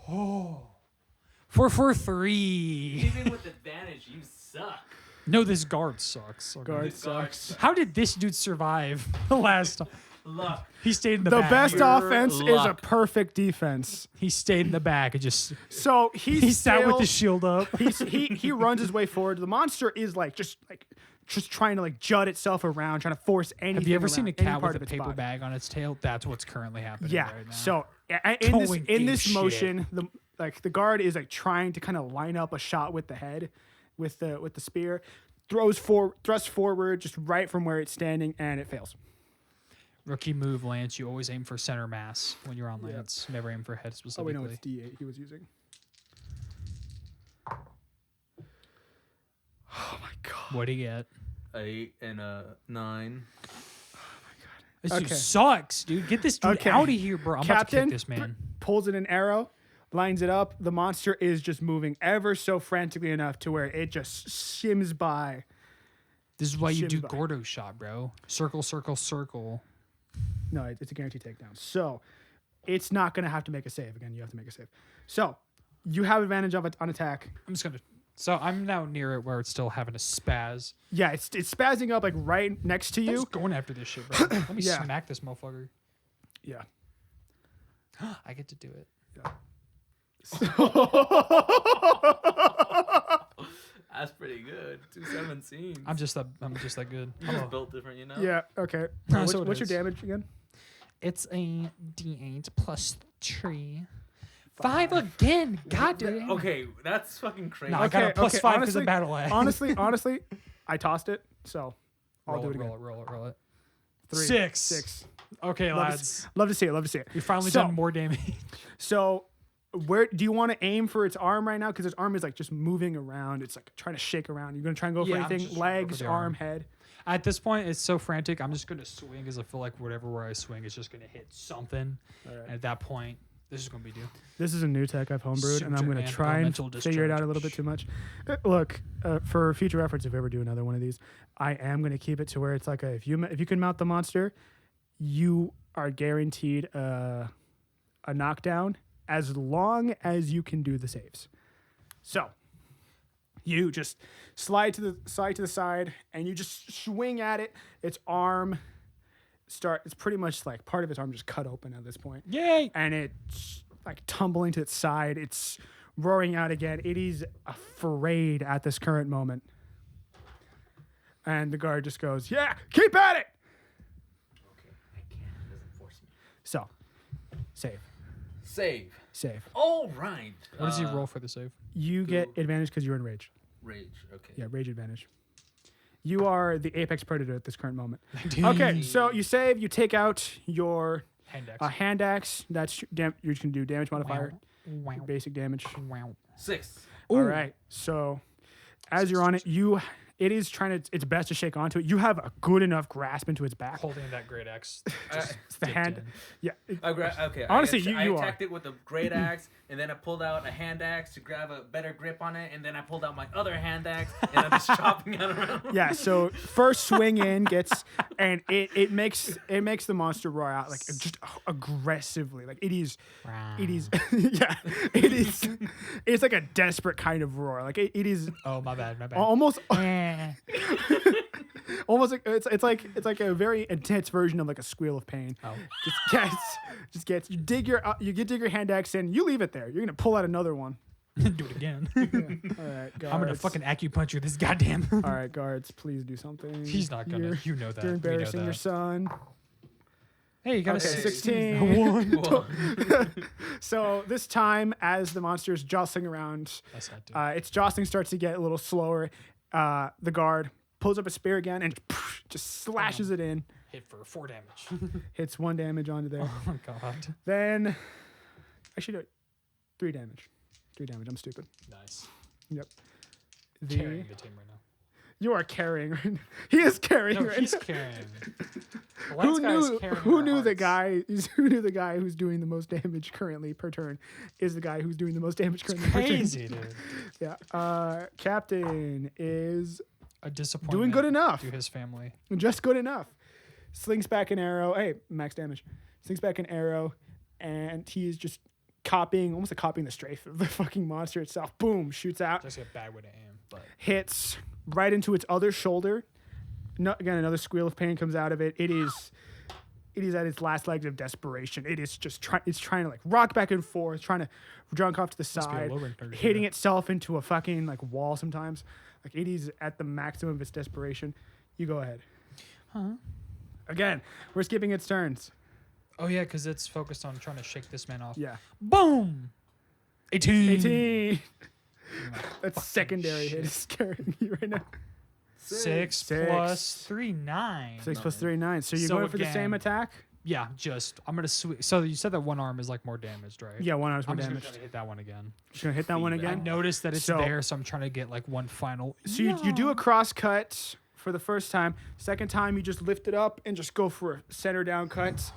Oh. 4-4-3. Even with advantage, you suck. No, this guard sucks. Guard sucks. How did this dude survive the last time? Look. He stayed in the The back. best Pure offense is a luck. perfect defense. He stayed in the back and just So he sat with the shield up. he runs his way forward. The monster is just trying to like jut itself around, trying to force anything. Have you ever seen a around, any cat part with a of its paper body. bag on its tail? That's what's currently happening Yeah. right now. So Going in this apeshit. motion, the guard is like trying to kind of line up a shot with the head, with the spear, thrusts forward just right from where it's standing, and it fails. Rookie move, Lance. You always aim for center mass when you're on Lance. Never aim for head Oh specifically. wait, no, it's D8 he was using. Oh my god. What'd he get? 8 and a 9. This Okay. dude sucks, dude. Get this dude Okay. out of here, bro. I'm about to Captain, kick this man. pulls in an arrow, lines it up. The monster is just moving ever so frantically enough to where it just shims by. This is why you do Shimba. Gordo shot, bro. Circle, circle, circle. No, it's a guaranteed takedown. So it's not going to have to make a save. Again, you have to make a save. So you have advantage of it on attack. I'm just gonna. So I'm now near it where it's still having a spaz. Yeah, it's spazzing up like right next to I'm you. just going after this shit, bro. Let me Yeah. smack this motherfucker. Yeah. I get to do it. That's pretty good. 217. I'm just that good. You just built different, you know? Yeah, okay. No, What's, so it what's your is. damage again? It's a D8 plus 3. 5 again. God damn. Okay, that's fucking crazy. No, I got a plus okay, 5 because honestly- of battle axe. honestly, I tossed it, so I'll roll do it, it again. roll it. 3, 6. 6. Okay, Love to, lads. love to see it. We finally So- done more damage. So, where do you want to aim for its arm right now? Because its arm is like just moving around. It's like trying to shake around. You're gonna try and go for Yeah, I'm anything? just trying to go for Legs, the arm, arm. head. At this point, it's so frantic. I'm just going to swing because I feel like whatever where I swing is just going to hit something. All right. And at that point, this is going to be due. This is a new tech I've homebrewed, and I'm Super going to and try and elemental figure it out a discharge. little bit too much. Look, for future reference, if we ever do another one of these, I am going to keep it to where it's like if you can mount the monster, you are guaranteed a knockdown as long as you can do the saves. So you just slide to the side, and you just swing at it. Its arm it's pretty much like part of its arm just cut open at this point. Yay! And it's like tumbling to its side. It's roaring out again. It is afraid at this current moment. And the guard just goes, "Yeah, keep at it." Okay, I can. It doesn't force me. So, save. Save. All right. What does he roll for the save? You get advantage because you're in rage. Rage. Okay. Yeah, rage advantage. You are the apex predator at this current moment. Dude. Okay, so you save. You take out your Hand axe. hand axe. That's you can do damage modifier, Wow. basic damage. Wow. 6. All right. So as you're on it, it is trying its best to shake onto it. You have a good enough grasp into its back. Holding that great axe. It's the hand. Yeah. Okay. Honestly, I you are. attacked it with a great axe, and then I pulled out a hand axe to grab a better grip on it, and then I pulled out my other hand axe, and I'm just chopping it around. Yeah. So first swing in gets, and it makes the monster roar out like just aggressively. Like it is. Yeah. It is. It's like a desperate kind of roar. Like it is Oh, my bad. almost. Eh. Almost like it's like a very intense version of like a squeal of pain. Oh. Just gets you dig your hand axe in, you leave it there. You're gonna pull out another one. Do it again. All right, guards. I'm gonna fucking acupuncture this goddamn. All right, guards, please do something. He's not gonna. You're, You know that. you're We know embarrassing your that. son. Hey, you got Okay, a 16. Whoa. So this time, as the monster is jostling around, That's not doing. its jostling starts to get a little slower. The guard pulls up a spear again and just slashes it in. Hit for 4 damage. Hits 1 damage onto there. Oh god. Then I should do 3 damage. 3 damage. I'm stupid. Nice. Yep. Carrying the team right now. You are carrying right now. He is carrying No, right he's now. carrying. The Who last guy is knew? carrying Who our knew the hearts. guy? Who knew the guy who's doing the most damage currently per turn is the guy who's doing the most damage currently per turn? Crazy, dude. Yeah. Captain is A disappointment. doing good enough. To his family. Just good enough. Slings back an arrow. Hey, max damage. Slings back an arrow, and he is just almost like copying the strafe of the fucking monster itself. Boom, shoots out, Just a bad way to aim, but hits right into its other shoulder. No, again, another squeal of pain comes out of it. It is at its last legs of desperation. It is just trying to like rock back and forth, trying to jump off to the Must be a side, low rank target, hitting yeah. itself into a fucking like wall sometimes. Like it is at the maximum of its desperation. You go ahead. Huh? Again, we're skipping its turns. Oh yeah, because it's focused on trying to shake this man off. Yeah. Boom. 18. 18. My That's fucking secondary shit. hit is scaring me right now. 6 plus 3, 9. 6 plus 3, 9. So you're So going for the same again- attack? Yeah, I'm gonna switch. So you said that one arm is like more damaged, right? Yeah, 1 hour's more I'm just gonna damage. try to hit that one again. Just gonna hit that one Feedback. I again. noticed that it's So- there, so I'm trying to get like one final. So you do a cross cut for the first time. Second time, you just lift it up and just go for a center down cut.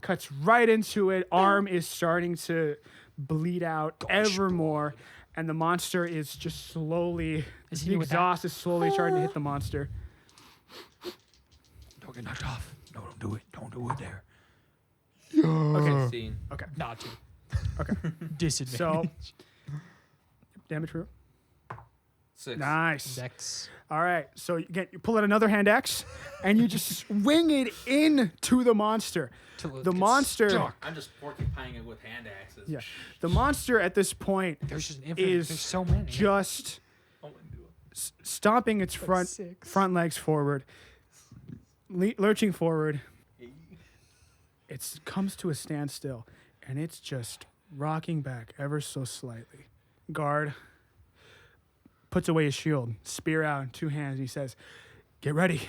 Cuts right into it. Arm is starting to bleed out ever more. And the monster is just slowly, Is the he with that? exhaust is slowly starting to hit the monster. Don't get knocked off. No, don't do it. Don't do it there. Okay. 16. Not to. Okay. Disadvantage. Damage root. 6. Nice. Dex. All right. So you pull out another hand axe and you just swing it into the monster. Till it The gets monster. stuck. I'm just porcupine it with hand axes. Yeah. The monster at this point There's just an infinite. is There's so many. just I wouldn't do it. stomping its front 6. legs forward, lurching forward. It comes to a standstill, and it's just rocking back ever so slightly. Guard puts away his shield, spear out in 2 hands, and he says, "Get ready,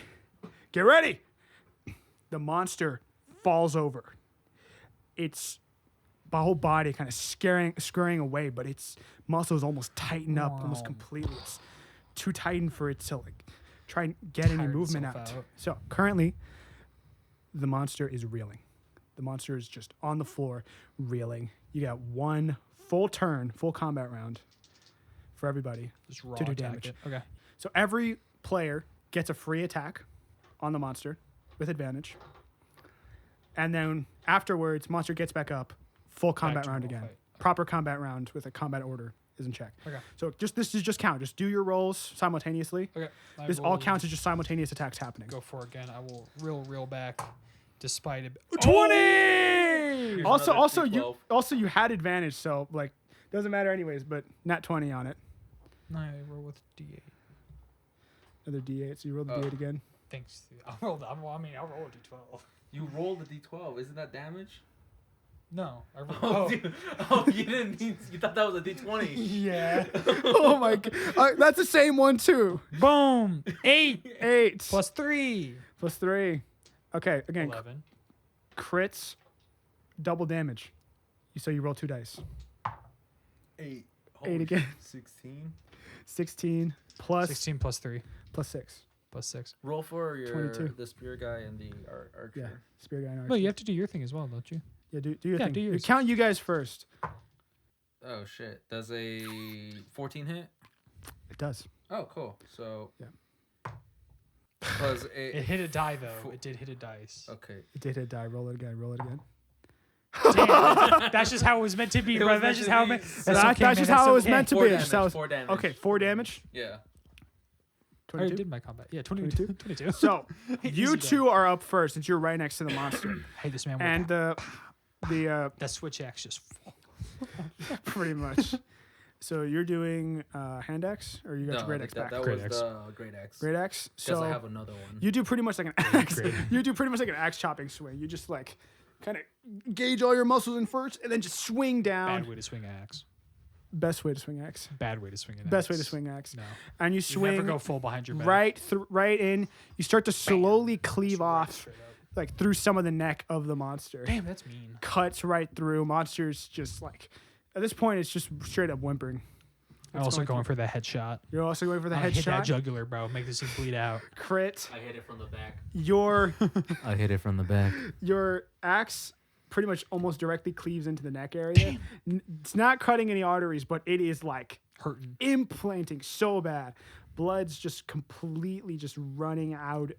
get ready." The monster falls over. Its whole body kind of scurrying away, but its muscles almost tighten up almost Wow. completely. It's too tightened for it to like try and get any Tire movement itself out. out. So currently, the monster is reeling. The monster is just on the floor, reeling. You got 1 full turn, full combat round for everybody. Just raw to do attack damage. it. Okay. So every player gets a free attack on the monster with advantage. And then afterwards, monster gets back up, full combat to round normal again. fight. Proper combat round with a combat order is in check. Okay. So this is just count. Just do your rolls simultaneously. Okay. I This all will counts as just simultaneous attacks happening. Go for it again. I will reel back, despite it. 20. Here's Also, another you had advantage, so like doesn't matter anyways. But nat 20 on it. No, I roll with D8. Another D8. So you roll the Oh. D8 again. Thanks. I'll roll a D12. You rolled a d12. Isn't that damage? No, I rolled. Oh, dude. You didn't need. You thought that was a d20. Yeah. Oh my god, that's the same one too. Boom. 8 8 plus 3. plus 3. Okay, again, 11. crits, double damage. So you roll 2 dice. 8. 8 again. 16. 16 plus 16 plus 3 plus 6. plus 6. Roll for your 22. the spear guy and the archer. Yeah, spear guy and archer. No, you have to do your thing as well, don't you? Yeah, do your Yeah, thing. do yours. Count you guys first. Oh shit! Does a 14 hit? It does. Oh, cool. So Yeah. Plus It hit a die though. It did hit a dice. Okay. It did hit die. Roll it again. Roll it again. Damn, that's just how it was meant to be, It bro. was That's meant just to how it be. meant. That's just how it was meant to Four be. damage. So- 4 damage. Okay, 4 damage. Yeah. I already 22. did my combat. Yeah, 22. 22. So you Easy two are up first since you're right next to the monster, I hate this man. and the that switch axe just. pretty much. So you're doing hand axe, or you got your great axe back? that Great was axe. the great axe. Great axe. Because I So have another one. you do pretty much like an axe. great. You do pretty much like an axe chopping swing. You just like kind of gauge all your muscles in first, and then just swing down. Bad way to swing an axe. Best way to swing axe. Bad way to swing an Best axe. way to swing axe. No. And you You swing never go full behind your back. right in. You start to slowly cleave Right off straight up. like through some of the neck of the monster. Damn, that's mean. Cuts right through. Monster's just like, at this point, it's just straight up whimpering. I'm also going for the headshot. You're also going for the Hit that headshot. jugular, bro. Make this thing bleed out. Crit. I hit it from the back. Your I hit it from the back. your axe pretty much almost directly cleaves into the neck area. It's not cutting any arteries, but it is like Hurting. implanting so bad. Blood's just completely just running out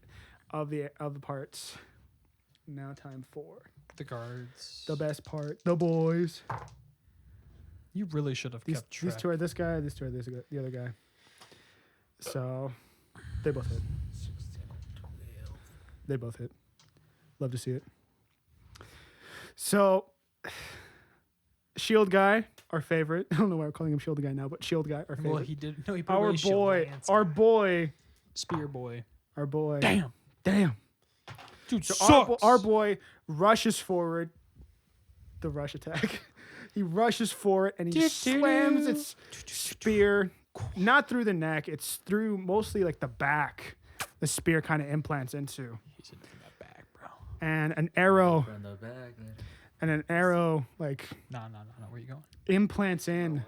of the parts. Now time for The guards. the best part. The boys. You really should have kept track. These two are this guy. These two are the other guy. So they both hit. They both hit. Love to see it. So shield guy, our favorite. I don't know why we're calling him shield guy now, but shield guy, our favorite. Well, he did. No, he put our away shield boy, lance our guy. boy, Spear boy. our boy. Damn. Dude, So sucks. our boy rushes forward. The rush attack. He rushes forward and he slams its spear, not through the neck. It's through mostly like the back. The spear kind of implants into, He's in that back, bro. and an arrow, From the back. like No. Where you going? implants in.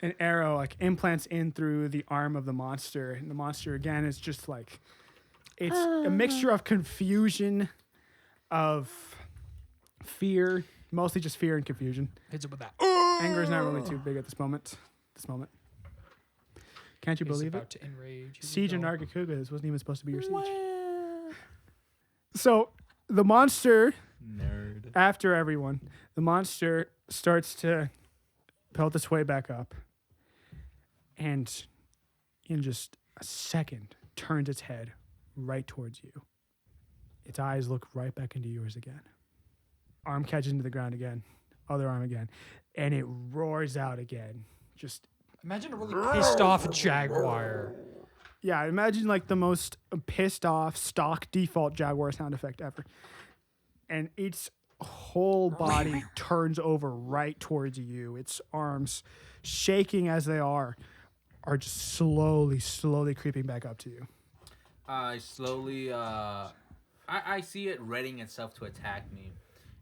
An arrow like implants in through the arm of the monster, and the monster again is just like, it's a mixture of confusion, of fear, mostly just fear and confusion. Hits it with that. Anger is not really too big at this moment. Can't you He's believe about it? to enrage. Here Siege we and go. Nargacuga. This wasn't even supposed to be your siege. So the monster, Nerd. after everyone, the monster starts to pelt its way back up, and in just a second turns its head right towards you. Its eyes look right back into yours again. Arm catches into the ground again. Other arm again. And it roars out again. Just, Imagine a really pissed off jaguar. yeah, imagine like the most pissed off stock default Jaguar sound effect ever. And its whole body turns over right towards you. Its arms, shaking as they are just slowly creeping back up to you. I slowly, I see it readying itself to attack me,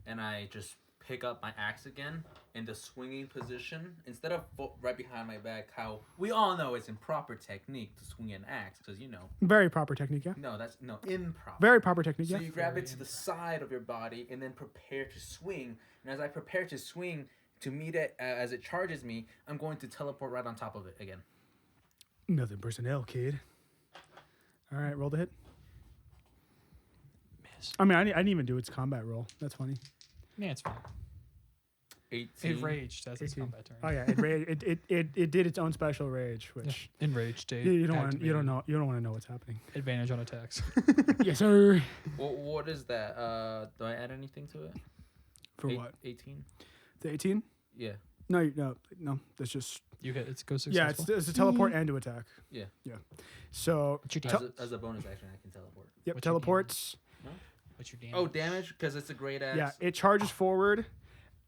and I just pick up my axe again in the swinging position instead of right behind my back. How we all know it's improper technique to swing an axe, because Very proper technique, yeah. no, that's improper. Very proper technique, So yeah. you grab it to the side of your body and then prepare to swing. And as I prepare to swing to meet it as it charges me, I'm going to teleport right on top of it again. Nothing personnel, kid. All right, roll the hit. Miss. I mean, I didn't even do its combat roll. That's funny. Yeah, it's fine. 18. Enraged. That's its 18. combat turn. Oh yeah, it did its own special rage, which Enraged state. you don't want activated. want to know what's happening. Advantage on attacks. Yes, sir. What is that? Do I add anything to it? For what? 18? The 18? Yeah. No. That's just You hit. It goes yeah. successful. It's a teleport and to attack. Yeah. So What's your As damage? a bonus action, I can teleport. yep, What's your teleports. What's your damage? Oh, damage? Because it's a great axe. Yeah, it charges forward,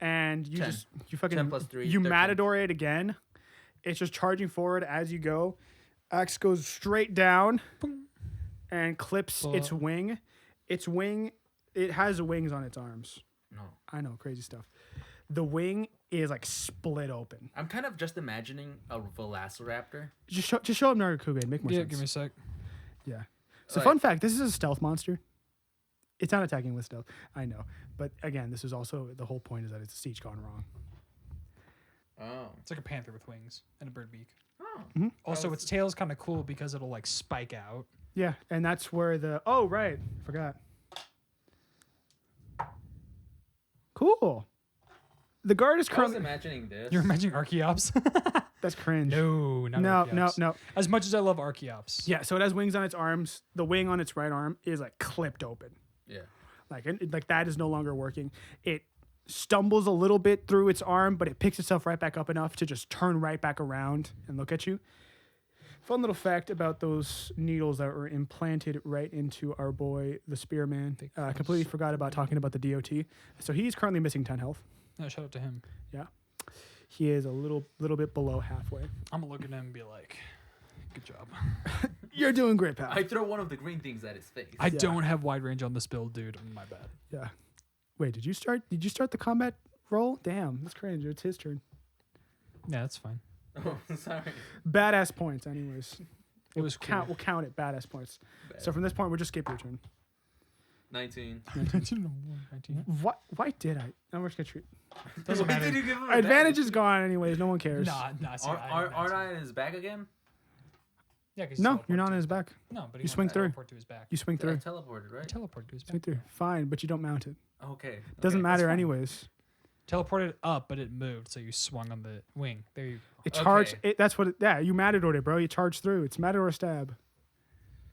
and you 10. you fucking 10 plus 3, you 13. matador it again. It's just charging forward as you go. Axe goes straight down and clips its wing. Its wing, it has wings on its arms. No. I know, crazy stuff. The wing is like split open. I'm kind of just imagining a velociraptor. Just show up Nargacuga and make more Yeah, sense. give me a sec. Yeah. So Like- fun fact, this is a stealth monster. It's not attacking with stealth. I know. But again, this is also the whole point is that it's a siege gone wrong. Oh. It's like a panther with wings and a bird beak. Oh. Also, Oh, its tail's kind of cool because it'll like spike out. Yeah, and that's where oh right, forgot. Cool. The guard is I was currently imagining this. You're imagining Archeops? that's cringe. No, not no, Archeops. no. As much as I love Archeops. Yeah, so it has wings on its arms. The wing on its right arm is like clipped open. Yeah. Like that is no longer working. It stumbles a little bit through its arm, but it picks itself right back up enough to just turn right back around and look at you. Fun little fact about those needles that were implanted right into our boy, the Spearman. Completely forgot about talking about the DOT. So he's currently missing 10 health. No, shout out to him. Yeah. He is a little bit below halfway. I'm gonna look at him and be like, Good job. You're doing great, pal. I throw one of the green things at his face. I don't have wide range on this build, dude. My bad. Yeah. Wait, did you start the combat roll? Damn, that's crazy. It's his turn. Yeah, that's fine. Oh, sorry. Badass points, anyways. It was cool. We'll count it. Badass points. So from this point, we'll just skip your turn. 19. 19. Why did I? I'm just gonna treat. Doesn't Why matter. did you give him Advantage is gone, anyways. No one cares. Nah. See, Aren't I in his back again? Yeah, 'cause No, you're not in his back. No, but You swing through. Teleport to his back. You swing I through. teleported, right? Teleport to his Swing back. through. Fine, but you don't mount it. Okay. Doesn't okay, matter that's fine. anyways. Teleported up, but it moved, so you swung on the wing. There you go. It charged. Okay. That's what. Yeah, you matadored it, bro. You charged through. It's matador stab.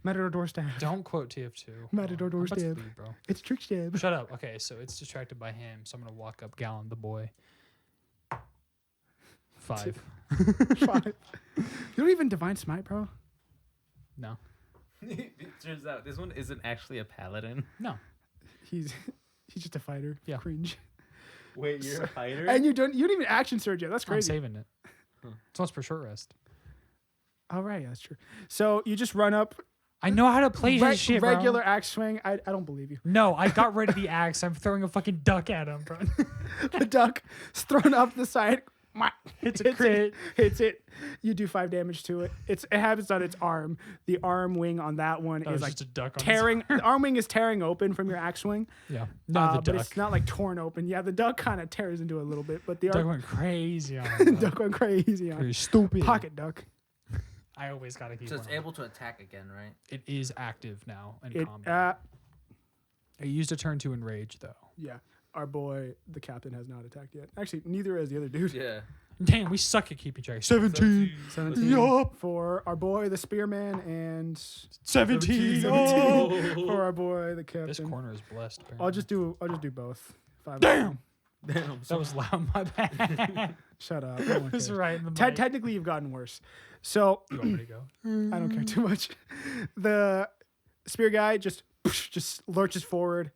Matador door stab. Don't quote TF2. Matador door I'm about to stab. leave, bro. It's trick stab. Shut up. Okay, so it's distracted by him, so I'm gonna walk up Gallon the boy. 5. 5. You don't even divine smite, bro. No. It turns out this one isn't actually a paladin. No. He's just a fighter. Yeah. Cringe. Wait, you're a fighter? And you don't even action surge yet. That's I'm crazy. saving it. It's once per short rest. All right, that's true. So you just run up. I know how to play this shit, bro. regular axe swing. I don't believe you. No, I got rid of the axe. I'm throwing a fucking duck at him, bro. The duck is thrown up the side. It's a crit. Hits it. You do 5 damage to it. It happens on its arm. The arm wing on that one That is was like just a duck on tearing. The arm wing is tearing open from your axe swing. Yeah. No, the but duck. it's not like torn open. Yeah, the duck kind of tears into it a little bit, but the Duck arm went crazy on him. duck went crazy on You're it. stupid. Pocket duck. I always gotta keep So it's one on. able to attack again, right? It is active now in It combat. I used a turn to enrage though. yeah. Our boy, the captain, has not attacked yet. Actually, neither has the other dude. Yeah. Damn, we suck at keeping track. 17. 17 Yup. for our boy, the spearman, and 17. 17 Oh. for our boy, the captain. This corner is blessed. Apparently. I'll just do both. 5. Damn. Damn. That was loud. My bad. Shut up. No one It's cares. right in the mic. Technically, you've gotten worse. So You want me to go? I don't care too much. The spear guy just lurches forward,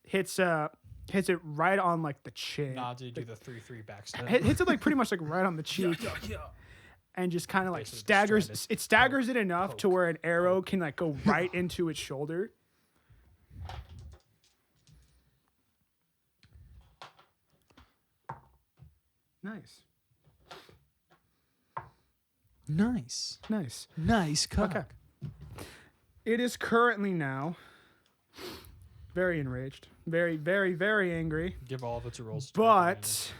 hits it right on like the chin. Nah, dude, do the 3-3 backstep. Hits it like pretty much like right on the cheek, and just kind of like Basically staggers. Stratus It staggers it enough to poke. where an arrow can like go right into its shoulder. Nice, Nice. nice. Nice cock. Okay. It is currently now very enraged, very, very, very angry. Give all of its rolls. But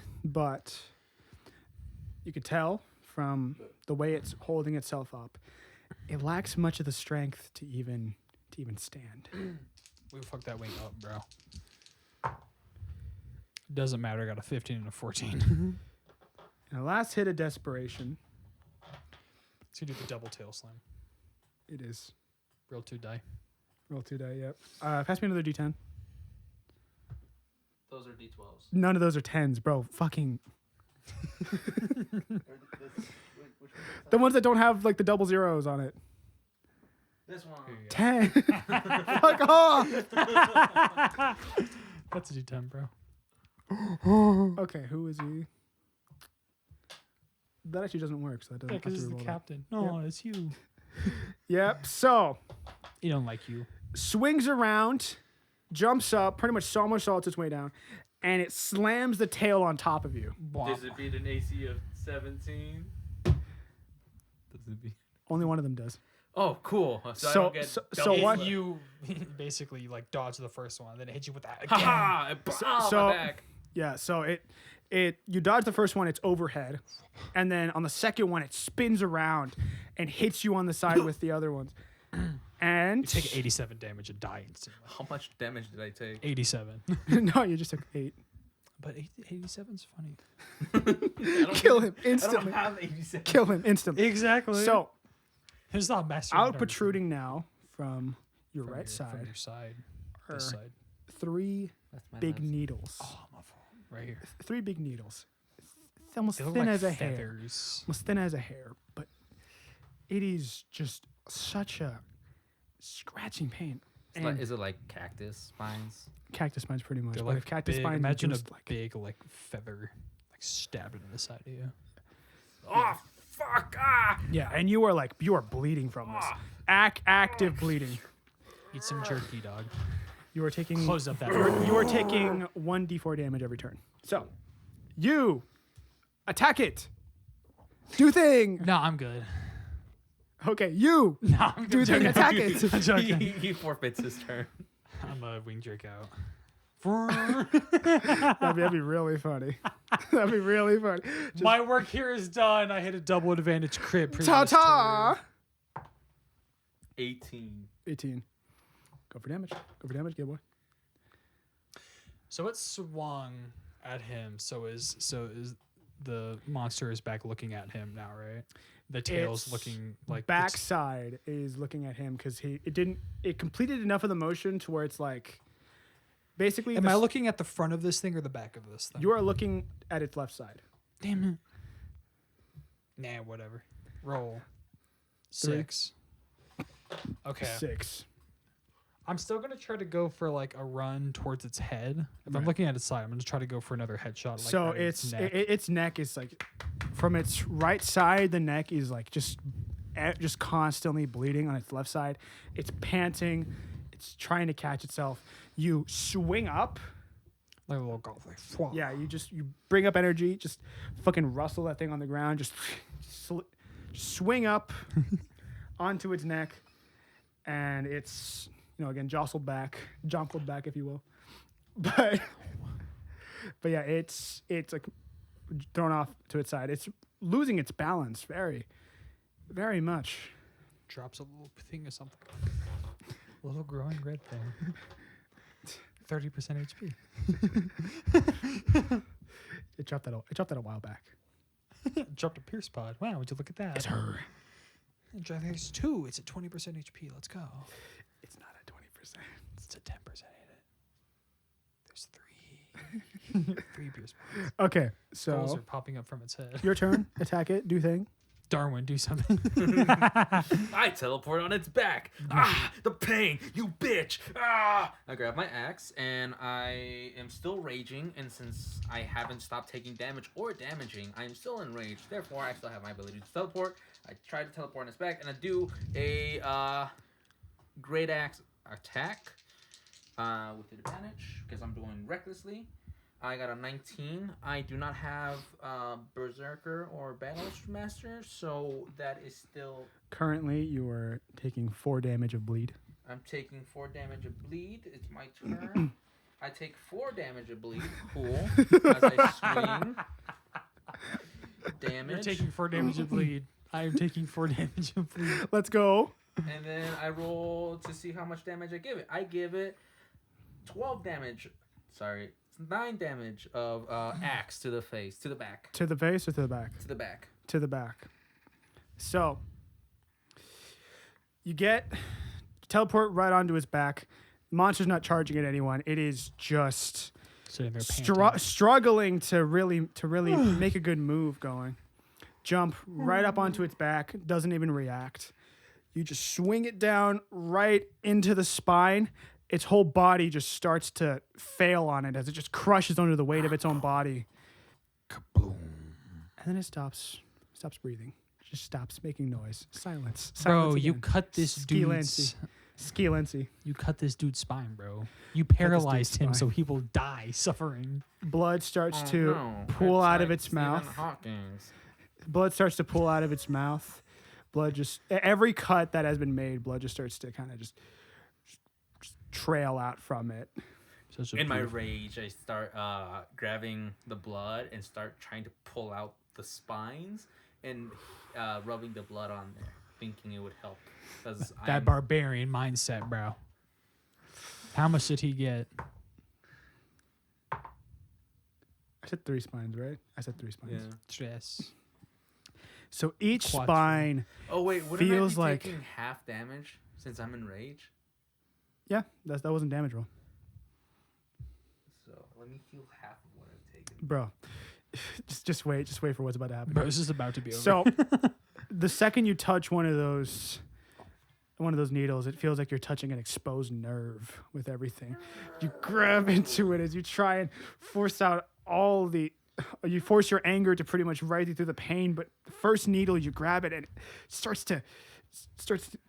you could tell from the way it's holding itself up, it lacks much of the strength to even stand. We fucked that wing up, bro. Doesn't matter. I got a 15 and a 14. And the last hit of desperation, Let's do the double tail slam. it is Roll 2 die. roll 2 die. Yep. Pass me another d10. Those are D12s. None of those are 10s, bro. Fucking the ones that don't have like the double zeros on it. This one. Here you go. 10. Fuck off. That's a D10, bro. Okay, who is he? That actually doesn't work, so that doesn't. Yeah, because have to it's the re-roll that. captain. No, it's you. Yep. So He don't like you. swings around, jumps up, pretty much somersaults its way down, and it slams the tail on top of you. Does it beat an AC of 17? Does it beat? Only one of them does. Oh, cool. So I So- don't get so double what- slap. You basically like dodge the first one, then it hits you with that again. Ha ha! so- My back. Yeah. So you dodge the first one, it's overhead, and then on the second one, it spins around and hits you on the side with the other ones. And You take 87 damage and die instantly. How much damage did I take? 87. no, you just took 8. But 87's funny. Kill him I instantly. don't have 87. Kill him instantly. Exactly. So it's not master. out protruding now from your from right your, side From your side. are This side. 3 That's my big last. needles. Oh, my fault. Right here. 3 big needles. It's almost They look thin like as a hair. feathers. Almost thin as a hair, but it is just such a scratching pain. It's like, And is it like cactus spines? cactus spines pretty much. They're But like if cactus big, spines imagine just a like big like feather like stabbed into the side of you. Oh, fuck, ah. Yeah, and you are bleeding from this. Active bleeding. Eat some jerky, dog. You are taking Close up that. you are taking 1d4 damage every turn. So, you attack it. Do thing. No, I'm good. Okay, you No, I'm do good. thing. Attack it. I'm joking. He forfeits his turn. I'm a wing jerk out. That'd be really funny. That'd be really funny. My work here is done. I hit a double advantage crit. previous Ta ta. 18. 18. Go for damage. Go for damage, good boy. So it swung at him. So is the monster is back looking at him now, right? The tail's Its looking like backside is looking at him because it completed enough of the motion to where it's like basically. Am I looking at the front of this thing or the back of this thing? You are looking at its left side. Damn it. Nah, whatever. Roll. 6. Okay. 6. I'm still gonna try to go for like a run towards its head. If I'm Right. looking at its side, I'm gonna try to go for another headshot. Like So right at neck. its neck is like from its right side. The neck is like just constantly bleeding on its left side. It's panting. It's trying to catch itself. You swing up. like a little golf. Like, fwah. Yeah, you bring up energy. Just fucking rustle that thing on the ground. Just swing up onto its neck, and it's again jostled back, if you will. But yeah, it's like thrown off to its side. It's losing its balance very, very much. Drops a little thing or something. A little growing red thing. 30% HP. It dropped that a while back. Dropped a Pierce pod. Wow, would you look at that? It's her. There's 2. It's at 20% HP. Let's go. It's not at 20%. It's at 10%. There's 3. 3 Pierce pods. Okay, Goals so are popping up from its head. your turn. Attack it. Do thing. Darwin, do something. I teleport on its back. Ah, the pain, you bitch. Ah! I grab my axe and I am still raging. And since I haven't stopped taking damage or damaging, I am still enraged. Therefore, I still have my ability to teleport. I try to teleport on its back and I do a great axe attack with advantage because I'm doing recklessly. I got a 19. I do not have Berserker or Battle Master, so that is still... Currently, you are taking 4 damage of bleed. I'm taking 4 damage of bleed. It's my turn. I take 4 damage of bleed. Cool. As I swing. Damage. You're taking 4 damage of bleed. I am taking 4 damage of bleed. Let's go. And then I roll to see how much damage I give it. I give it 12 damage. Sorry. 9 damage of axe to the face, to the back. To the face or to the back? To the back. To the back. So, you teleport right onto his back. The monster's not charging at anyone. It is just Sitting there panting. struggling to really make a good move going. Jump right up onto its back. Doesn't even react. You just swing it down right into the spine. Its whole body just starts to fail on it as it just crushes under the weight of its own body. Kaboom. And then it stops breathing. Just stops making noise. Silence. Bro, Silence you again. cut this dude's... Skelency. You cut this dude's spine, bro. You paralyzed him spine. so he will die suffering. Blood starts Oh, to no. pool It's out of like its Stephen mouth. Hawking's. Blood starts to pool out of its mouth. Blood just... Every cut that has been made, blood just starts to kind of just trail out from it. In my rage, I start grabbing the blood and start trying to pull out the spines and rubbing the blood on there, thinking it would help. That barbarian mindset, bro. How much did he get? I said 3 spines, right? I said 3 spines. Yeah. Stress. So each Quadru. spine... Oh wait, wouldn't I Feels be like- taking half damage since I'm in rage? Yeah, that wasn't damage roll. So let me heal half of what I've taken. Bro, just wait for what's about to happen. Bro, this is about to be over. So, the second you touch one of those needles, it feels like you're touching an exposed nerve with everything. You grab into it as you try and force out all the you force your anger to pretty much ride you through the pain, but the first needle you grab it and it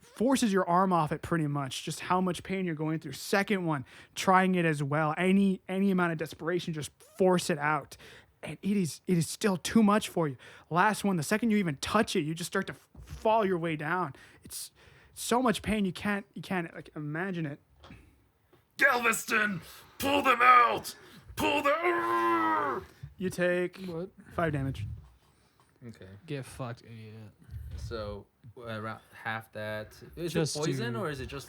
forces your arm off it pretty much, just how much pain you're going through. Second one, trying it as well. Any amount of desperation, just force it out. And it is still too much for you. Last one, the second you even touch it, you just start to fall your way down. It's so much pain you can't like imagine it. Galveston, pull them out. Pull them. You take What? 5 damage. Okay. Get fucked, idiot. So around half that. Is Just it poison to- or is it just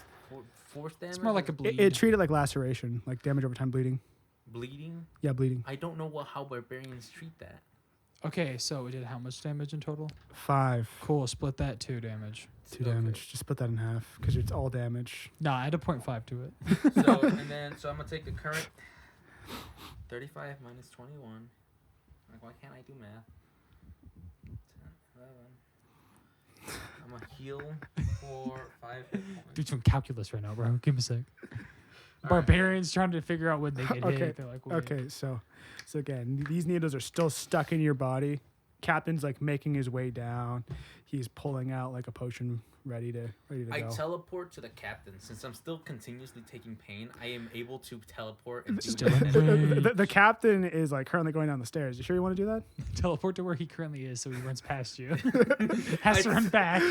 force damage? It's more like a bleed. It treated like laceration, like damage over time bleeding. bleeding. Yeah, bleeding. I don't know how barbarians treat that. Okay, so we did how much damage in total? 5. Cool, split that 2 damage. 2 damage. Just split that in half because it's all damage. Nah, I had a 0.5 to it. So I'm gonna take the current 35 minus 21. Like, why can't I do math? 10, 11. I'm gonna heal for 5 hit points. Do some calculus right now, bro. Give me a sec. All Barbarians trying to figure out when they get Okay, hit. They're like, wait. Okay, so again, these needles are still stuck in your body. Captain's like making his way down. He's pulling out like a potion ready to I go. teleport to the captain. Since I'm still continuously taking pain, I am able to teleport and do Still that. in The captain is like currently going down the stairs. You sure you want to do that? Teleport to where he currently is so he runs past you. Has to run back.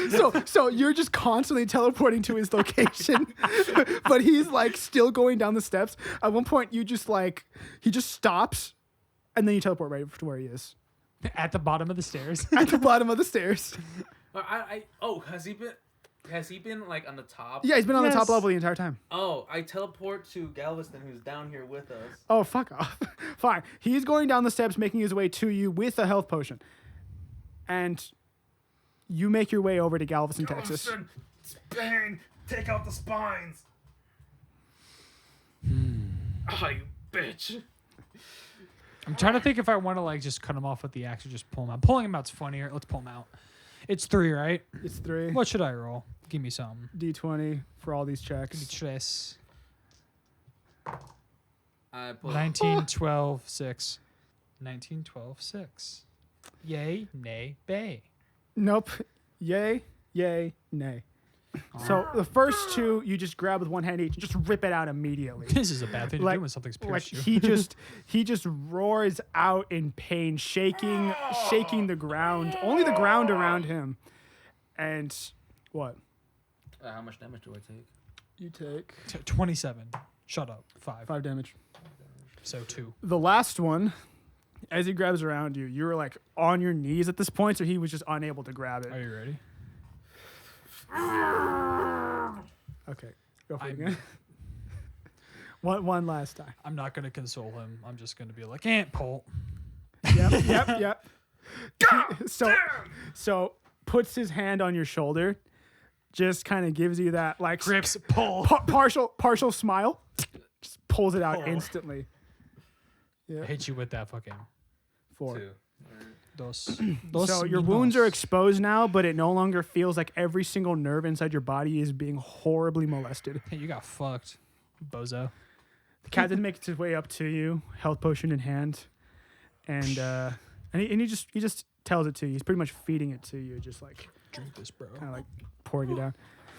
So you're just constantly teleporting to his location, but he's like still going down the steps. At one point, you just like he just stops, and then you teleport right to where he is At the bottom of the stairs. at the bottom of the stairs. Has he been like on the top? Yeah, he's been on the top Yes. level the entire time. Oh, I teleport to Galveston, who's down here with us. Oh, fuck off. Fine. He's going down the steps, making his way to you with a health potion. And you make your way over to Galveston, Texas. Spain, take out the spines. Oh, you bitch. I'm trying to think if I want to like just cut him off with the axe or just pull him out. Pulling him out's funnier. Let's pull him out. It's 3, right? It's 3. What should I roll? Give me some. D20 for all these Give me checks. stress. I pull 19, 12, 6. 19, 12, 6. Yay, nay, bay. Nope. Yay, nay. So the first 2, you just grab with one hand each and just rip it out immediately. This is a bad thing to Like- do when something's Like pierced you. he just roars out in pain, shaking the ground, only the ground around him. And what? how much damage do I take? You take 27. Shut up. 5. 5 damage. So 2. The last one, as he grabs around you, you were like on your knees at this point, so he was just unable to grab Are it. you ready? Okay, go for it I'm- again. one last time. I'm not going to console him. I'm just going to be like, pull. Yep. So puts his hand on your shoulder, just kind of gives you that like Grips, pull. partial smile, just pulls it out instantly. I Yeah, hit you with that fucking 4. 2. dos. So your wounds are exposed now, but it no longer feels like every single nerve inside your body is being horribly molested. Hey, you got fucked, bozo. The captain makes his way up to you, health potion in hand, and he just tells it to you. He's pretty much feeding it to you, just like Drink this, bro. kind of like pouring it down,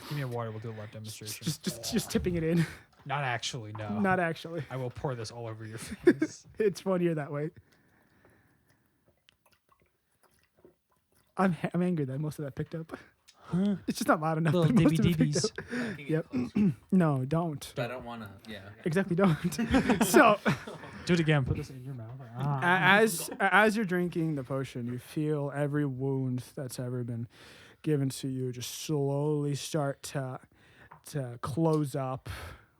Give me a water. We'll do a live demonstration. just tipping it in. Not actually, no. Not actually. I will pour this all over your face. It's funnier that way. I'm angry that most of that picked up. Huh? It's just not loud enough. Little but most dibby of it picked dibbies. up. Yep. Yep. No, don't. I don't want to. Yeah. Exactly, don't. So, Do it again. Put this in your mouth. as you're drinking the potion, you feel every wound that's ever been given to you just slowly start to close up,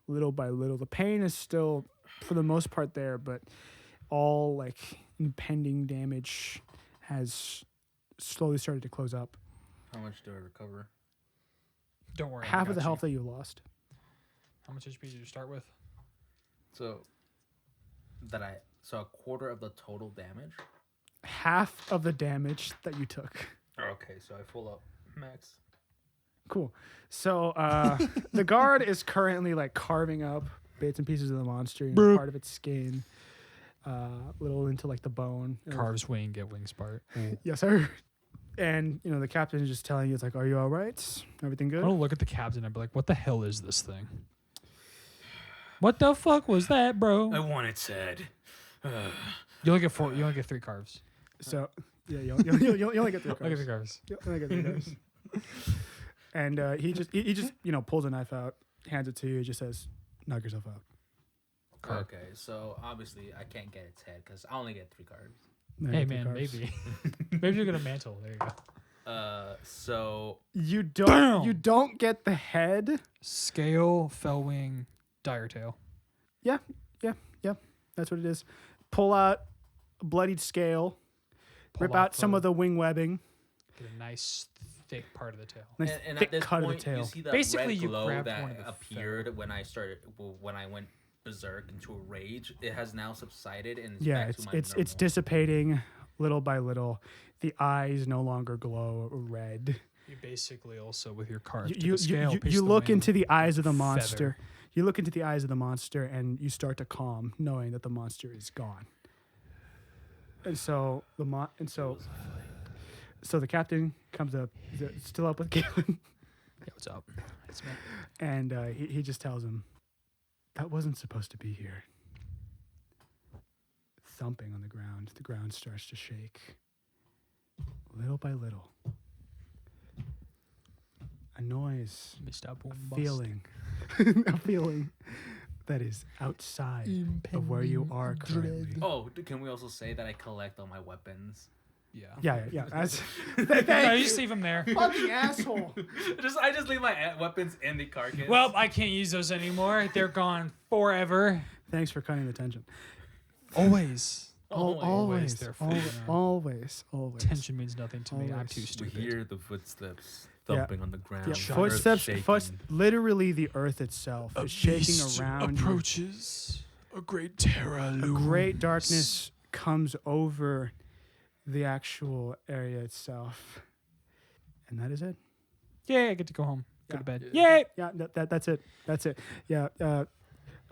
little by little. The pain is still, for the most part, there, but all like impending damage has slowly started to close up. How much do I recover? Don't worry. I Half of got the you. health that you lost. How much HP did you start with? So a quarter of the total damage. Half of the damage that you took. Okay, so I full up max. Cool. So the guard is currently like carving up bits and pieces of the monster, part of its skin. little into like the bone. Carves wing, get wing spark. Yes, sir. And the captain is just telling you, it's like, are you all right? Everything I good? want to look at the captain and be like, what the hell is this thing? What the fuck was that, bro? I want it said. You only get 4. You only get 3 carves. So yeah, you only get 3 Look at cards. the carves. You only get 3 cards. And he just pulls a knife out, hands it to you, just says, knock yourself out. Okay, so obviously I can't get its head because I only get 3 cards. No, Hey get 3 man, cards. maybe. Maybe you'll get a mantle. There you go. So You Bam! don't get the head. Scale, fell wing, dire tail. Yeah, that's what it is. Pull out a bloodied scale, Pull rip out off some of the wing webbing. Get a nice thick part of the tail. Nice and thick at this cut point, of the tail. you see that Basically, red you glow grabbed that one of the appeared when I went berserk into a rage. It has now subsided and Yeah, back to my it's normal. dissipating little by little. The eyes no longer glow red. You basically also with your cards to You the scale. you, piece you the look wing, into the eyes of the feather. monster. You look into the eyes of the monster and you start to calm, knowing that the monster is gone. And so so the captain comes up, he's still up with Galen, Yeah, what's up? It's me. and he just tells him, that wasn't supposed to be here. Thumping on the ground starts to shake. Little by little. A noise, Mr. a Boom feeling, a feeling that is outside of where you are currently. Oh, can we also say that I collect all my weapons? Yeah. Yeah. That's, No, thank you just leave them there. fucking asshole. I just leave my weapons in the carcass. Well, I can't use those anymore. They're gone forever. Thanks for cutting the tension. Always. Always, there for always, you. always. Tension means nothing to me. I'm Always. too We we stupid. hear the footsteps Yeah. thumping on the ground. Yeah, the footsteps. earth shaking. Literally, the earth itself is shaking around. You. approaches. A great terror A great darkness comes over the actual area itself, and that is it. Yay, I get to go home. Go Yeah. to bed. Yay! Yeah, that's it. That's it. Yeah,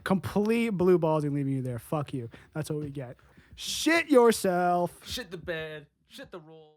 complete blue balls and leaving you there. Fuck you. That's what we get. Shit yourself. Shit the bed. Shit the roll.